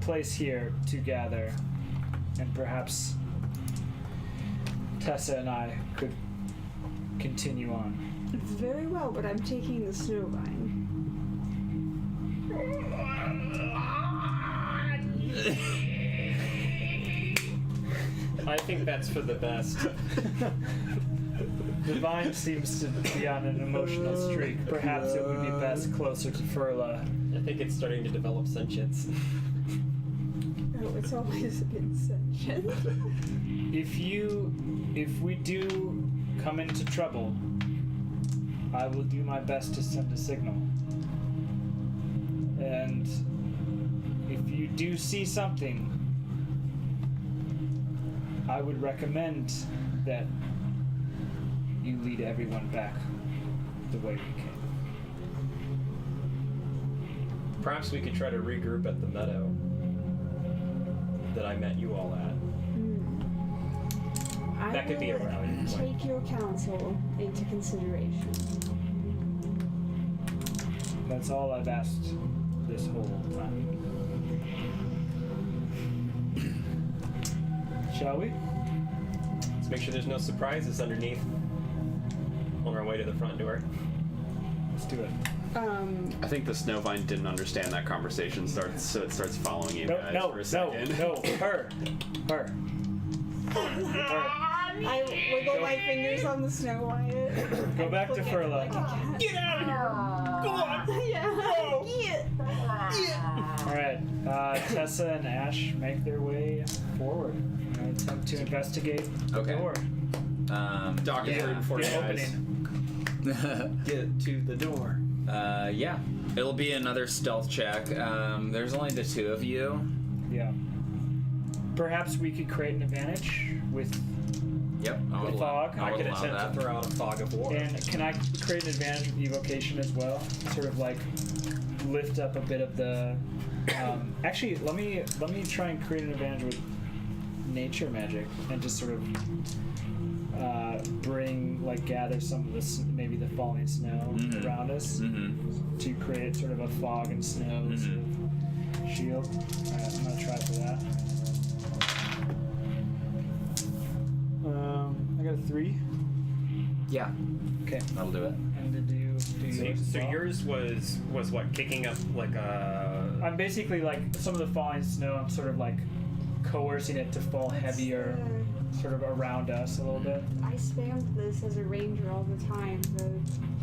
place here to gather, and perhaps Tessa and I could continue on. Very well, but I'm taking the snow vine. I think that's for the best. The vine seems to be on an emotional streak. Perhaps it would be best closer to Furla. I think it's starting to develop sentience. Oh, it's always an inception. If we do come into trouble, I will do my best to send a signal. And if you do see something, I would recommend that you lead everyone back the way we came. Perhaps we could try to regroup at the meadow that I met you all at. That could be a rally point. Take your counsel into consideration. That's all I've asked this whole time. Shall we? Let's make sure there's no surprises underneath on our way to the front door. Let's do it. I think the Snowvine didn't understand that conversation, so it starts following you guys for a second. Her. I wiggle my fingers on the Snow White. Go back to Furla. Get out of here! Go on! Yeah. Alright, Tessa and Ash make their way forward and attempt to investigate the Okay. door. Doc is rooting for you The guys. opening. Get to the door. Yeah. It'll be another stealth check. There's only the two of you. Yeah. Perhaps we could create an advantage with. Yep. I would The allow- fog. I I would could allow attempt that. to throw out a fog of war. And can I create an advantage with evocation as well? Sort of like lift up a bit of the. Actually, let me try and create an advantage with nature magic and just sort of gather some of this, maybe the falling snow around us to create sort of a fog and snow sort of shield. Alright, I'm gonna try for that. I got a 3. Yeah. Okay. That'll do it. And did you So, yours as so well? yours was what, kicking up like a... I'm basically like some of the falling snow. I'm sort of like coercing it to fall heavier, sort of around us a little bit. I spammed this as a ranger all the time. The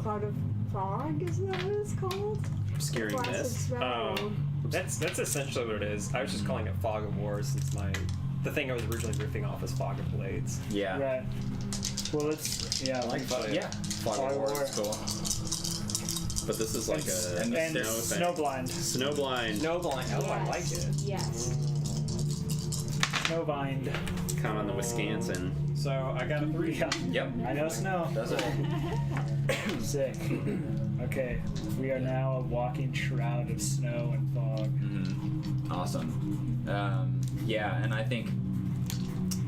cloud of fog, is that what it's called? Obscuring Classic mist. spell. That's essentially what it is. I was just calling it fog of war since the thing I was originally riffing off is fog of blades. Yeah. Right. Well, it's yeah. I like fog. Yeah. Fog Fog of of war war. is cool. But this is like a and And snow snowblind. snowblind. Snowblind. Oh, I like it. Yes. Snowbind. Count on the Wisconsin. So I got a 3. Yeah. Yep. I know snow. Does it? Sick. Okay, we are now a walking shroud of snow and fog. Awesome. Yeah, and I think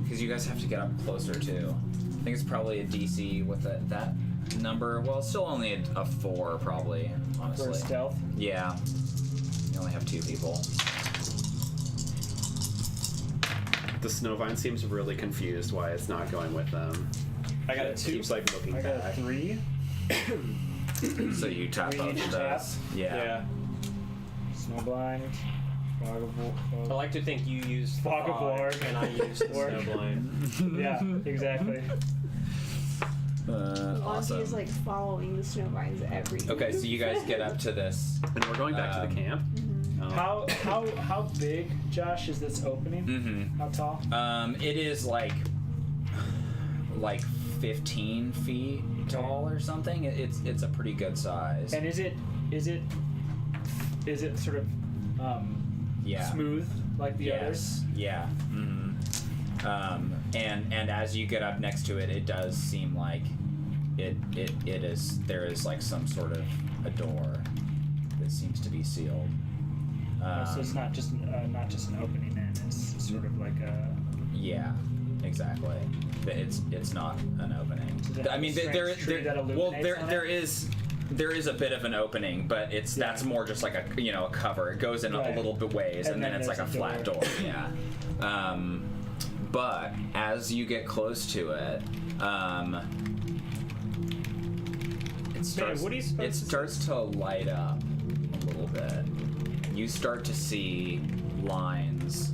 because you guys have to get up closer too. I think it's probably a DC with that number. Well, it's still only a 4 probably. Honestly. For stealth. Yeah. You only have 2 people. The Snowvine seems really confused why it's not going with them. I got a It 2. keeps like looking I got a back. 3. So you tap We both need of to tap? those. Yeah. Yeah. Snowblind. Fog of war. I like to think you used the Fog of war. and I used the War. snowblind. Yeah, exactly. Lhanji Awesome. is like following the snow vines everywhere. Okay, so you guys get up to this. And we're going back to the camp. Oh. How big, Josh, is this opening? Mm-hmm. How tall? It is like 15 feet tall or something. It's a pretty good size. And is it sort of Yeah. smooth like the others? Yeah. And as you get up next to it, it does seem like it is there is like some sort of a door that seems to be sealed. So it's not just an opening in. It's sort of like a. Yeah, exactly. It's not an opening. Does it have I mean, a strange there tree that well illuminates on there it? is a bit of an opening, but that's more just like a cover. It goes in a Right. little bit ways, and then it's like a there's flat door. Yeah. But as you get close to it, what are you supposed it to starts to light up a little bit. You start to see lines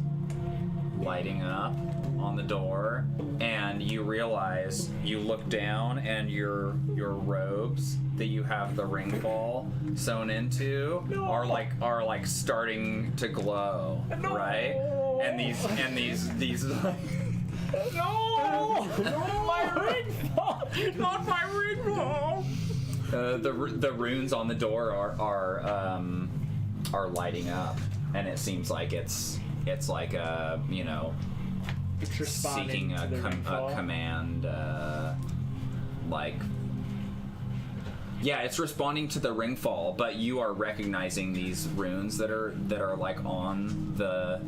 lighting up on the door, and you realize you look down and your robes that you have the ring ball sewn into are like starting to glow, right? And these like, No! My ring ball! Not my ring ball! the runes on the door are lighting up, and it seems like it's like a It's responding seeking to the ring ball. a command, it's responding to the ring fall, but you are recognizing these runes that are like on the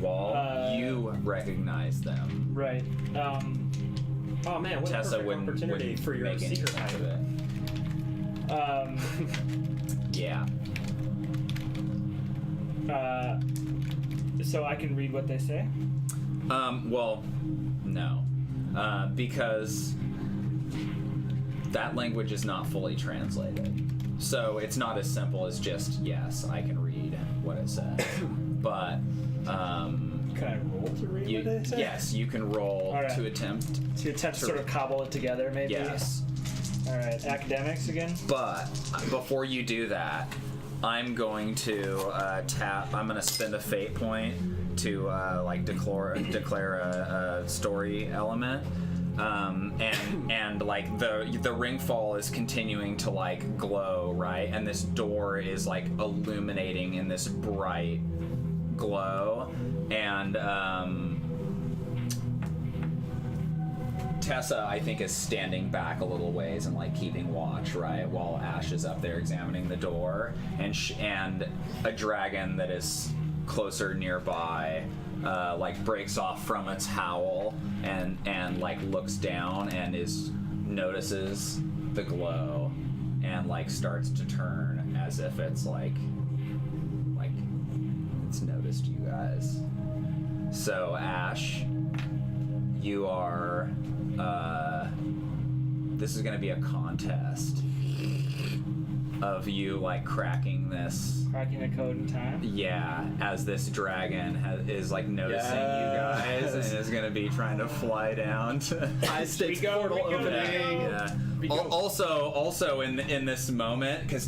wall. You recognize them. Right. Oh man, what a Tessa perfect wouldn't opportunity for your make any secret sense of hide. it. Yeah. So I can read what they say? Well, no. Because that language is not fully translated. So it's not as simple as just, yes, I can read what it says. But, Can I roll to read what they say? yes, you can roll All right. to attempt. To attempt to sort of cobble it together, maybe? Yes. Alright, academics again? But before you do that, I'm going to I'm going to spend a fate point to declare a story element. And like the ring fall is continuing to like glow, right? And this door is like illuminating in this bright glow, and Tessa, I think, is standing back a little ways and like keeping watch, right, while Ash is up there examining the door, and a dragon that is closer nearby like breaks off from its howl and like looks down and notices the glow and like starts to turn as if it's like it's noticed you guys. So Ash, you are this is gonna be a contest of you like cracking Cracking the code in time? yeah, as this dragon is like noticing you guys and is gonna be trying to fly down to High stakes portal opening. yeah. Also in this moment, because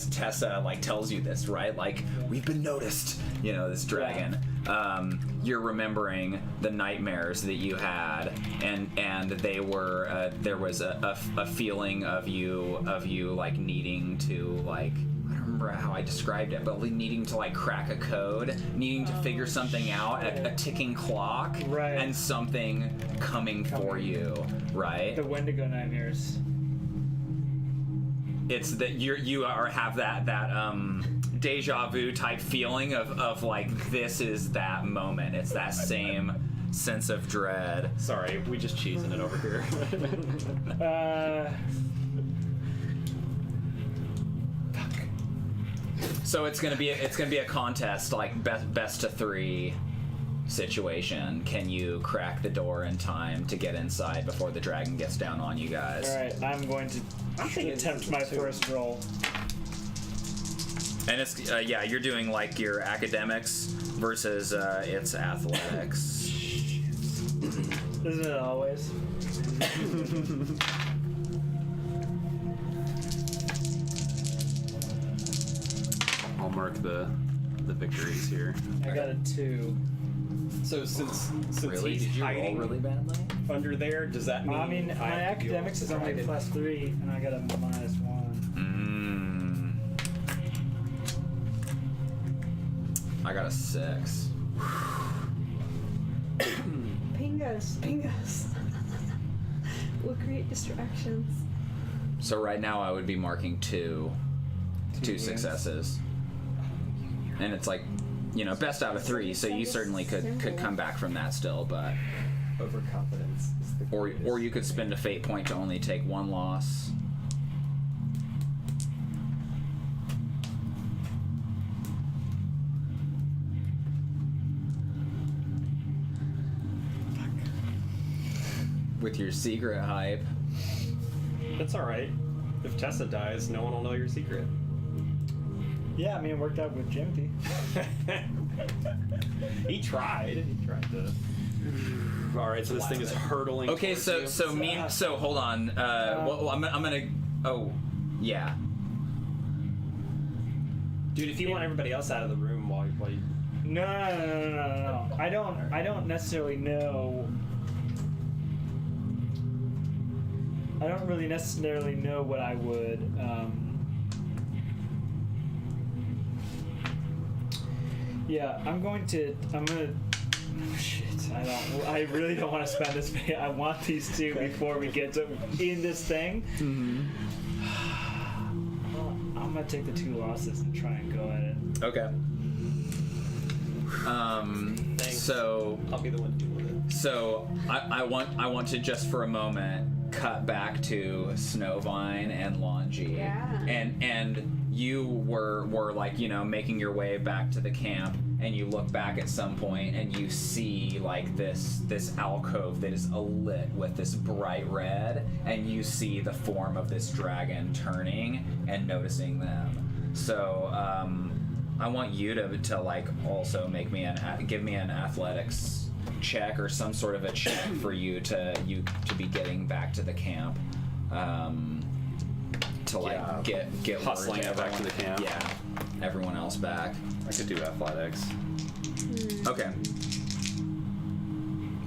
Tessa like tells you this, right? Like, we've been noticed, this dragon. You're remembering the nightmares that you had, and they were there was a feeling of you like needing to like, I don't remember how I described it, but like needing to like crack a code, needing to figure something out, a ticking clock, Right. and something coming for you, right? The Wendigo nightmares. It's that you have that deja vu type feeling of like, this is that moment. It's that same sense of dread. Sorry, we just cheesing it over here. So it's gonna be a contest, like best of 3 situation. Can you crack the door in time to get inside before the dragon gets down on you guys? Alright, I'm going to attempt my first roll. And it's you're doing like your academics versus its athletics. Isn't it always? I'll mark the victories here. I got a 2. So since Really? he's Did you roll hiding really badly? under there, does that mean I mean, my I academics is only +3, and I got a -1. I got a 6. Pingus. We'll create distractions. So right now I would be marking 2 wins. successes, and it's like, best out of 3. So you certainly could come back from that still, but overconfidence is the or you could spend a fate point to only take 1 loss. With your secret hype. That's all right. If Tessa dies, no one will know your secret. Yeah, I mean, it worked out with Jimothy. He tried. He tried to. All right, so this thing is hurtling. Okay, towards so you. so hold on. I'm gonna. Oh, yeah. Dude, if you want everybody else out of the room while you No. I don't necessarily know. I don't really necessarily know what I would. Yeah, I'm gonna. Shit, I really don't want to spend this. I want these two before we get to in this thing. I'm gonna take the 2 losses and try and go at it. Okay. So I'll be the one doing it. So I want to just for a moment cut back to Snowvine and Lhanji. Yeah. And you were like, you know, making your way back to the camp, and you look back at some point and you see like this alcove that is alit with this bright red, and you see the form of this dragon turning and noticing them. So I want you to like also make me give me an athletics check or some sort of a check for you to be getting back to the camp, to like get hustling word to back to the camp. Yeah, everyone else back. I could do athletics. Okay.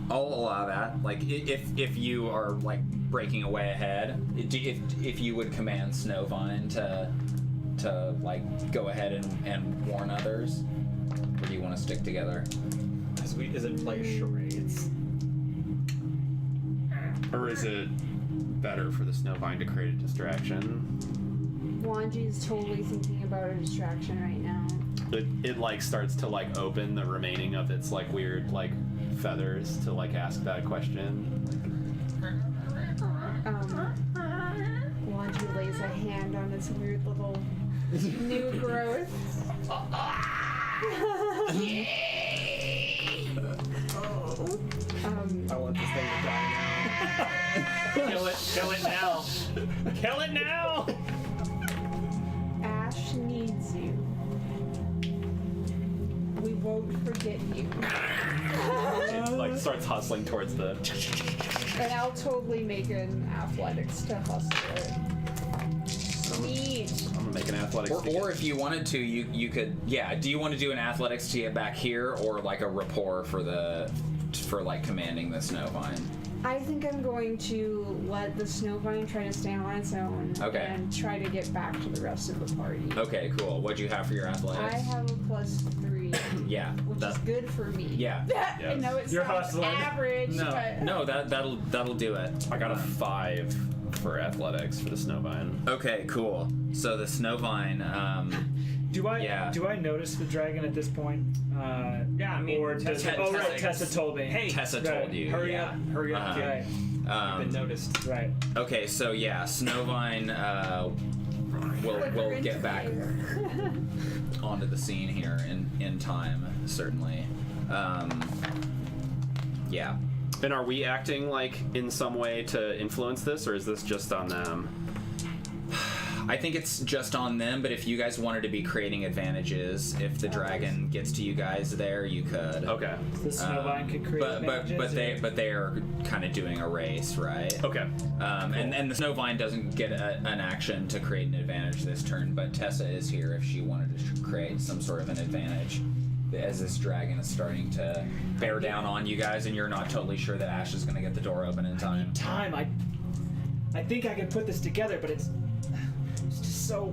I'll allow that. Like, if you are like breaking away ahead, if you would command Snowvine to like go ahead and warn others, or do you want to stick together? Is it like charades? Or is it better for the Snowvine to create a distraction? Lhanji's totally thinking about a distraction right now. It like starts to like open the remaining of its like weird like feathers to like ask that question. Lhanji lays a hand on its weird little new growth. I want this thing to die now. Kill it now. Kill it now! Ash needs you. We won't forget you. It like starts hustling towards the. And I'll totally make an athletics to hustle it. Neat. I'm gonna make an athletics. Or if you wanted to, you could. Yeah. Do you want to do an athletics to get back here, or like a rapport for like commanding the Snowvine? I think I'm going to let the Snowvine try to stand on its own and try to get back to the rest of the party. Okay, cool. What'd you have for your athletics? I have a +3. Yeah, which is good for me. Yeah. I know it's You're not hustling. average, but No, that'll do it. I got a 5 for athletics for the Snowvine. Okay, cool. So the Snowvine, Do I Yeah. notice the dragon at this point? Yeah, I mean, or does Tessa- oh right, Tessa- Tessa told me. Hey, Tessa right. told you. Hurry yeah. up, hurry up. Uh-huh. Right, You've been noticed. right. Okay, so yeah, Snowvine will get back onto the scene here in time, certainly. Yeah. And are we acting like in some way to influence this, or is this just on them? I think it's just on them, but if you guys wanted to be creating advantages, if the dragon gets to you guys there, you could. Okay. The Snowvine could create advantages, but they are kind of doing a race, right? Okay. And the Snowvine doesn't get an action to create an advantage this turn, but Tessa is here if she wanted to create some sort of an advantage as this dragon is starting to bear down on you guys, and you're not totally sure that Ash is going to get the door open in time. I think I can put this together, but it's just so.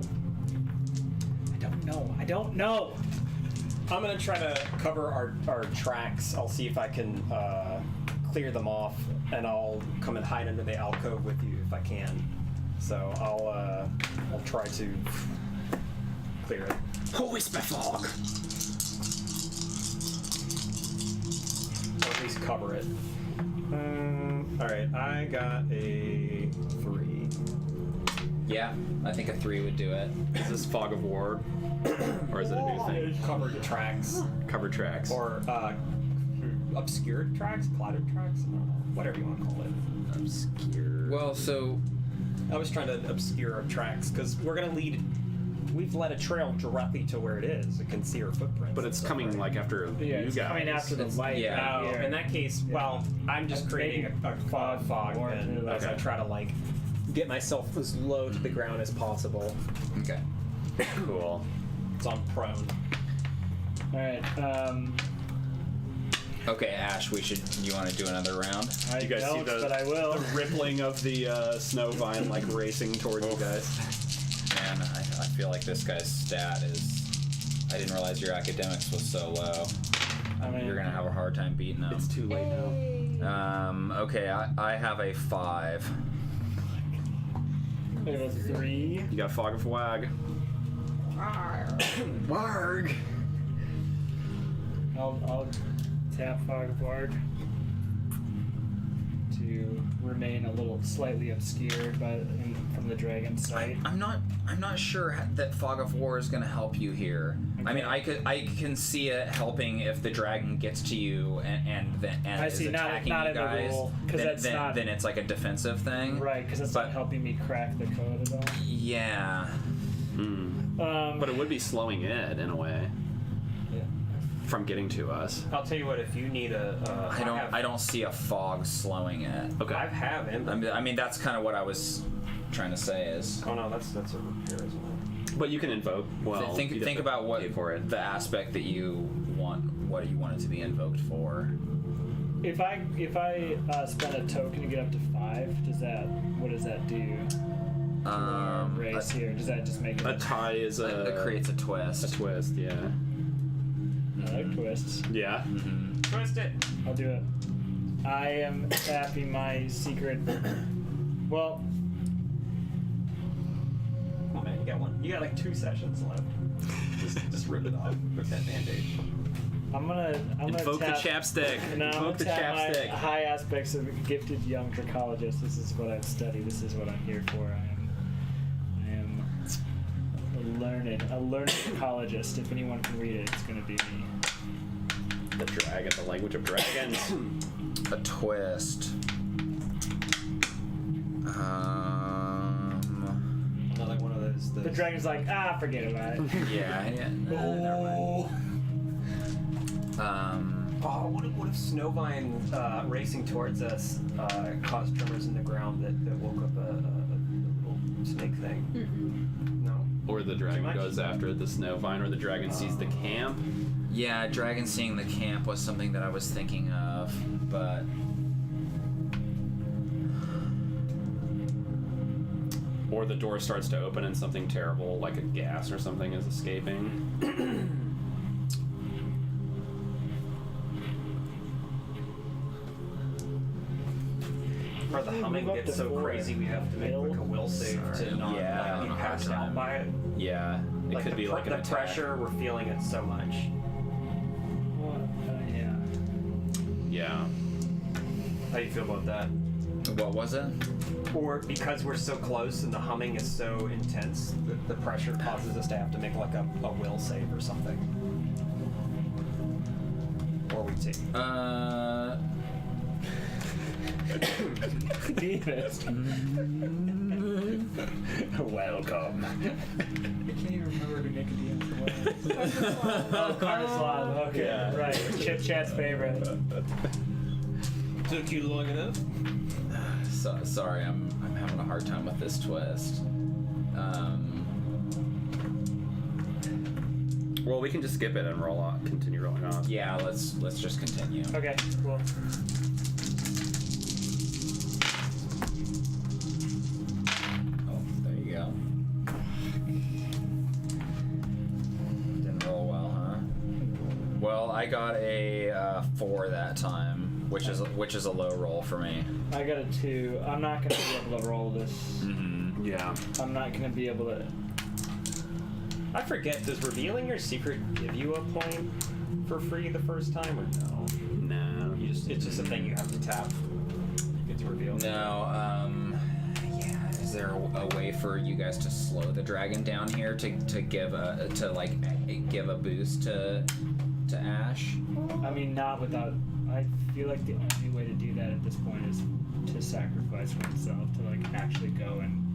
I don't know. I'm gonna try to cover our tracks. I'll see if I can clear them off, and I'll come and hide under the alcove with you if I can. So I'll try to clear it. Who is fog? Or at least cover it. All right, I got a 3. Yeah, I think a 3 would do it. Is this fog of war, or is it a new thing? Covered tracks, Covered tracks. or obscured tracks, clouded tracks, I don't know, whatever you want to call it. Obscure. Well, so I was trying to obscure our tracks because we're gonna lead we've led a trail directly to where it is. It can see our footprints. But it's coming like after Yeah, you it's guys. coming after the light. yeah. right Oh, here. in that case, well, I'm just creating a fog more then to the- as I try to like get myself as low to the ground as possible. Okay. Cool. So I'm prone. All right. Okay, Ash. You want to do another round? I You guys see don't, the- but I will. The rippling of the snow vine like racing towards you guys. Man, I feel like this guy's stat is. I didn't realize your academics was so low. I mean, You're gonna have a hard time beating him. It's too late now. Hey. Okay, I have a 5. we have a 3. You got Fog of Wag. Warg. I'll tap Fog of Ward to remain a little slightly obscured from the dragon's sight. I'm not sure that Fog of War is going to help you here. I mean, I can see it helping if the dragon gets to you and I is see, not attacking in you the guys. rule, 'cause that's not- then it's like a defensive thing. Right, because it's But- not helping me crack the code at all. Yeah. But it would be slowing it in a way Yeah. from getting to us. I'll tell you what. If you need I don't see a fog slowing it. Okay. I have him. I mean that's kind of what I was trying to say is. Oh no, that's a repair, isn't it? But you can invoke. Well, think you'd have to about what pay for it. the aspect that you want, what you want it to be invoked for. If I spend a token to get up to 5, what does that do? Race here. Does that just make it? A tie is It creates a a twist. twist. Yeah. I like twists. Yeah. Twist it. I'll do it. I am tapping my secret. Well, Oh man, you got one. You got like 2 sessions left. just rip it off with that band-aid. I'm gonna Invoke the tap, chapstick. No, I'm Invoke the gonna tap my chapstick. high aspects of a gifted young dracologist. This is what I've studied. This is what I'm here for. I am a learned dracologist. If anyone can read it, it's gonna be me. The dragon, the language of dragons. A twist. Another one of those. The dragon's like, forget about it. Yeah. Never mind. Oh, what if Snowvine racing towards us caused tremors in the ground that woke up a little snake thing? No. Or the Too dragon much? goes after the snow vine, or the dragon sees the camp. Yeah, dragon seeing the camp was something that I was thinking of, but Or the door starts to open and something terrible, like a gas or something, is escaping. Or the humming move up gets to so 4. crazy we have to make like a will save to not Yeah, like, be on a hard passed out time. by it. Yeah, it Like could the, be like an the attack. pressure, we're feeling it so much. Yeah. Yeah. How do you feel about that? what was it? Or because we're so close and the humming is so intense, the pressure causes us to have to make like a will save or something. Or we take. Venus. Welcome. I can't even remember who Nicodemus was. Oh, Carslav. Okay, Yeah. right. Chip Chat's favorite. Took you long enough? Sorry, I'm having a hard time with this twist. Well, we can just skip it and roll on, continue rolling on. Yeah, let's just continue. Okay, cool. Oh, there you go. Didn't roll well, huh? Well, I got a 4 that time, which is a low roll for me. I got a 2. I'm not gonna be able to roll this. Mm-hmm. Yeah. I'm not gonna be able to. I forget, does revealing your secret give you a point for free the first time or no? No. It's just a thing you have to tap. You get to reveal. No, yeah. Is there a way for you guys to slow the dragon down here to give a boost to Ash? I mean, not without. I feel like the only way to do that at this point is to sacrifice oneself to like actually go and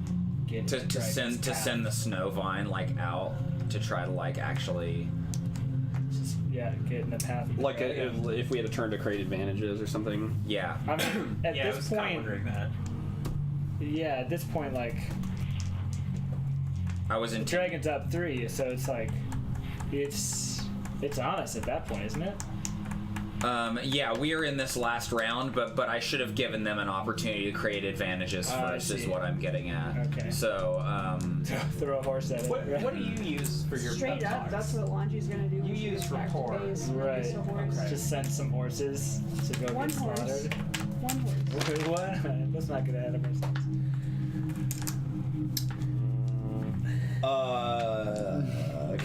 get to send the snow vine like out to try to like actually. Get in the path. Of the Like dragon. if we had a turn to create advantages or something. Yeah. I mean, at Yeah, I this was kind of point, wondering that. yeah, at this point, like I was in. the dragon's up 3, so it's like it's on us at that point, isn't it? Yeah, we are in this last round, but I should have given them an opportunity to create advantages I first, is see. what I'm getting at. Okay. So, Throw a horse at it. What do you use for your Straight pep up, talks? that's what Lhanji's gonna do. You when she use gets back to rapport. base, Right. release a horse. Okay. Just send some horses to go One get horse. slaughtered. One horse. Wait, what? Let's not get ahead of ourselves.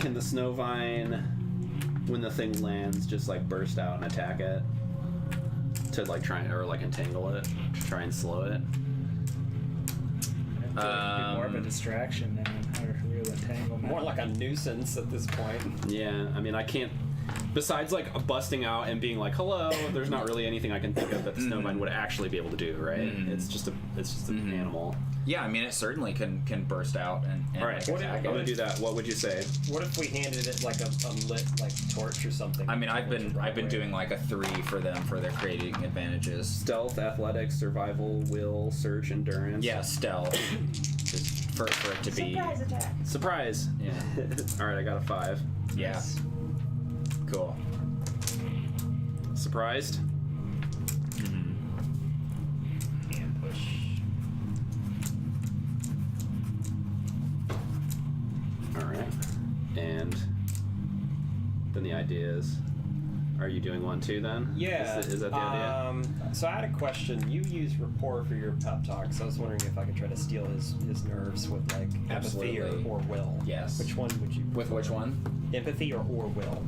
Can the snow vine, when the thing lands, just like burst out and attack it? To like try or like entangle it, to try and slow it. I feel like it'd be more of a Um, distraction than a real entanglement. More like a nuisance at this point. Yeah, I mean I can't. Besides like busting out and being like hello, there's not really anything I can think of that the snow vine would actually be able to do, right? It's just an animal. yeah, I mean, it certainly can burst out and All right, like, I'm attack gonna it. do that. What would you say? What if we handed it like a lit like torch or something? I mean, I've been doing like a 3 for them for their creating advantages. Stealth, athletics, survival, will, search, endurance. Yeah, stealth. Just for it to be. Surprise attack. Surprise. Yeah. All right, I got a 5. Yeah. Cool. Surprised. Ambush. All right. And then the idea is, are you doing one too then? Yeah. Is that the idea? So I had a question. You use rapport for your pep talks. I was wondering if I could try to steal his nerves with like empathy Absolutely. or will. Yes. Which one would you? With which one? Empathy or will?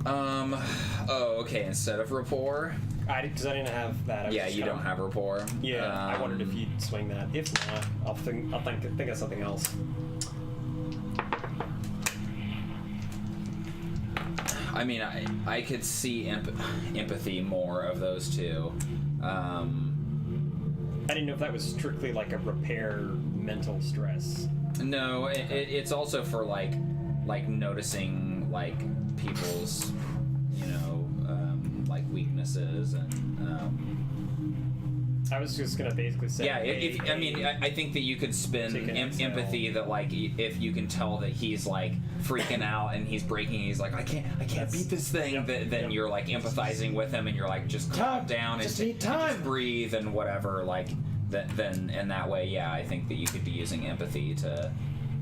Oh, okay. Instead of rapport. Because I didn't have that. I was Yeah, just you kinda- don't have rapport. Yeah, I wondered if you'd swing that. If not, I'll think of something else. I mean, I could see empathy more of those two. I didn't know if that was strictly like a repair mental stress. No, it's also for like noticing like people's, like weaknesses and. I was just gonna basically say. Yeah, hey, I mean, I think that you could spin Take an exhale. empathy that like if you can tell that he's like freaking out and he's breaking, he's like I can't beat this thing. Then you're like empathizing with him and you're like just calm down just and need time. just breathe and whatever. Like then in that way, yeah, I think that you could be using empathy to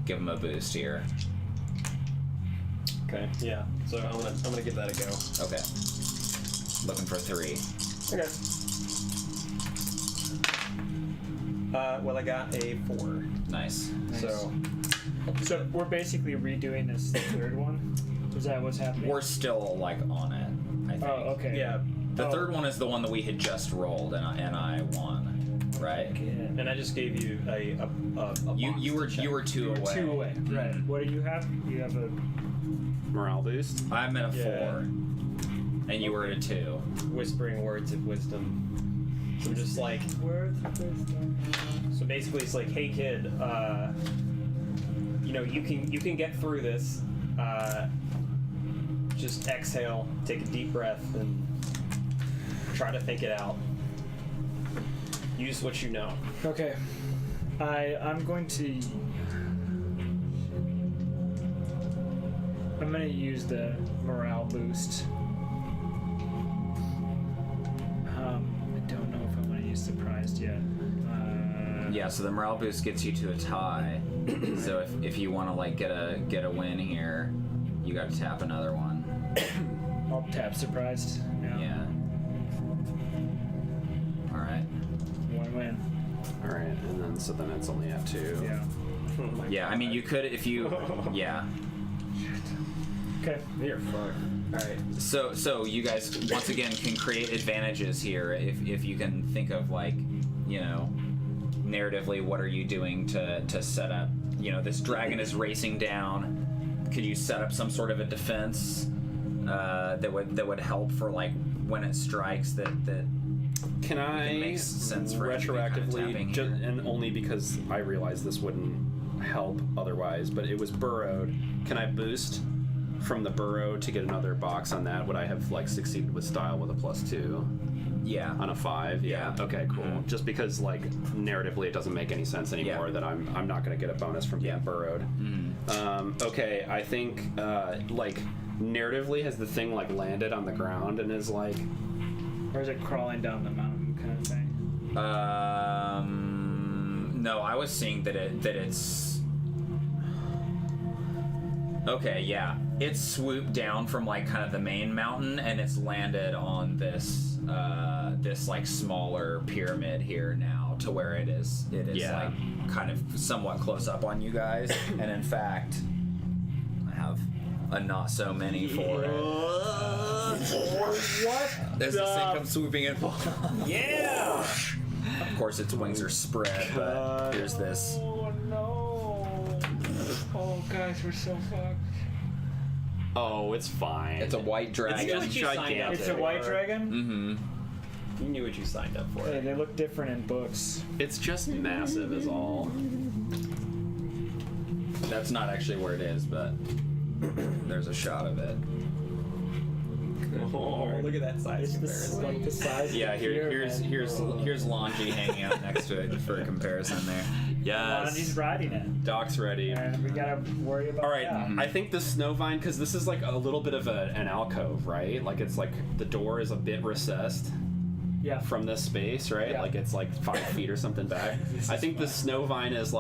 give him a boost here. Okay. Yeah. So I'm gonna give that a go. Okay, looking for 3. Okay. Well, I got a 4. Nice. So So we're basically redoing this third one. Is that what's happening? We're still like on it, I think. Oh, okay. yeah, The third one is the one that we had just rolled and I won, right? Okay. and I just gave you a box You were to check. 2 You were away. 2 away. Right. What do you have? You have a. Morale boost. I'm at a 4, Yeah. and you were at a 2. whispering words of wisdom. So I'm just like, Words of wisdom. so basically it's like, hey kid, you can get through this. Just exhale, take a deep breath, and try to think it out. Use what you know. Okay. I'm going to. I'm gonna use the morale boost. I don't know if I want to use surprised yet. Yeah, so the morale boost gets you to a tie. So if you want to like get a win here, you got to tap another one. I'll tap surprised. Yeah. All right. One win. All right, and then so then it's only F2. Yeah. Oh my Yeah, I mean you could if you. Yeah. Okay. You're fucked. Alright. So you guys once again can create advantages here if you can think of like, narratively what are you doing to set up, this dragon is racing down. Could you set up some sort of a defense that would help for like when it strikes that Can I It makes sense for it to be kinda tapping retroactively, here. and only because I realized this wouldn't help otherwise, but it was burrowed. Can I boost from the burrow to get another box on that? Would I have like succeeded with style with a +2 Yeah. on a 5? Yeah. Okay, cool. Mhm. Just because like narratively it doesn't make any sense anymore Yeah. that I'm not going to get a bonus from being Yeah. burrowed. Okay, I think like narratively has the thing like landed on the ground and is like Or is it crawling down the mountain kind of thing? No, I was seeing that it's. Okay, yeah, it's swooped down from like kind of the main mountain, and it's landed on this this like smaller pyramid here now, to where it is Yeah. like kind of somewhat close up on you guys, and in fact, I have a not so many for it. What? There's this thing come swooping in. Yeah. Of course, its wings are spread, but here's this. Oh no! Oh guys, we're so fucked. oh, it's fine. It's a white dragon. what you signed up gigantic. It's a white dragon. Mm-hmm. You knew what you signed up for. Hey, they look different in books. It's just massive is all. That's not actually where it is, but there's a shot of it. Oh, look at that size comparison. Like the size. Yeah, of here's pyramid. Lhanji hanging out next to it for a comparison there. He's riding it, Doc's ready. and we gotta worry about. All right, that. Mm-hmm. I think the snow vine, because this is like a little bit of an alcove, right? Like it's like the door is a bit recessed Yeah. from this space, right? Yeah. Like it's like 5 feet or something back. I think the snow vine is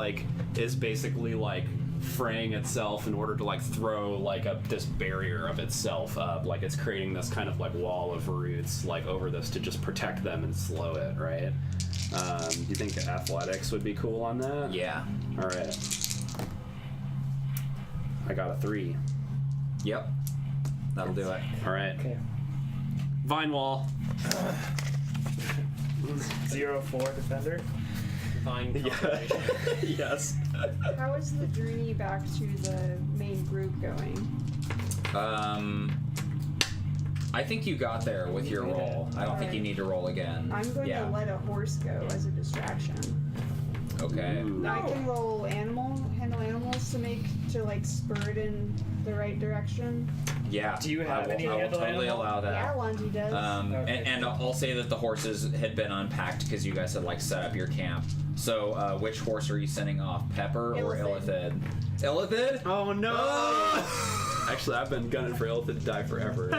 basically like fraying itself in order to like throw like this barrier of itself up. Like it's creating this kind of like wall of roots like over this to just protect them and slow it, right? Do you think athletics would be cool on that? Yeah. All right. I got a 3. Yep. That'll do it. All right. Okay. Vine wall. 0-4 defender. Fine combination. Yes. How is the journey back to the main group going? I think you got there with your roll. I don't think you need to roll again. I'm going Yeah. to let a horse go as a distraction. Okay. I can roll handle animals to like spur it in the right direction. Yeah. Do you have any I will handle totally animal? allow that. Yeah, Lhanji does. Okay. And I'll say that the horses had been unpacked because you guys had like set up your camp. So which horse are you sending off, Pepper or Illithid. Illithid? Illithid? Oh no! Actually, I've been gunning for Illithid to die forever.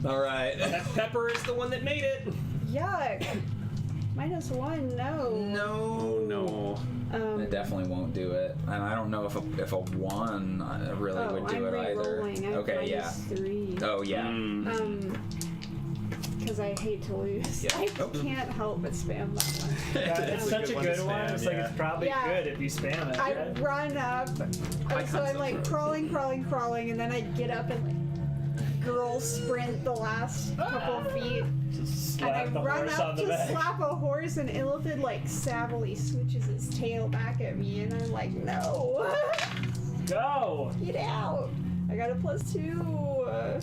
All right. Pepper is the one that made it. Yuck. -1, no. No. No. It definitely won't do it, and I don't know if a 1 really would do I'm it either. re-rolling. I'm Okay, yeah. -3. Oh yeah. Because I hate to lose. Yeah. I can't help but spam that one. It's such a good one. It's like it's probably Yeah. good if you spam it. I right? run up, so I'm like crawling, and then I get up and like girl sprint the last couple feet. Slap And the I run horse up on the to back. slap a horse, and Illithid like savvily switches his tail back at me, and I'm like, no, Go! get out! I got a +2.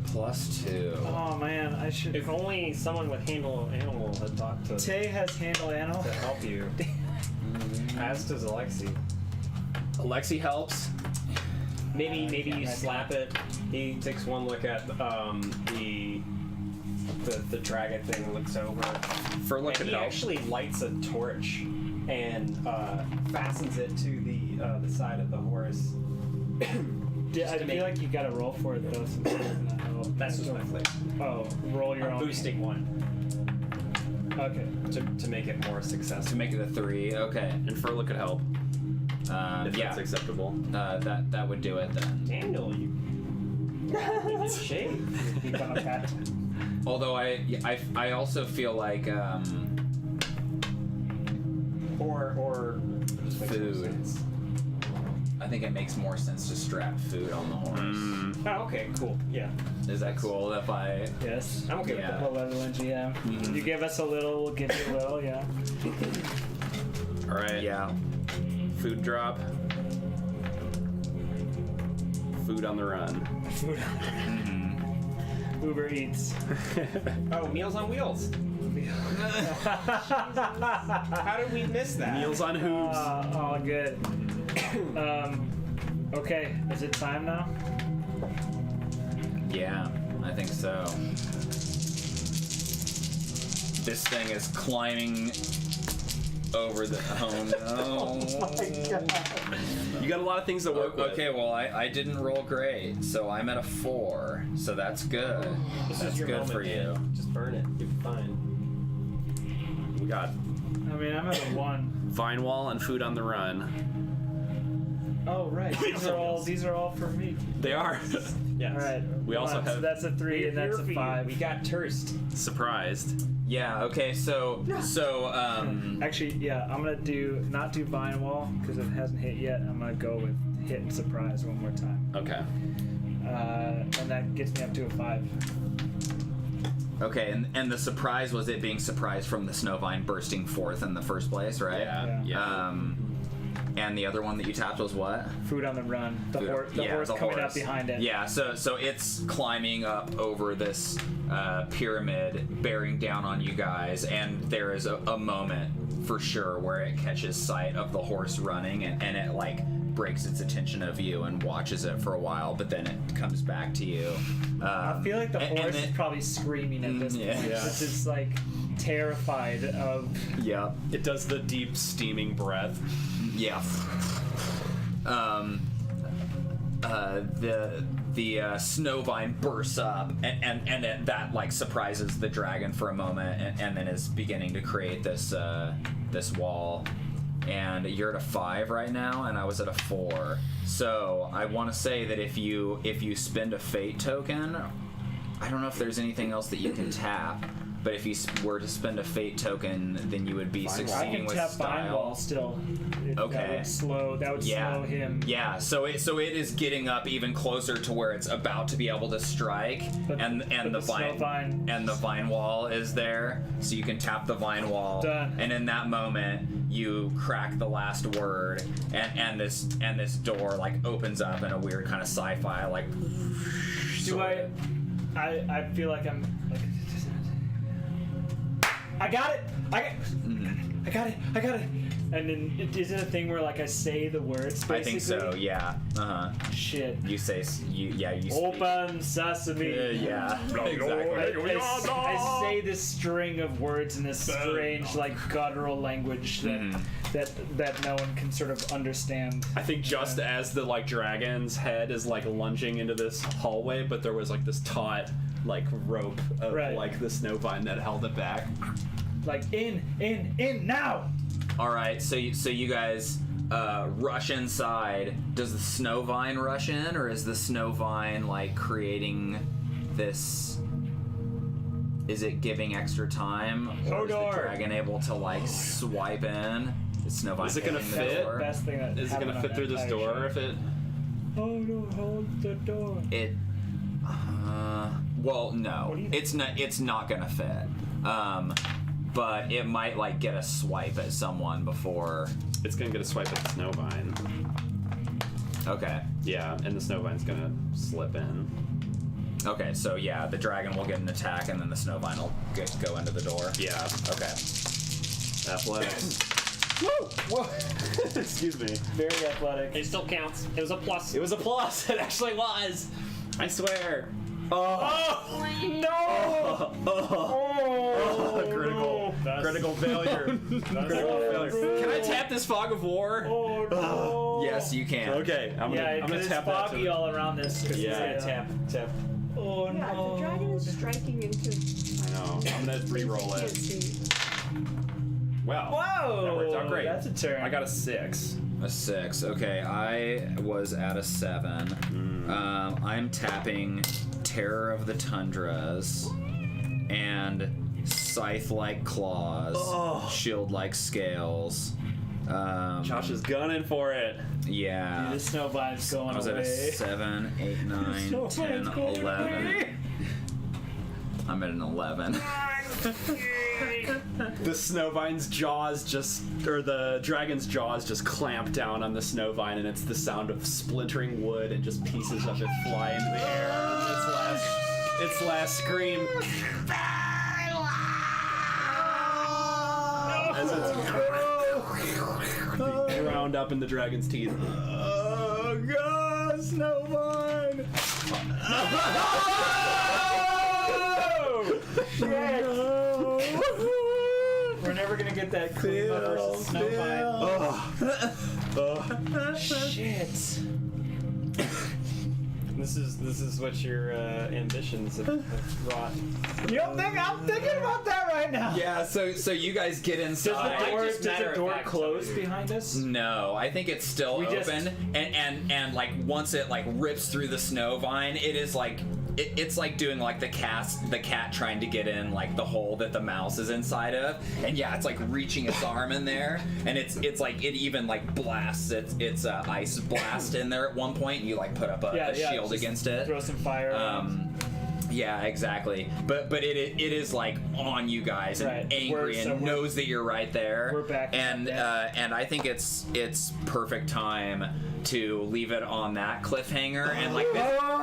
+2. Oh man, I should. If only someone with handle animal had talked to Tay has handle animal. help you. As does Alexi. Alexi helps. Maybe you slap it. He takes one look at the dragon thing, looks over, For look and at he help. actually lights a torch and fastens it to the side of the horse. I feel like you gotta roll for it though. Since it doesn't help. That's just my flavor. Oh, roll your I'm own. boosting one Okay. to make it more To successful. make it a 3. Okay. And for look at help. If Yeah. that's acceptable. That would do it then. Daniel, you in shape. Become a cat. Although I also feel like Or just makes more Food. sense. I think it makes more sense to strap food on the horse. Oh, okay, cool. Yeah, Is that cool if I? Yes. I'm okay Yeah. with What level Lhanji, yeah. You give us a little, we'll give you a little, yeah. All right. Yeah. Food drop. food on the run. Food. Uber Eats. Oh, Meals on Wheels. How did we miss that? Meals on hooves. All good. Okay, is it time now? Yeah, I think so. This thing is climbing over the. Oh no! You got a lot of things to work with. Okay, well I didn't roll great, so I'm at a 4. So that's good. This That's is your good moment, for you. man. Just burn it. You'll be fine. We got I mean, I'm at a 1. Vine Wall and Food on the Run. Oh right, these are all for me. They are. Yes. All right. We also so have- that's a 3 and that's a 5. We got Turst. Surprised. Yeah. Okay. So Actually, yeah, I'm gonna not do Vine Wall because it hasn't hit yet. I'm gonna go with Hit and Surprise one more time, Okay. and that gets me up to a 5. Okay, and the surprise was it being surprised from the snow vine bursting forth in the first place, right? Yeah. And the other one that you tapped was what? Food on the Run. The horse coming up behind it. Yeah, so it's climbing up over this pyramid, bearing down on you guys, and there is a moment for sure where it catches sight of the horse running, and it like breaks its attention of you and watches it for a while, but then it comes back to you. I feel like the horse is probably screaming at this point. Yeah. It's just like terrified of. Yeah. It does the deep steaming breath. Yeah. The snow vine bursts up, and that like surprises the dragon for a moment, and then is beginning to create this this wall. And you're at a 5 right now, and I was at a 4. So I want to say that if you spend a fate token, I don't know if there's anything else that you can tap. But if you were to spend a fate token, then you would be I succeeding can with tap style. Vine Wall still. Okay. That would slow him. Yeah, so it is getting up even closer to where it's about to be able to strike, But and the snow vine and the vine wall is there, so you can tap the vine wall. Done. And in that moment, you crack the last word, and this door like opens up in a weird kind of sci-fi like. I feel like I'm like. I got it! I got it! And then is it a thing where like I say the words basically? I think so. Yeah. Shit. You say you speak. Open sesame. Yeah. Exactly. I say this string of words in this strange like guttural language that no one can sort of understand. I think just as the like dragon's head is like lunging into this hallway, but there was like this taut like rope of like the snow vine that held it back. Like in now. All right, so you guys rush inside. Does the snow vine rush in, or is the snow vine like creating this? Is it giving extra time, or is the dragon able to like swipe in? Is snow vine? Is it gonna hitting the fit? door? Best thing that Is it gonna fit through this door if it? Hold the door. It. Well, no, it's not. It's not gonna fit. But it might like get a swipe at someone before. It's gonna get a swipe at the snow vine. Okay. Yeah, and the snow vine's gonna slip in. Okay, so yeah, the dragon will get an attack, and then the snow vine will go into the door. Yeah. Okay. Athletics. Whoa! Excuse me. Very athletic. It still counts. It was a plus. It was a plus. It actually was. I swear. Oh No! critical failure. Critical failure. Can I tap this fog of war? Oh no! Yes, you can. Okay, I'm Yeah, gonna it's tap that. foggy all around this. Yeah, Tap. Oh Yeah, no! the dragon is striking into. I know. I'm gonna re-roll Can't it. see. Wow. Whoa! That worked out great. That's a turn. I got a 6. A 6. Okay, I was at a 7. I'm tapping Terror of the Tundras and Scythe-like claws, shield-like scales. Josh is gunning for it. Yeah. The snow vine's going I was at a away. 7, 8, 9, Snow 10, vine's going 11. away. I'm at an 11. The Snowvine's jaws the dragon's jaws just clamp down on the Snowvine, and it's the sound of splintering wood and just pieces of it fly into the air. Its last scream. As it's drowned up in the dragon's teeth. Oh God, Snowvine! Shit! We're never gonna get that Klima versus Snowvine. Shit. This is what your ambitions have wrought. I'm thinking about that right now. Yeah, so you guys get inside. Does the door close behind us? No, I think it's still We just- open, and like once it like rips through the Snowvine, it is like it's like doing like the cat trying to get in like the hole that the mouse is inside of, and yeah, it's like reaching its arm in there, and it's like it even like blasts its ice blast in there at one point, and you like put up a shield just against it. Throw some fire. Yeah, exactly. But it is like on you guys and Right. angry and knows that you're right there. We're back. And I think it's perfect time to leave it on that cliffhanger. And like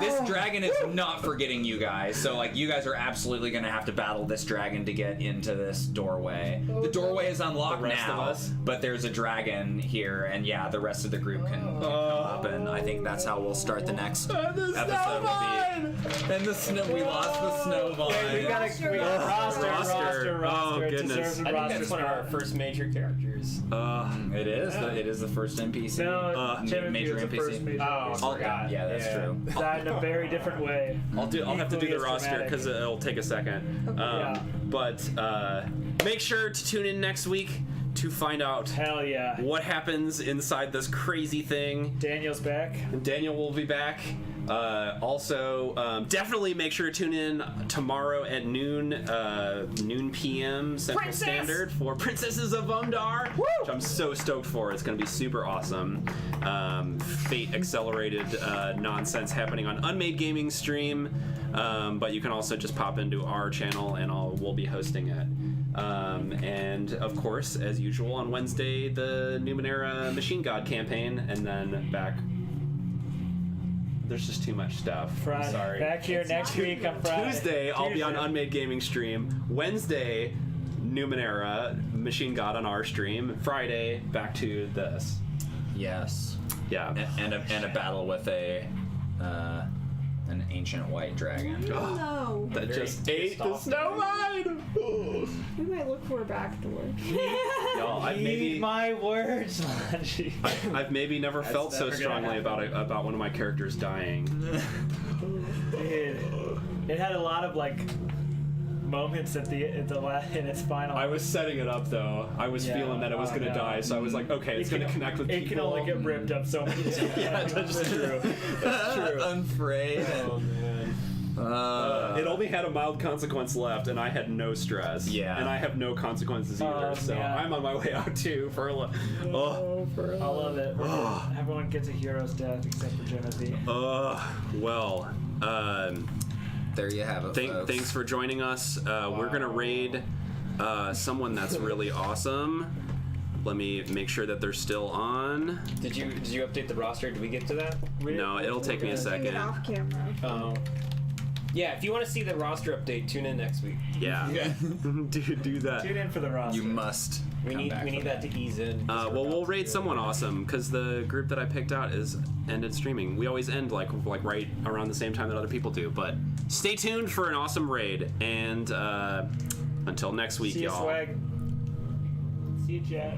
this dragon is not forgetting you guys. So like you guys are absolutely gonna have to battle this dragon to get into this doorway. The doorway is unlocked The rest now, of us? but there's a dragon here, and yeah, the rest of the group can come up, and I think that's how we'll start the next episode. And the snow. We lost the Snowvine. we got roster. Oh, It goodness. deserves a I think roster that's one of our spot. first major characters. It is. It is the first NPC. No, Timothy major was the NPC. first major NPC. Oh, yeah, that's true. Died in a very different way. I'll have to do Equally the as roster dramatic. because it'll take a second. Okay. But make sure to tune in next week to find out Hell yeah. what happens inside this crazy thing. Daniel's back. Daniel will be back. Also, definitely make sure to tune in tomorrow at noon p.m. Central Standard for Princesses of Undar, which I'm so stoked for. It's going to be super awesome. Fate accelerated nonsense happening on Unmade Gaming stream, but you can also just pop into our channel and we'll be hosting it. And of course, as usual, on Wednesday, the Numenera Machine God campaign, and then back. There's just too much stuff. Friday. I'm sorry. Back here next week on Friday. Tuesday, I'll be on Unmade Gaming stream. Wednesday, Numenera Machine God on our stream. Friday, back to this. Yes. Yeah. And a battle with an ancient white dragon. No. That just ate the Snowvine. We might look for a back door. Y'all, I've Eat maybe my words, Lhanji. I've maybe never felt so never gonna strongly happen. about one of my characters dying. It had a lot of like moments at the in its final. I was setting it up though. I was Yeah, feeling that it was oh, gonna no. die, so I was like, okay, it's gonna connect with people. It can only get ripped up so many times. Yeah, that's true. That's true. Unfrayed. Oh man. It only had a mild consequence left, and I had no stress. Yeah. And I have no consequences either, Oh, so man. I'm on my way out too for a I love it. Everyone gets a hero's death except for Timothy. well, There you have it, folks. thanks for joining us. We're gonna raid someone that's really awesome. Let me make sure that they're still on. Did you update the roster? Did we get to that? No, it'll take me a Get second. off camera. Oh. Yeah, if you want to see the roster update, tune in next week. Yeah. do that. Tune in for the roster. You must. We come need back for that to ease in. Well, we'll raid someone awesome because the group that I picked out is ended streaming. We always end like right around the same time that other people do. But stay tuned for an awesome raid, and until next week, See you, y'all. swag. See you, chat.